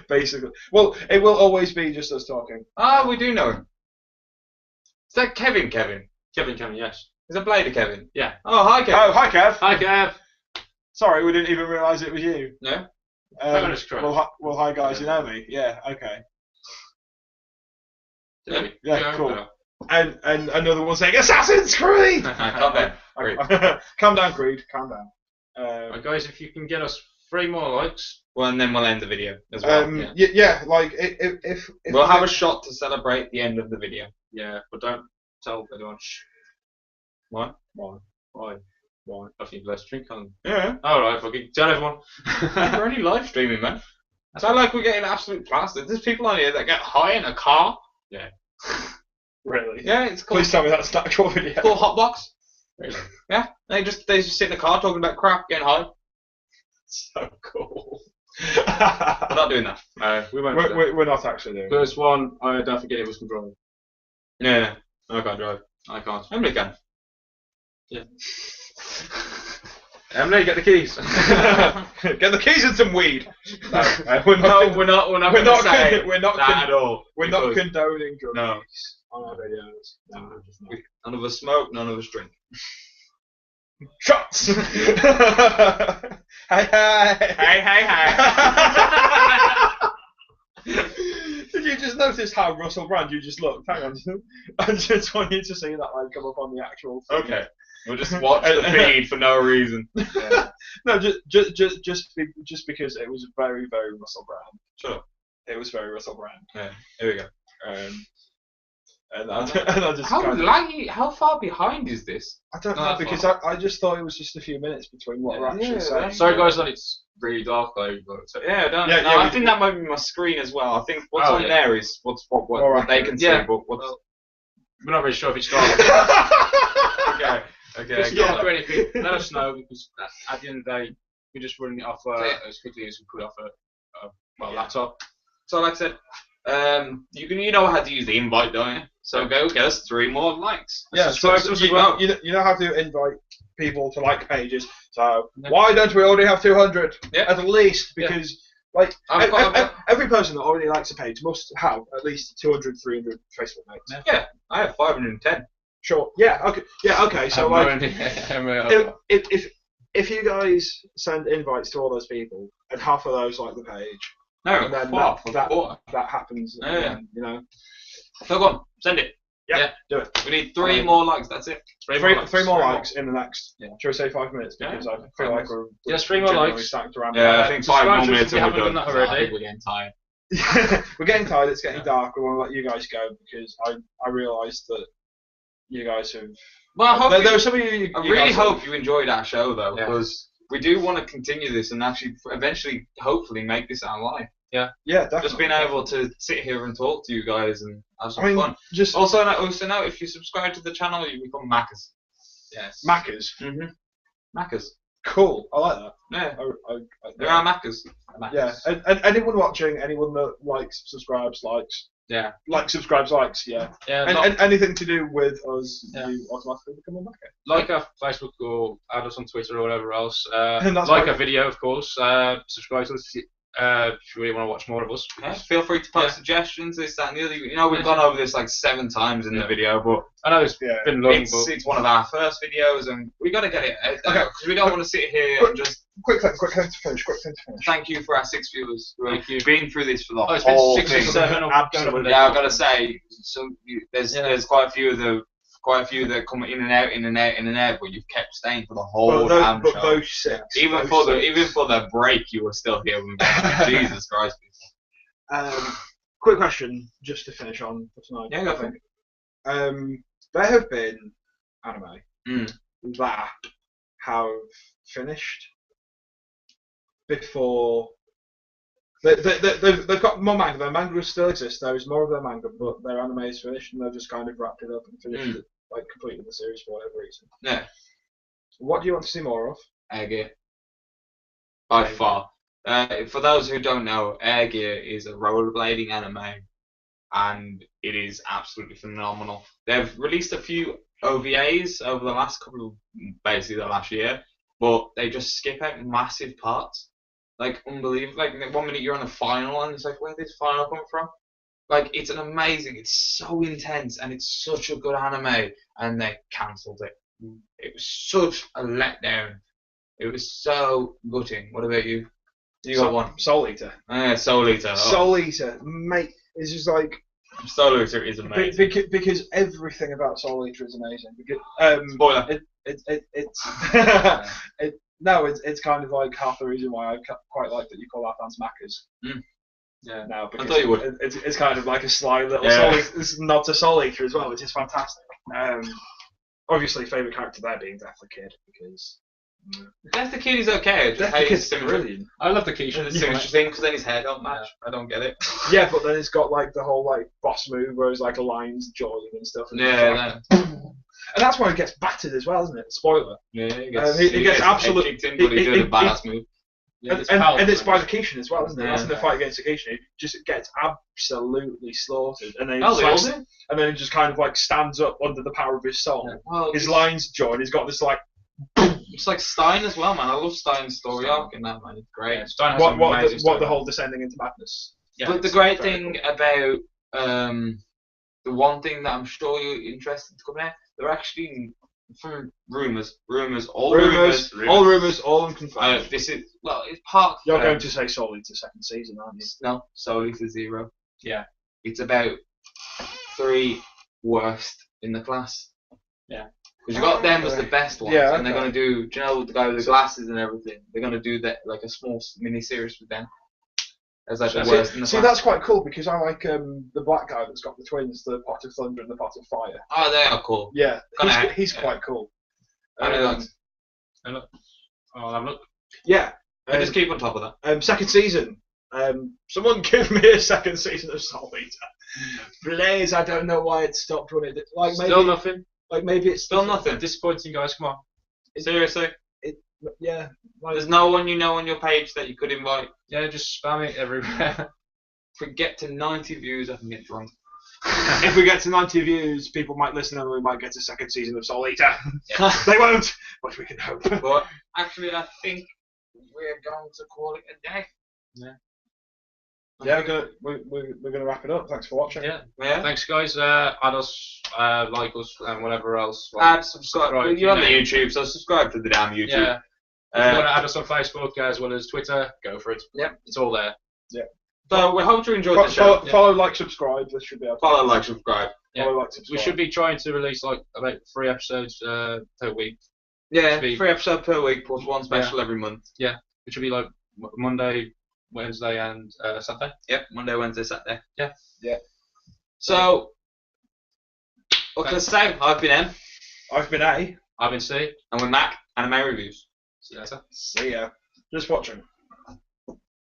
Basically. Well, it will always be just us talking. We do know him. Is that Kevin? Kevin, yes. Is that Blader Kevin? Yeah. Oh, hi Kevin. Oh, hi Kev. Hi, Kev. Sorry, we didn't even realise it was you. No? Well, hi guys, you know me. Yeah, okay. Yeah, cool. And another one saying Assassin's Creed. Calm down. Calm down, Creed. Calm down. Right, guys, if you can get us 3 more likes. Well, and then we'll end the video as well. Like if we'll have a shot to celebrate the end of the video. Yeah, but don't tell anyone. Why? Why? I think let's drink on. Yeah. Alright, fucking tell everyone. We're only live streaming, man. It's not like we're getting absolute plastered. There's people on here that get high in a car. Yeah. Really? Yeah, it's called. Please tell me that's an actual video. It's called Hotbox. Really? Yeah. They just sit in the car talking about crap, getting high. So cool. We're not doing that. We're not actually doing that. First one, I don't think any of us can drive. Yeah. I can't drive. I can't. Emily can. Yeah. Emily, get the keys. Get the keys and some weed. No, we're not at all. We're not condoning drugs on our videos. No, none of us smoke. None of us drink. Shots. Hey. Did you just notice how Russell Brand you just looked? Hang on. I just want you to see that like come up on the actual thing. Okay. We'll just watch the feed for no reason. Yeah. No, just because it was very, very Russell Brand. Sure. It was very Russell Brand. Yeah. Here we go. And I just how far behind is this? I don't know because I just thought it was just a few minutes between what we're actually saying. Sorry guys that it's really dark though. But I think that might be my screen as well. I think what's on there is what they can see. But what's we're not really sure if it's dark. Okay. If it's dark or anything, let us know because at the end of the day we're just running it off as quickly as we could off a laptop. So like I said, you know how to use the invite, don't you? So go get us 3 more likes. Yeah, so you know how to invite people to like pages. So why don't we already have 200 at least? Because like every person that already likes a page must have at least 200, 300 Facebook mates. Yeah, I have 510. Sure. Yeah. Okay. Yeah. Okay. So like, if you guys send invites to all those people and half of those like the page. No, and then that happens. Then, you know. So go on, send it. Yeah, do it. We need 3 more likes. That's it. 3 more likes in the next. Yeah. Shall we say 5 minutes? Because I feel like we're just 3 more likes. Stacked around. Yeah, I think 5 more minutes and we're done. I think we're getting tired. We're getting tired. It's getting dark. We want to let you guys go because I realised that you guys have. Well, I there were some of you. I really hope you enjoyed our show though, because we do want to continue this and actually eventually, hopefully, make this our life. Yeah, definitely. Just being able to sit here and talk to you guys and have some fun. Also note, if you subscribe to the channel, you become Maccas. Yes. Maccas. Maccas. Cool. I like that. Yeah. There are Maccas. Yeah. And anyone watching, anyone that likes, subscribes, likes. Yeah. Subscribes, likes. Yeah. Yeah. And anything to do with us, you automatically become a Macca. Like our Facebook or add us on Twitter or whatever else. Like our video, of course. Subscribe to us. If you really want to watch more of us, feel free to post suggestions, this, that, and the other. You know, we've gone over this like 7 times in the video, but I know it's been long. It's one of our first videos, and we got to get it out because we don't want to sit here and just. Quick thing to finish. Thank you for our 6 viewers. Thank you. Been through this for the whole thing. 6 or 7. Absolutely. Yeah, I've got to say, there's quite a few that come in and out, but you've kept staying for the whole damn show. Those 6. Even for the break, you were still here. Jesus Christ. Quick question, just to finish on for tonight. Yeah, go for it. There have been anime that have finished before. They've got more manga. Their manga still exists. There is more of their manga, but their anime is finished, and they've just kind of wrapped it up and finished it, like completed the series for whatever reason. Yeah. What do you want to see more of? Air Gear. By far. For those who don't know, Air Gear is a rollerblading anime, and it is absolutely phenomenal. They've released a few OVAs over the last basically the last year, but they just skip out massive parts. Like, unbelievable. Like, 1 minute you're on the final, and it's like, where did this final come from? Like, it's so intense, and it's such a good anime, and they cancelled it. It was such a letdown. It was so gutting. What about you? You got one? Soul Eater. Soul Eater. Oh. Soul Eater, mate, it's just like Soul Eater is amazing. because everything about Soul Eater is amazing. Because Spoiler. It's kind of like half the reason why I quite like that you call our fans Maccas. Yeah. Now, I thought you would. It's kind of like a sly little Soul Eater. It's not to Soul Eater as well, which is fantastic. Obviously, favourite character there being Death the Kid because. Death the Kid is okay. Death the Kid's brilliant. I love the Keisha. The symmetry thing because then his hair don't match. I don't get it. Yeah, but then it's got like the whole like boss move where it's like a lines joining and stuff. And and that's why he gets battered as well, isn't it? Spoiler. Yeah, he gets absolutely. But he did a badass move. Yeah, and it's by the Kishin as well, isn't it? That's in the fight against the Kishin. He just gets absolutely slaughtered, and then and then he just kind of like stands up under the power of his soul. Yeah. Well, his lines join. He's got this like. It's like Stein as well, man. I love Stein's story arc in that, man. It's great. Yeah, Stein has what the whole descending into madness. Yeah, but the great thing about the one thing that I'm sure you're interested to come out, they're actually from rumours, all unconfirmed. This is it's part. You're going to say Soul Eater second season, aren't you? No, Soul Eater 0. Yeah, it's about 3 worst in the class. Yeah. Because you got them as the best ones, and they're going to do, you know, the guy with the glasses and everything, they're going to do that, like a small mini-series with them. As like the worst in the class. That's quite cool, because I like the black guy that's got the twins, the Pot of Thunder and the Pot of Fire. Oh, they are cool. Yeah, he's quite cool. I'll have a look. Yeah. Just keep on top of that. Second season. Someone give me a second season of Soul Eater. Blaze, I don't know why it stopped when it did. Like, still nothing. Like maybe it's still nothing. Disappointing, guys. Come on. Seriously. Yeah. Like, there's no one you know on your page that you could invite. Yeah, just spam it everywhere. If we get to 90 views, I can get drunk. If we get to 90 views, people might listen and we might get a second season of Soul Eater. Yeah. They won't, but we can hope. But actually, I think we're going to call it a day. Yeah. Yeah, we're gonna wrap it up. Thanks for watching. Yeah. Thanks, guys. Add us, like us, and whatever else. Add, subscribe. You're on the YouTube, so subscribe to the damn YouTube. Yeah. If you want to add us on Facebook as well as Twitter, go for it. Yep. It's all there. Yeah. So we hope you enjoyed the show. Follow, like, subscribe. This should be our follow, like, subscribe. Yeah. Follow, like, subscribe. We should be trying to release like about 3 episodes per week. Yeah, 3 episodes per week plus 1 special every month. Yeah, which would be like Monday, Wednesday, and Saturday. Yep, Monday, Wednesday, Saturday. Yeah. Yeah. So, what can I say? I've been M. I've been A. I've been C. And we're Mac, Anime Reviews. See you later. See ya. Just watching.